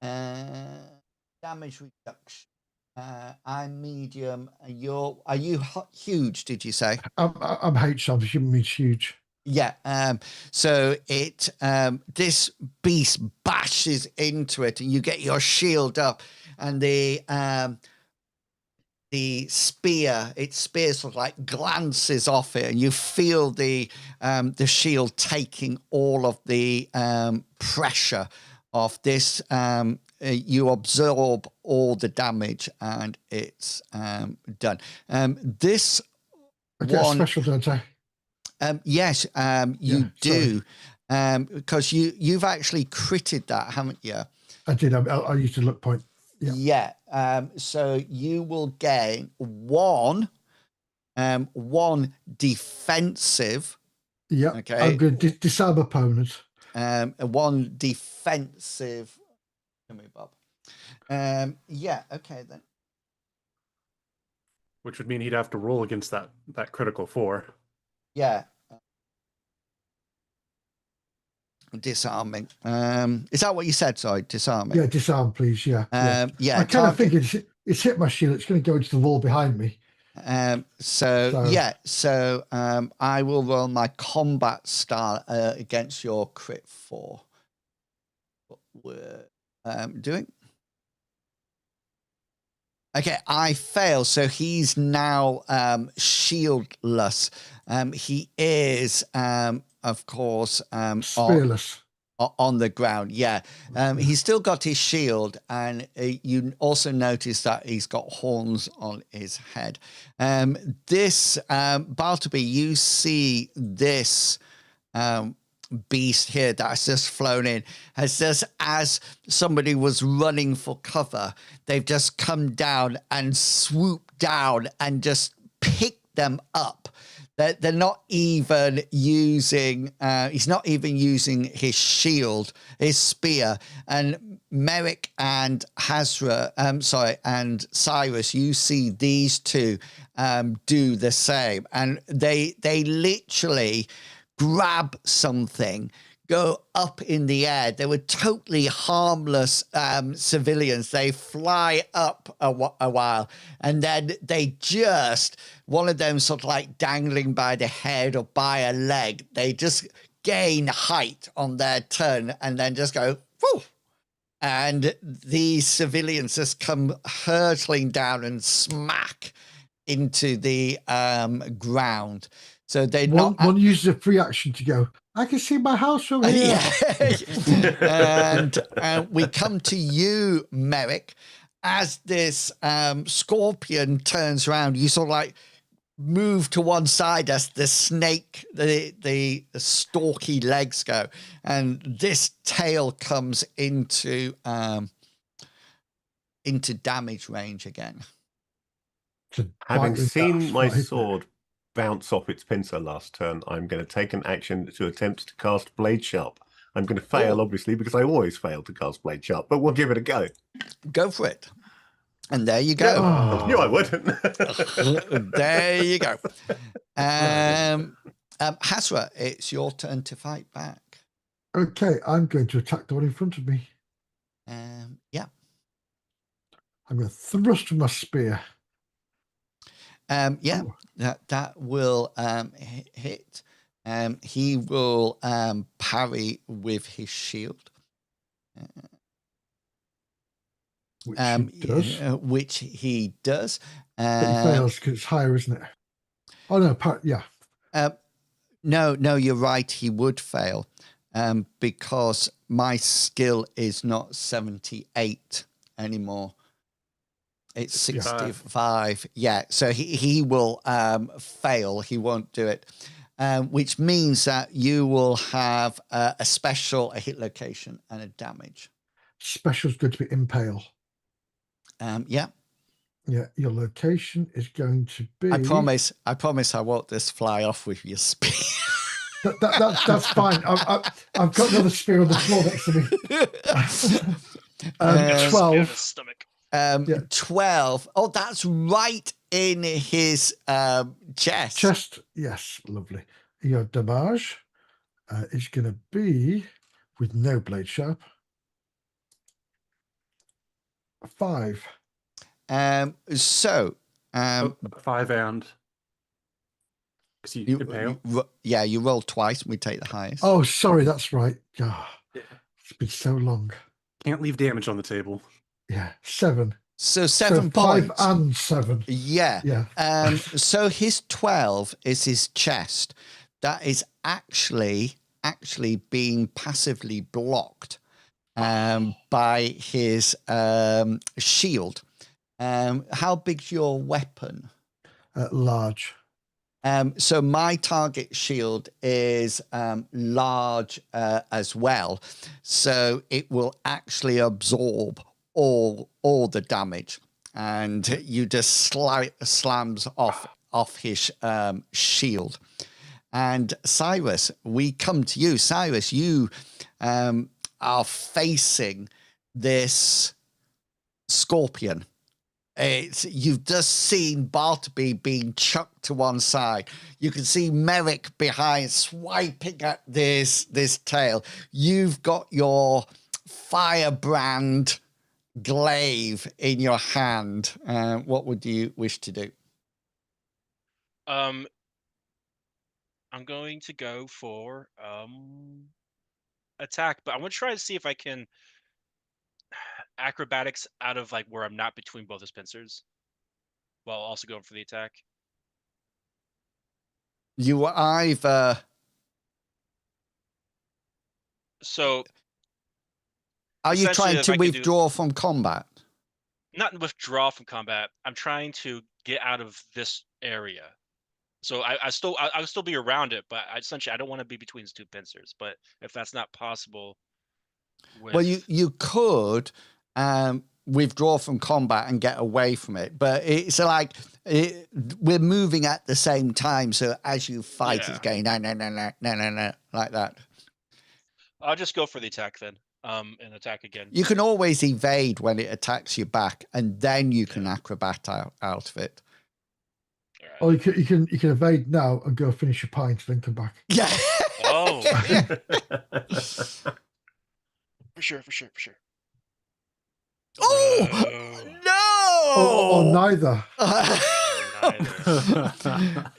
Damage reduction. I'm medium. Are you huge? Did you say? I'm H, so I'm assuming means huge. Yeah. So it this beast bashes into it, and you get your shield up, and the spear, its spear sort of like glances off it, and you feel the shield taking all of the pressure of this. You absorb all the damage, and it's done. This I get a one. special, don't I? Yes, you Yeah, do, because you've actually critted that, haven't you? I did. I used a luck point. Yeah. Yeah. So you will gain one defensive. Yeah. Okay. I'm going to disarm opponent. One defensive. Come here, Bob. Yeah. Okay then. Which would mean he'd have to roll against that critical 4. Yeah. Disarming. Is that what you said? Sorry, disarming. Yeah, disarm, please. Yeah. Yeah. I kind of figured it's hit my shield. It's going to go into the wall behind me. So I will roll my combat style against your crit 4. What we're doing. Okay, I fail. So he's now shieldless. He is, of course, Spearless. on the ground. Yeah. He's still got his shield, and you also notice that he's got horns on his head. This, Bartleby, you see this beast here that's just flown in, has just, as somebody was running for cover, they've just come down and swooped down and just picked them up. They're not even using, he's not even using his shield, his spear. And Merrick and and Cyrus, you see these two do the same. And they literally grab something, go up in the air. They were totally harmless civilians. They fly up a while, and then they just, one of them sort of like dangling by the head or by a leg, they just gain height on their turn and then just go, whoo! And these civilians just come hurtling down and smack into the ground. So they one uses a free action to go, I can see my house from here. and we come to you, Merrick, as this scorpion turns around. You sort of like move to one side as the snake, the stalky legs go, and this tail comes into damage range again. Having seen my sword bounce off its pincer last turn, I'm going to take an action to attempt to cast Blade Sharp. I'm going to fail, obviously, because I always fail to cast Blade Sharp, but we'll give it a go. Go for it. And there you go. I knew I would. There you go. Hasra, it's your turn to fight back. Okay, I'm going to attack the one in front of me. Yeah. I'm going to thrust with my spear. Yeah, that will hit. He will parry with his shield. Which he does. But he fails because it's higher, isn't it? Oh no, yeah. No, you're right. He would fail because my skill is not 78 anymore. It's 65. Yeah, so he will fail. He won't do it, which means that you will have a special, a hit location, and a damage. Special's going to be impale. Yeah. Yeah, your location is going to be... I promise I won't just fly off with your spear. That's fine. I've got another spear on the floor next to me. 12. Stomach. 12. Oh, that's right in his chest. Yes, lovely. Your damage is going to be, with no blade sharp, 5. 5 and because you impale. You roll twice. We take the highest. Oh, sorry, that's right. Oh, it's been so long. Can't leave damage on the table. Yeah, 7. So 7 5 points. and 7. Yeah. So his 12 is his chest. That is actually being passively blocked by his shield. How big's your weapon? Large. So my target shield is large as well. So it will actually absorb all the damage, and you just slams off his shield. And Cyrus, we come to you. Cyrus, you are facing this scorpion. You've just seen Bartleby being chucked to one side. You can see Merrick behind swiping at this tail. You've got your firebrand glaive in your hand. What would you wish to do? I'm going to go for attack, but I'm gonna try to see if I can acrobatics out of like where I'm not between both his pincers, while also going for the attack. You either. So. Are you trying to withdraw from combat? Not withdraw from combat. I'm trying to get out of this area. So I'll still be around it, but essentially I don't want to be between his two pincers. But if that's not possible, well, you could withdraw from combat and get away from it, but it's like we're moving at the same time. So as you fight, it's going no, like that. I'll just go for the attack then. And attack again. You can always evade when it attacks you back, and then you can acrobat out of it. Right. Or you can evade now and go finish your pint, then come back. Yeah. Oh. For sure. Oh no! Or neither.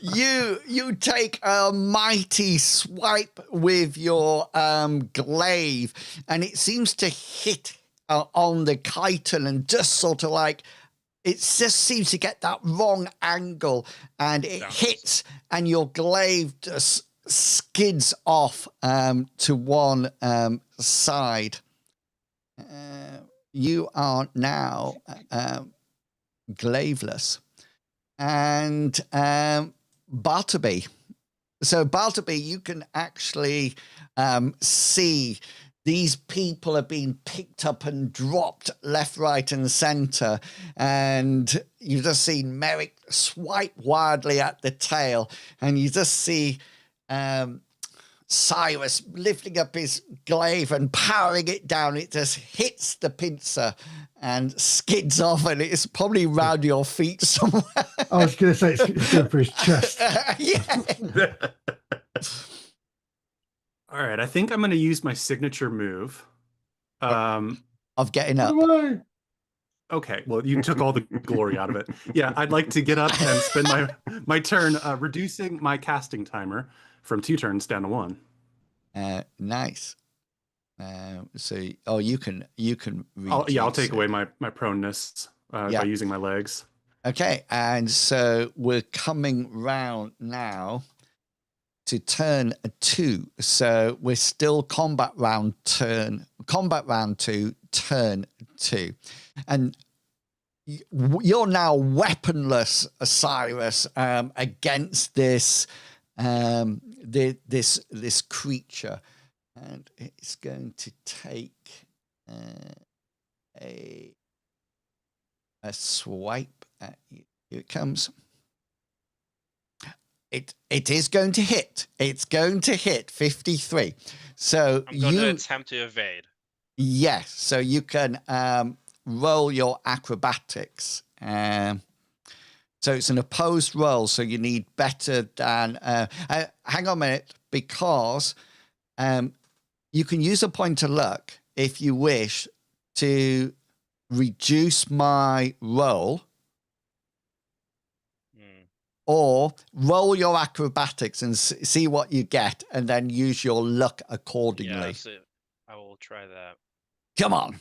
You take a mighty swipe with your glaive, and it seems to hit on the chitin, and just sort of like it just seems to get that wrong angle, and it hits, and your glaive just skids off to one side. You are now glaiveless. And Bartleby. So Bartleby, you can actually see these people are being picked up and dropped left, right, and center. And you just see Merrick swipe wildly at the tail. And you just see Cyrus lifting up his glaive and powering it down. It just hits the pincer and skids off, and it's probably round your feet somewhere. I was going to say it's going for his chest. Yeah. All right, I think I'm going to use my signature move. Of getting up. Okay, well, you took all the glory out of it. Yeah, I'd like to get up and spend my turn reducing my casting timer from 2 turns down to 1. Nice. So you can I'll take reduce away it. my proneness Yeah. by using my legs. Okay, and so we're coming round now to turn 2. So we're still combat round 2, turn 2. And you're now weaponless, Cyrus, against this this creature. And it's going to take a swipe at you. Here it comes. It is going to hit. It's going to hit 53. So I'm going to attempt to evade. Yes. So you can roll your acrobatics. So it's an opposed roll. So you need better than. Hang on a minute, because you can use a point of luck if you wish to reduce my roll. Or roll your acrobatics and see what you get, and then use your luck accordingly. Yeah, so I will try that. Come on.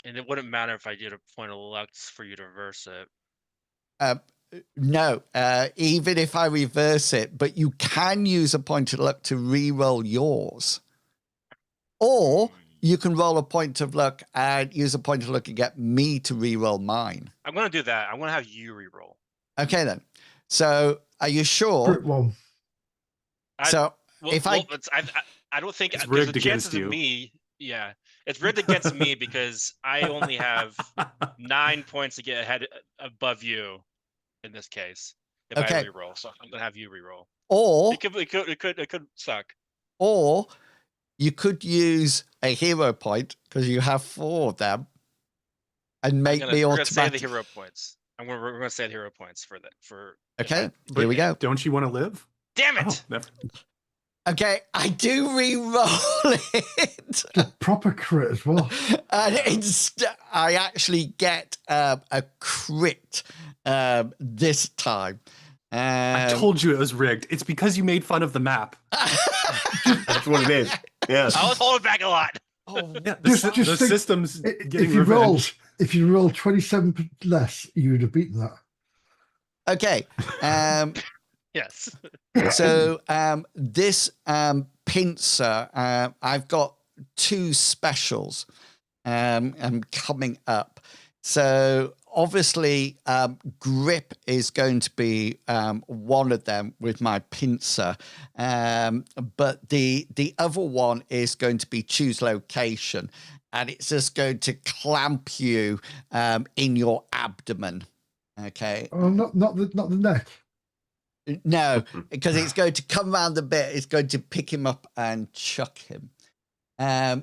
And it wouldn't matter if I did a point of luck for you to reverse it. No, even if I reverse it, but you can use a point of luck to re-roll yours. Or you can roll a point of luck and use a point of luck and get me to re-roll mine. I'm going to do that. I'm going to have you re-roll. Okay, then. So, are you sure? Group 1. I don't think It's there's rigged a against chances you. of me. Yeah, it's rigged against me because I only have 9 points to get ahead above you in this case. If I re-roll, so I'm going to have you re-roll. Or it could suck. Or you could use a hero point because you have 4 of them, and make me We're automatic. going to say the hero points. We're going to say the hero points for that. Okay, here we go. Don't you want to live? Damn it! Oh, never. Okay, I do re-roll it. The proper crit as well. And I actually get a crit this time. I told you it was rigged. It's because you made fun of the map. That's what it is. Yeah. I was holding back a lot. Oh, Yeah, Just the think, system's getting if you revenge. roll 27 less, you would have beaten that. okay. Yes. So this pincer, I've got 2 specials coming up. So obviously, grip is going to be one of them with my pincer, but the other one is going to be choose location, and it's just going to clamp you in your abdomen. Okay. Oh, not the neck. No, because it's going to come around the bit. It's going to pick him up and chuck him.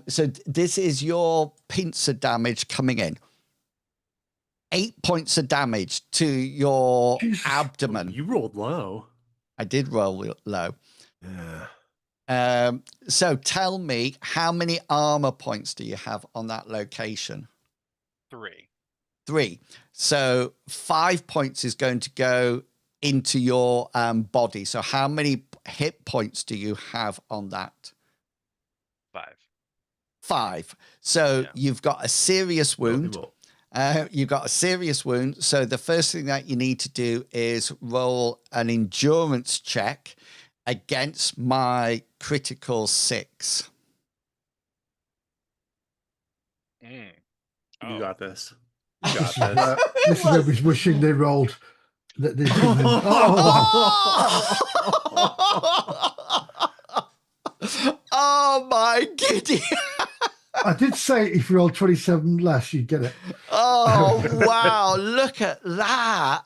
So this is your pincer damage coming in. 8 points of damage to your abdomen. You rolled low. I did roll low. Yeah. So tell me, how many armor points do you have on that location? 3. 3. So 5 points is going to go into your body. So how many hit points do you have on that? 5. 5. So Yeah. you've got a serious wound. You've got a serious wound. So the first thing that you need to do is roll an endurance check against my critical 6. You Oh. got this. You got this. This is where he's wishing they rolled. That they didn't. Oh my giddy. I did say if you roll 27 less, you'd get it. Oh, wow. Look at that.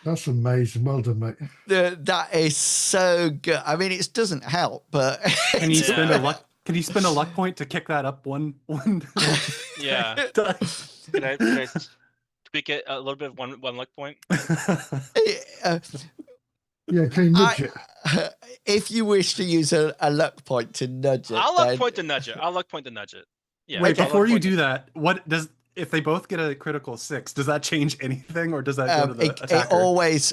That's amazing. Well done, mate. That is so good. I mean, it doesn't help, but Can you spend a luck? Can you spend a luck point to kick that up one? Yeah. dice? Can I tweak it a little bit of one luck point? Yeah, can you nudge it? If you wish to use a luck point to nudge it, I'll luck point to nudge it. I'll luck point to nudge it. Yeah. Wait, I'll before luck you point do to- that, what does if they both get a critical 6? Does that change anything, or does that go to the it attacker? always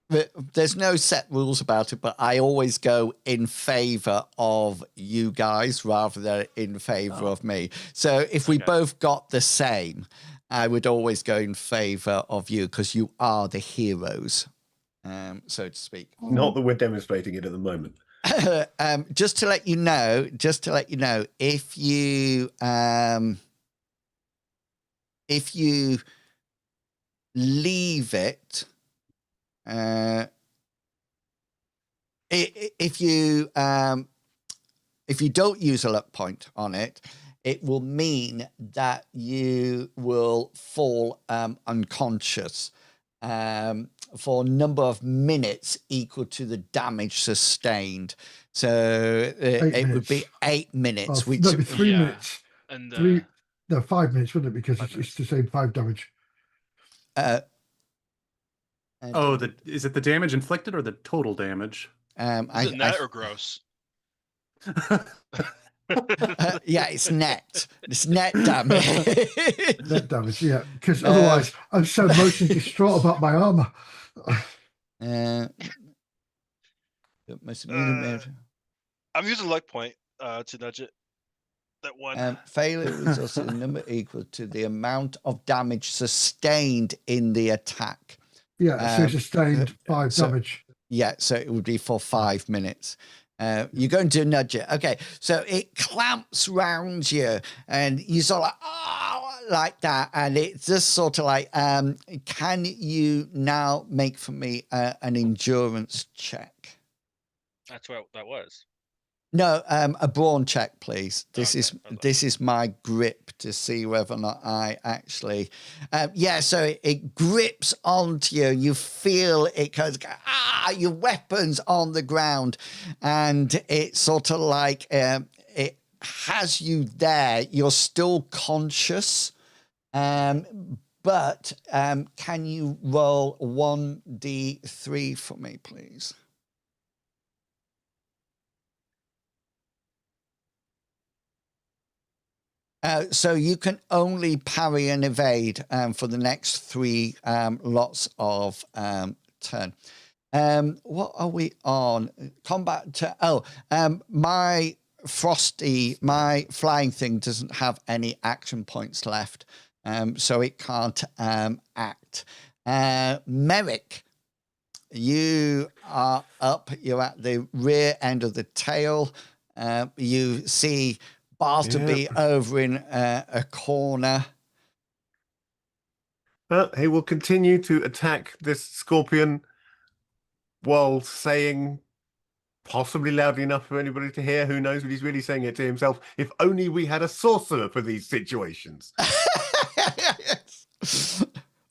there's no set rules about it, but I always go in favor of you guys rather than in favor of me. So if we both got the same, I would always go in favor of you because you are the heroes, so to speak. Not that we're demonstrating it at the moment. Just to let you know, if you leave it, if you don't use a luck point on it, it will mean that you will fall unconscious for a number of minutes equal to the damage sustained. So it would be 8 minutes. Well, no, it'd be 3 minutes. And 5 minutes, wouldn't it? Because it's the same 5 damage. Is it the damage inflicted or the total damage? Is it net or gross? Yeah, it's net. It's net damage. Net damage, yeah. Because otherwise, I'm so emotionally distraught about my armor. I'm using luck point to nudge it. That one. Failure results in a number equal to the amount of damage sustained in the attack. Yeah, so sustained 5 damage. Yeah, so it would be for 5 minutes. You're going to nudge it. Okay, so it clamps round you and you sort of like, oh, like that. And it's just sort of like, can you now make for me an endurance check? That's what that was. No, a brawn check, please. This Okay, this is my grip to see whether or not I actually, so it grips onto you. You feel it goes, your weapon's on the ground, and it's sort of like it has you there. You're still conscious, but can you roll 1d3 for me, please? So you can only parry and evade for the next 3 lots of turn. What are we on? Combat to my flying thing doesn't have any action points left, so it can't act. Merrick, you are up. You're at the rear end of the tail. You see Bartleby over in a corner. He will continue to attack this scorpion while saying, possibly loudly enough for anybody to hear, who knows, but he's really saying it to himself, if only we had a sorcerer for these situations.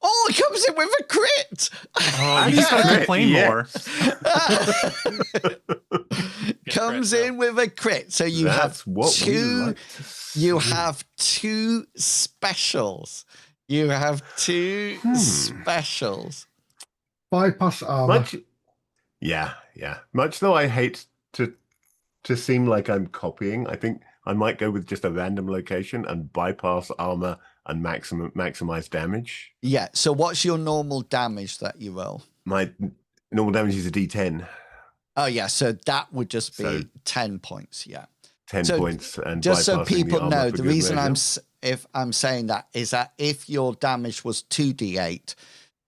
Oh, it comes in with a crit. Oh, you just gotta complain more. Comes in with a crit. So you have two. You have 2 specials. You have 2 specials. Bypass armor. Much though I hate to seem like I'm copying, I think I might go with just a random location and bypass armor and maximize damage. Yeah. So what's your normal damage that you roll? My normal damage is a D10. Oh yeah. So that would just be 10 points. Yeah. 10 points, and just so people know, the reason I'm saying that is that if your damage was 2d8,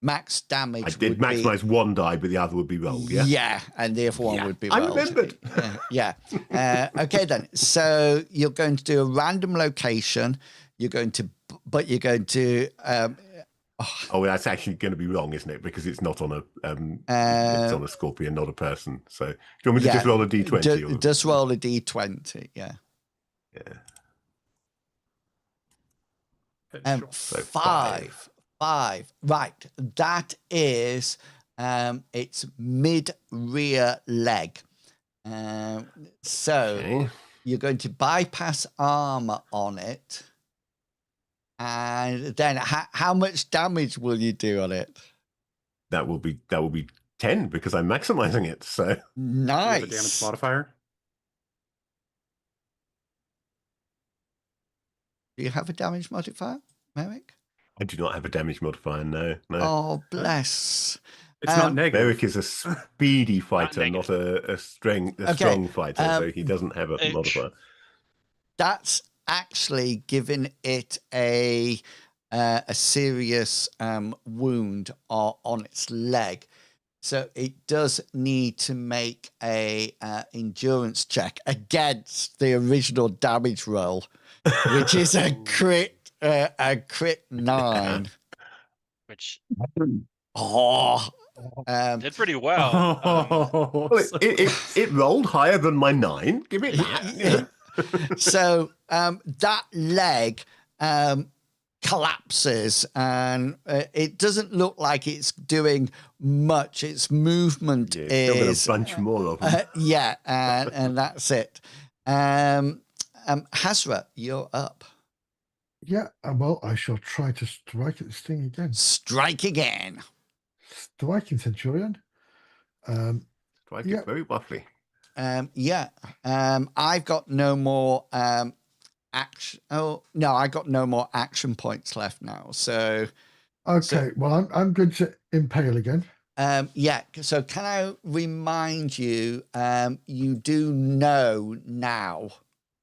max damage. I did maximize one die, but the other would be rolled. Yeah. Yeah, and the other one would be rolled. I remembered. Yeah. Okay then. So you're going to do a random location. You're going to. Oh, that's actually going to be wrong, isn't it? Because it's not on a it's on a scorpion, not a person. So do you want me to just roll a d20? Just roll a d20. Yeah. Yeah. So 5. Right. That is its mid-rear leg. So you're going to bypass armor on it. And then how much damage will you do on it? That will be 10 because I'm maximizing it. So nice. The damage modifier. Do you have a damage modifier, Merrick? I do not have a damage modifier. No. Oh, bless. It's not negative. Merrick is a speedy fighter, not negative. a strong fighter, so he doesn't have a modifier. That's actually giving it a serious wound on its leg. So it does need to make a endurance check against the original damage roll, which is a crit 9. Which Did pretty well. Well, it rolled higher than my 9. Give it that. So that leg collapses, and it doesn't look like it's doing much. Its movement is a bunch more of them. And that's it. Hazra, you're up. Yeah, well, I shall try to strike at this thing again. Strike again. Striking Centurion. Strike it very roughly. I've got no more action. Oh no, I got no more action points left now. So well, I'm going to impale again. So can I remind you? You do know now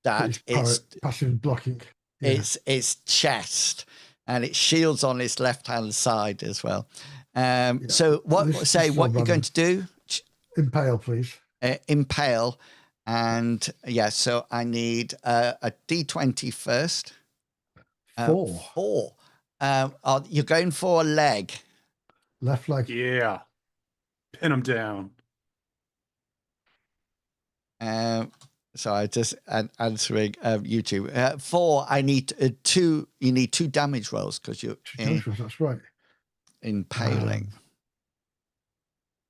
that it's passive blocking. Yeah. It's chest, and it's shields on its left hand side as well. So what you're going to do? Impale, please. Impale, and so I need a D20 first. 4. 4. You're going for a leg. Left leg. Yeah. Pin him down. So I just answering YouTube. 4. I need 2. You need 2 damage rolls because you're that's right. Impaling.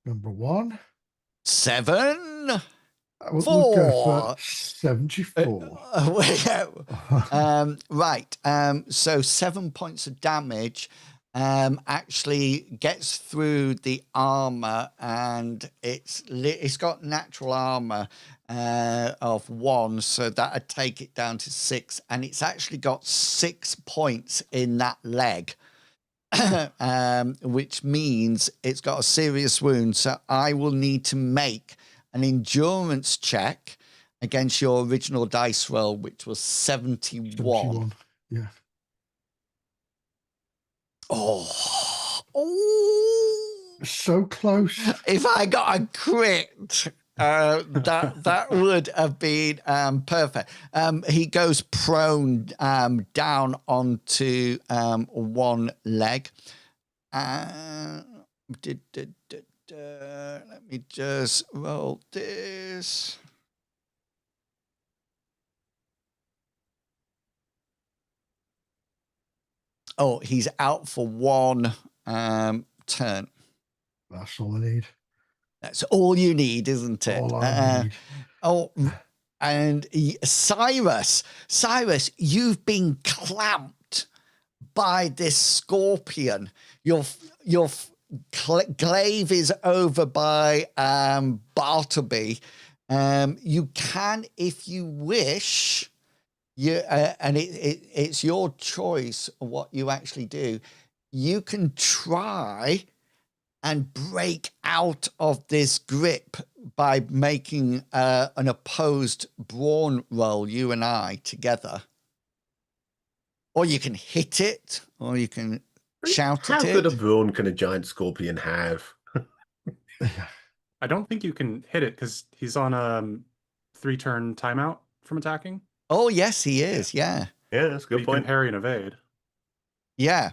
Number 1. 7. We'll go for 74. Right. So 7 points of damage actually gets through the armor, and it's got natural armor of 1, so that'd take it down to 6, and it's actually got 6 points in that leg. Which means it's got a serious wound. So I will need to make an endurance check against your original dice roll, which was 71. Yeah. Oh, so close. If I got a crit, that would have been perfect. He goes prone down onto one leg. Let me just roll this. Oh, he's out for 1 turn. That's all I need. That's all you need, isn't it? All I need. Oh, and Cyrus, you've been clamped by this scorpion. Your glaive is over by Bartleby. You can, if you wish, and it's your choice what you actually do. You can try and break out of this grip by making an opposed brawn roll, you and I together. Or you can hit it, or you can shout at it. How good a brawn can a giant scorpion have? I don't think you can hit it because he's on a 3-turn timeout from attacking. Oh, yes, he is. Yeah. Yeah, that's a good point. You can parry and evade. Yeah.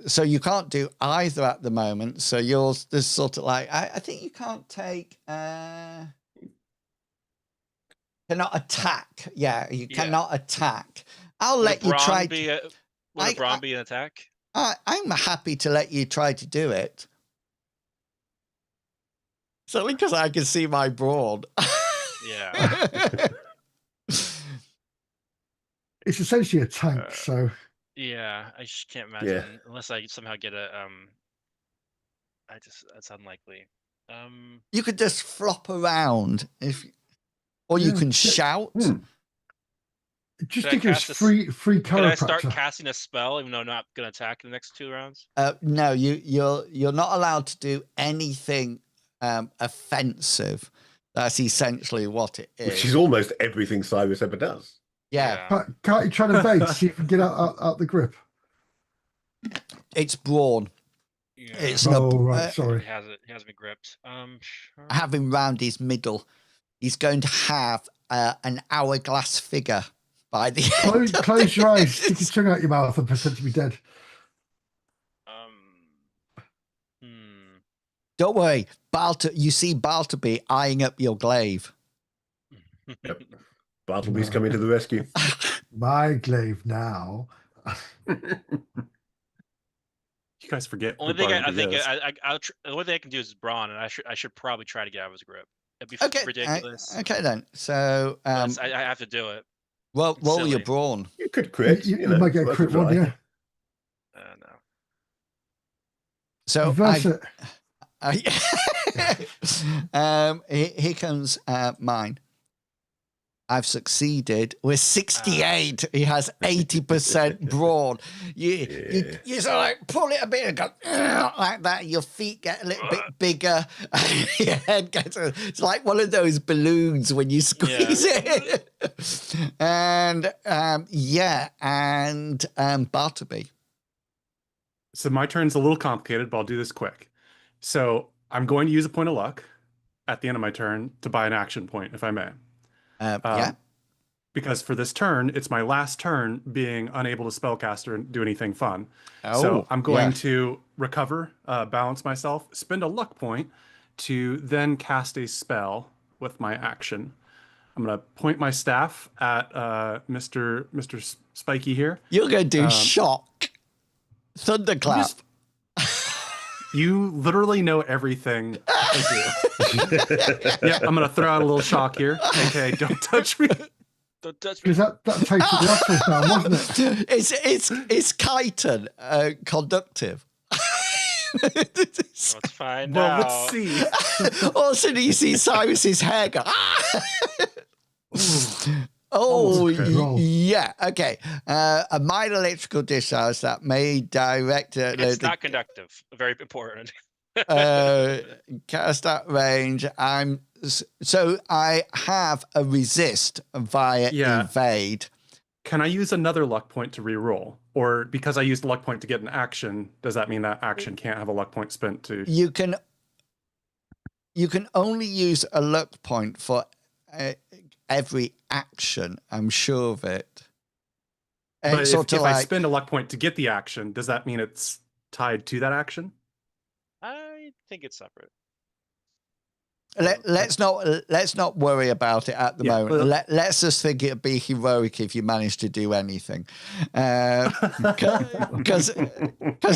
So you can't do either at the moment. So yours, there's sort of like, I think you can't take, cannot attack. Yeah, you cannot attack. I'll let you try. Would a brawn be an attack? I'm happy to let you try to do it. Certainly because I can see my brawn. Yeah. It's essentially a tank, so. Yeah, I just can't imagine unless I somehow get a that's unlikely. You could just flop around or you can shout. Just Should I think it's cast a s- free Can I start chiropractor. casting a spell even though I'm not going to attack in the next 2 rounds? No, you're not allowed to do anything offensive. That's essentially what it Which is. is almost everything Cyrus ever does. Yeah, Can't you try to evade to see if you can get out the grip? it's brawn. Yeah. It's Oh, not right, sorry. He has me gripped. Sure. having round his middle. He's going to have an hourglass figure by the end. Close your eyes, stick your tongue out your mouth and pretend to be dead. Don't worry, you see Bartleby eyeing up your glaive. Yep. Bartleby's coming to the rescue. My glaive now. You guys forget. Only who thing I Bartleby think is. the only thing I can do is brawn, and I should probably try to get out of his grip. It'd be Okay, ridiculous. okay then. So I have to do it. roll silly. your brawn. You could crit. You know, might get a worth crit one, try. yeah. No. So Reverse it. here comes mine. I've succeeded with 68. He has 80% brawn. You sort of like pull it a bit and go like that. Your feet get a little bit bigger. Your head gets. It's like one of those balloons when you squeeze it. And Bartleby. So my turn's a little complicated, but I'll do this quick. So I'm going to use a point of luck at the end of my turn to buy an action point, if I may. Because for this turn, it's my last turn being unable to spellcaster and do anything fun. So I'm going to recover, balance myself, spend a luck point to then cast a spell with my action. I'm going to point my staff at Mr. Spiky here. You're going to do shock. Thunderclap. You literally know everything I do. Yeah, I'm going to throw out a little shock here. Okay, don't touch me. Don't touch me. Because that takes it the opposite down, wasn't it? It's chitin, conductive. It's fine Well, now. let's see. All of a sudden you see Cyrus's hair go. Yeah. Okay. A minor electrical discharge that may direct. It's not conductive. Very important. Cast at range. So I have a resist via evade. Can I use another luck point to reroll? Or because I used a luck point to get an action, does that mean that action can't have a luck point spent to... You can only use a luck point for every action, I'm sure of it. But if I spend a luck point to get the action, does that mean it's tied to that action? I think it's separate. Let's not worry about it at the moment. Let's just think it'd be heroic if you managed to do anything, because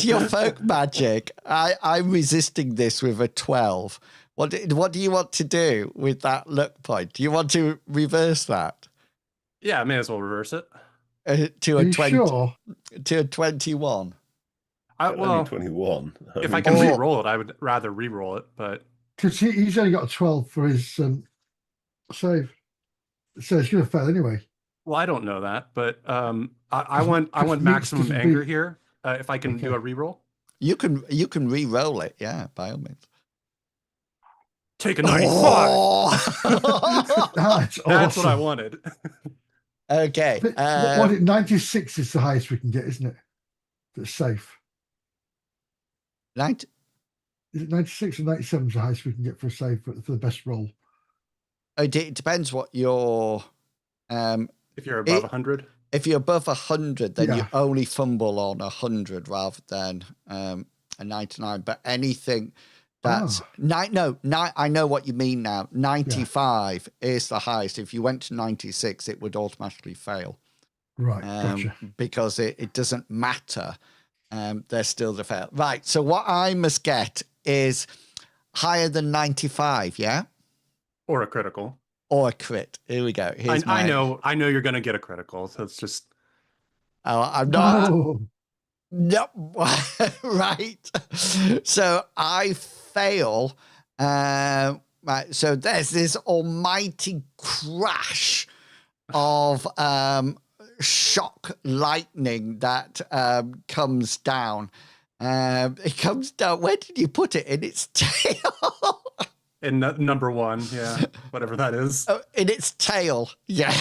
your folk magic. I'm resisting this with a 12. What do you want to do with that luck point? Do you want to reverse that? Yeah, I may as well reverse it to a 20 sure? to a 21. Only 21. If I can re-roll it, I would rather re-roll it, but. Because he's only got a 12 for his save. So it's going to fail anyway. Well, I don't know that, but I want maximum anger here. If I can do a re-roll. You can re-roll it, yeah, by all means. Take a 95. Oh! That's awesome. That's what I wanted. Okay. What 96 is the highest we can get, isn't it? That's safe. Is it 96 or 97 is the highest we can get for a save for the best roll? It depends what your... if you're above 100? If you're above 100, then you only fumble on 100 rather than a 99. But anything that's... I know what you mean now. 95 is the highest. If you went to 96, it would automatically fail. Right, gotcha. Because it doesn't matter. There's still the fail. Right, so what I must get is higher than 95, yeah? Or a critical. Or a crit. Here we go. I know you're going to get a critical, so it's just... Oh, I'm not... Oh. No, right. So I fail. Right, so there's this almighty crash of shock lightning that comes down. It comes down. Where did you put it? In its tail. In number 1, yeah, whatever that is. Oh, in its tail, yeah.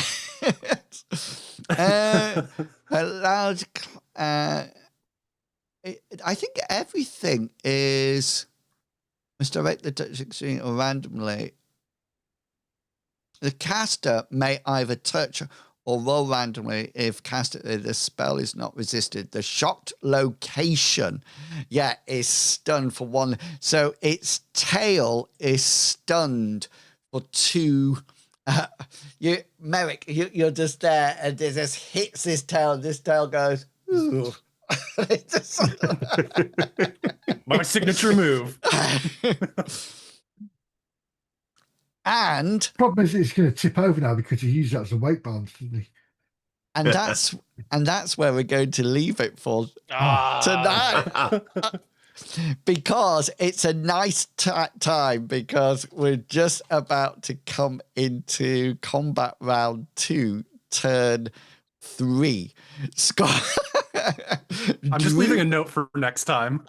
A large. I think everything is misdirect the touch extreme or randomly. The caster may either touch or roll randomly if the spell is not resisted. The shocked location, is stunned for 1. So its tail is stunned for 2. Merrick, you're just there, and it just hits this tail. And this tail goes, ooh. My signature move. And problem is, it's going to tip over now because he used that as a weight balance, didn't he? and that's where we're going to leave it for tonight, because it's a nice time, because we're just about to come into combat round 2, turn 3. Scott, I'm just leaving a note for next time.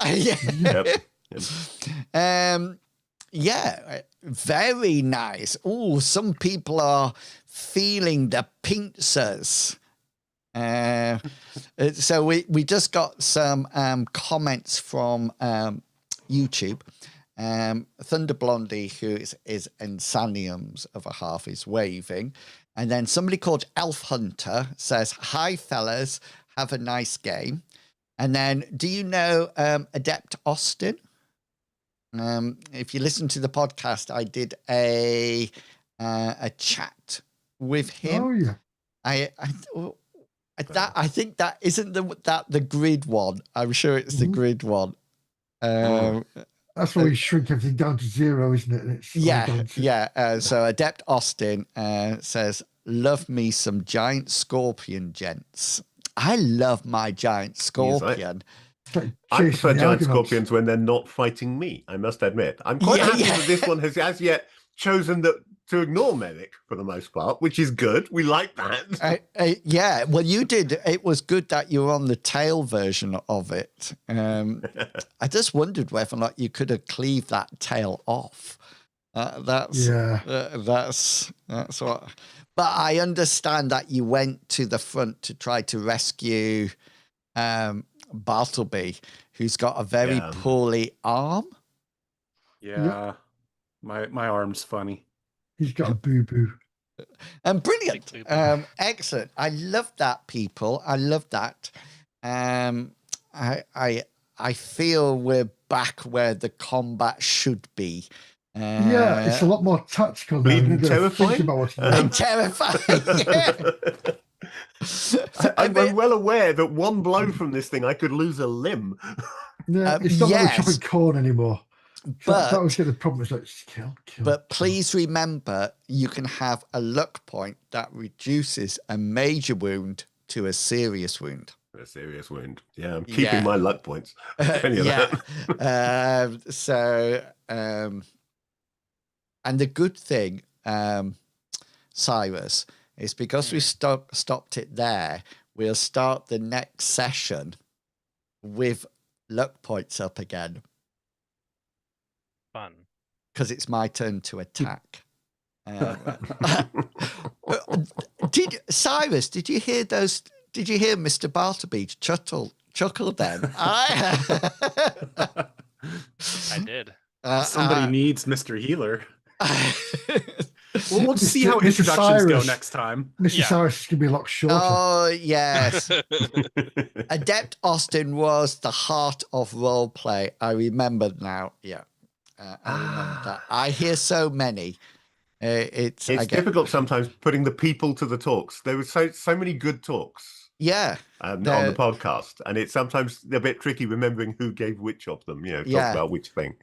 Very nice. Oh, some people are feeling the pincers. So we just got some comments from YouTube. Thunder Blondie, who is Insanium's other half, is waving. And then somebody called Elf Hunter says, "Hi, fellas. Have a nice game." And then, do you know Adept Austin? If you listen to the podcast, I did a chat with him. Oh yeah. I think that isn't the grid one. I'm sure it's the grid one. That's why we shrink everything down to 0, isn't it? And it's So Adept Austin says, "Love me some giant scorpion, gents." I love my giant scorpion. I prefer giant scorpions when they're not fighting me, I must admit. I'm quite happy that this one has as yet chosen to ignore Merrick for the most part, which is good. We like that. Well, you did. It was good that you were on the tail version of it. I just wondered whether or not you could have cleaved that tail off. That's what. But I understand that you went to the front to try to rescue Bartleby, who's got a very poorly arm. Yeah, my arm's funny. He's got a boo-boo. Brilliant. Excellent. I love that, people. I love that. I feel we're back where the combat should be. It's a lot more tactical now. Bleeding terrifying. And terrifying. I'm well aware that one blow from this thing, I could lose a limb. It's not like chopping corn anymore. But that was the problem. It's like, just kill. But please remember, you can have a luck point that reduces a major wound to a serious wound. A serious wound. Yeah, I'm keeping my luck points. And the good thing, Cyrus, is because we stopped it there, we'll start the next session with luck points up again. Fun. Because it's my turn to attack. Cyrus, did you hear those? Did you hear Mr. Bartleby chuckle then? I did. Somebody needs Mr. Healer. Well, we'll see how introductions Cyrus, go next time. Mr. Cyrus is going to be a lot shorter. Oh, yes. Adept Austin was the heart of roleplay. I remember now. Yeah. I remember that. I hear so many. It's difficult sometimes putting the people to the talks. There were so many good talks. Yeah. On the podcast. And it's sometimes a bit tricky remembering who gave which of them, talk about which thing.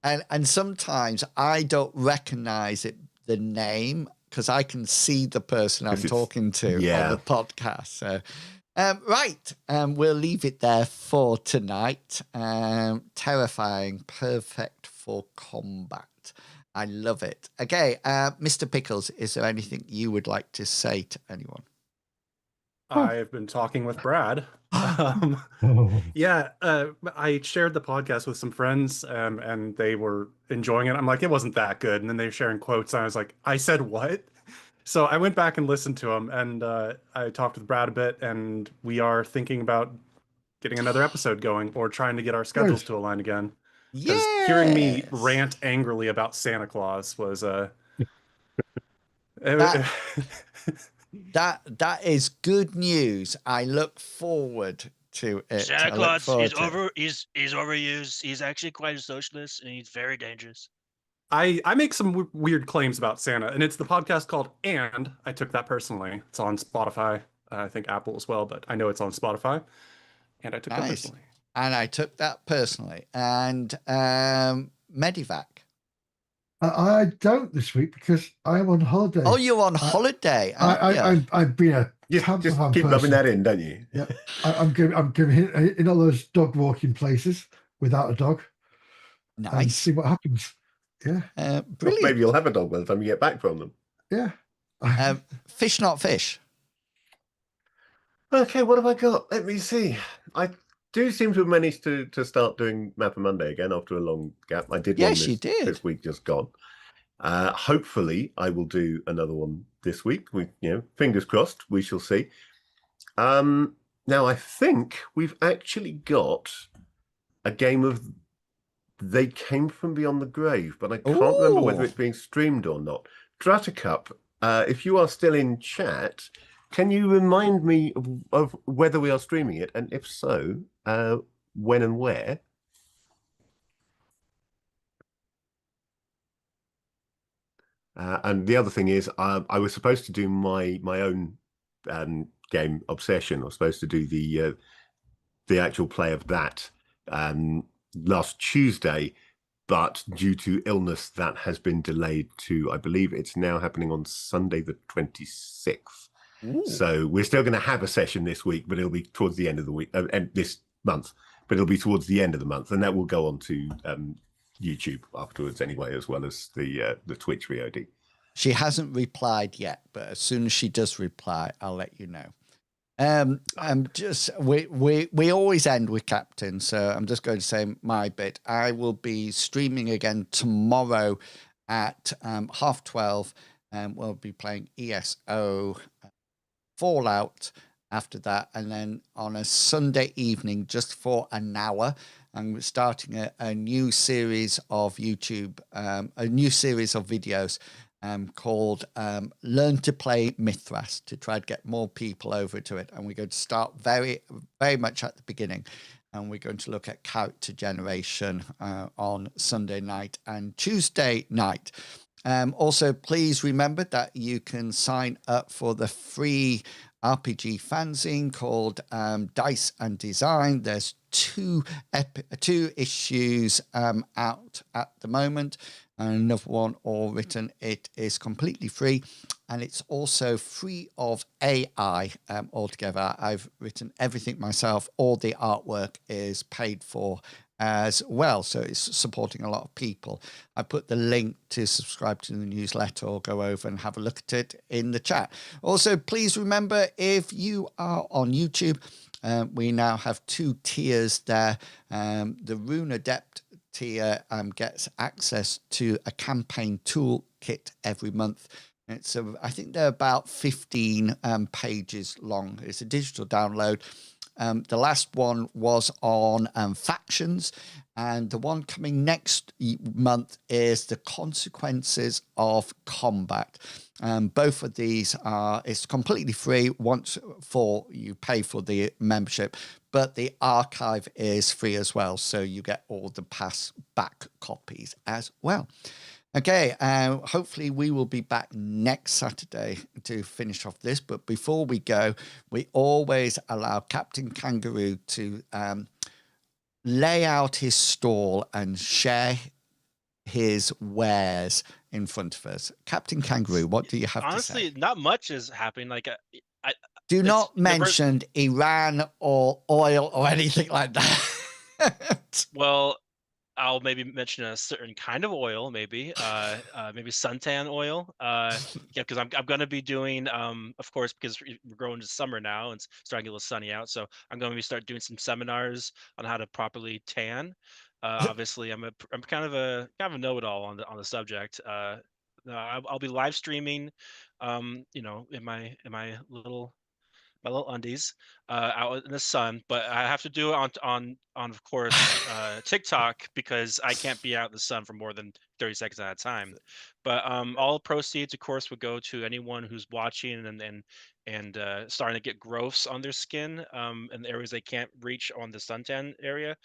And sometimes I don't recognize the name because I can see the person I'm talking to on the podcast. So, right. We'll leave it there for tonight. Terrifying, perfect for combat. I love it. Okay, Mr. Pickles, is there anything you would like to say to anyone? I've been talking with Brad. Yeah, I shared the podcast with some friends, and they were enjoying it. I'm like, it wasn't that good. And then they were sharing quotes, and I was like, I said what? So I went back and listened to them, and I talked with Brad a bit, and we are thinking about getting another episode going or trying to get our schedules to align again. Because hearing me rant angrily about Santa Claus was that is good news. I look forward to it. Santa Claus is he's overused. He's actually quite a socialist, and he's very dangerous. I make some weird claims about Santa, and it's the podcast called And. I took that personally. It's on Spotify. I think Apple as well, but I know it's on Spotify. And I took that personally. And I took that personally. And Medivac. I don't this week because I am on holiday. Oh, you're on holiday. I've been a just keep rubbing that in, don't you? Yeah, I'm going in all those dog walking places without a dog. Nice. And see what happens. Yeah. Brilliant. Well, maybe you'll have a dog by the time you get back from them. Yeah. Fish, not fish. Okay, what have I got? Let me see. I do seem to have managed to start doing Mapper Monday again after a long gap. I did one this week just gone. Hopefully, I will do another one this week. Fingers crossed. We shall see. Now, I think we've actually got a game of They Came From Beyond the Grave, but I can't remember whether it's being streamed or not. Dratacup, if you are still in chat, can you remind me of whether we are streaming it, and if so, when and where? And the other thing is, I was supposed to do my own game Obsession. I was supposed to do the actual play of that last Tuesday, but due to illness, that has been delayed to, I believe it's now happening on Sunday the 26th. Ooh. So we're still going to have a session this week, but it'll be towards the end of the week, and this month, but it'll be towards the end of the month, and that will go on to YouTube afterwards anyway, as well as the Twitch VOD. She hasn't replied yet, but as soon as she does reply, I'll let you know. We always end with Captain, so I'm just going to say my bit. I will be streaming again tomorrow at 12:30, and we'll be playing ESO Fallout after that, and then on a Sunday evening, just for an hour, I'm starting a new series of YouTube, a new series of videos called Learn to Play MYTHRAS, to try to get more people over to it. And we're going to start very, very much at the beginning, and we're going to look at character generation on Sunday night and Tuesday night. Also, please remember that you can sign up for the free RPG fanzine called Dice and Design. There's two issues out at the moment, and another one all written. It is completely free, and it's also free of AI altogether. I've written everything myself. All the artwork is paid for as well, so it's supporting a lot of people. I put the link to subscribe to the newsletter or go over and have a look at it in the chat. Also, please remember, if you are on YouTube, we now have 2 tiers there. The Rune Adept tier gets access to a campaign toolkit every month. It's I think they're about 15 pages long. It's a digital download. The last one was on factions, and the one coming next month is the consequences of combat. Both of these it's completely free once you pay for the membership, but the archive is free as well, so you get all the back copies as well. Okay, hopefully we will be back next Saturday to finish off this. But before we go, we always allow Captain Kangaroo to lay out his stall and share his wares in front of us. Captain Kangaroo, what do you have to say? Honestly, not much is happening. Like, do not mention Iran or oil or anything like that. Well, I'll maybe mention a certain kind of oil, maybe suntan oil. Yeah, because I'm gonna be doing, of course, because we're growing to summer now and it's starting to get a little sunny out. So I'm going to start doing some seminars on how to properly tan. Obviously, I'm kind of a know-it-all on the subject. I'll be live streaming, in my little undies out in the sun, but I have to do it on of course TikTok because I can't be out in the sun for more than 30 seconds at a time. But all proceeds, of course, would go to anyone who's watching and starting to get growths on their skin in the areas they can't reach on the suntan area.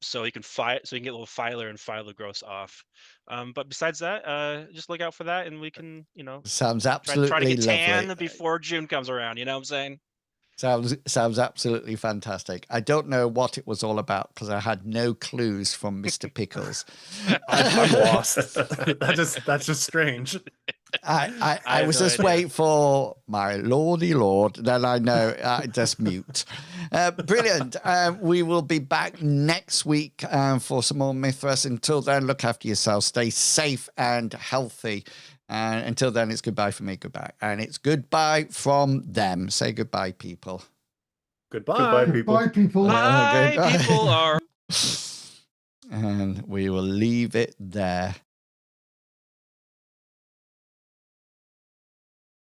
So you can get a little filer and file the growths off. But besides that, just look out for that, and we can, Sounds try to absolutely get lovely. tan before June comes around. You know what I'm saying? Sounds absolutely fantastic. I don't know what it was all about because I had no clues from Mr. Pickles. I'm lost. That's just strange. I was just waiting for my lordy lord. Then I know I just mute. Brilliant. We will be back next week for some more MYTHRAS. Until then, look after yourself. Stay safe and healthy. And until then, it's goodbye from me. Goodbye. And it's goodbye from them. Say goodbye, people. Goodbye. Goodbye, people. Bye, people. Bye, people are. And we will leave it there.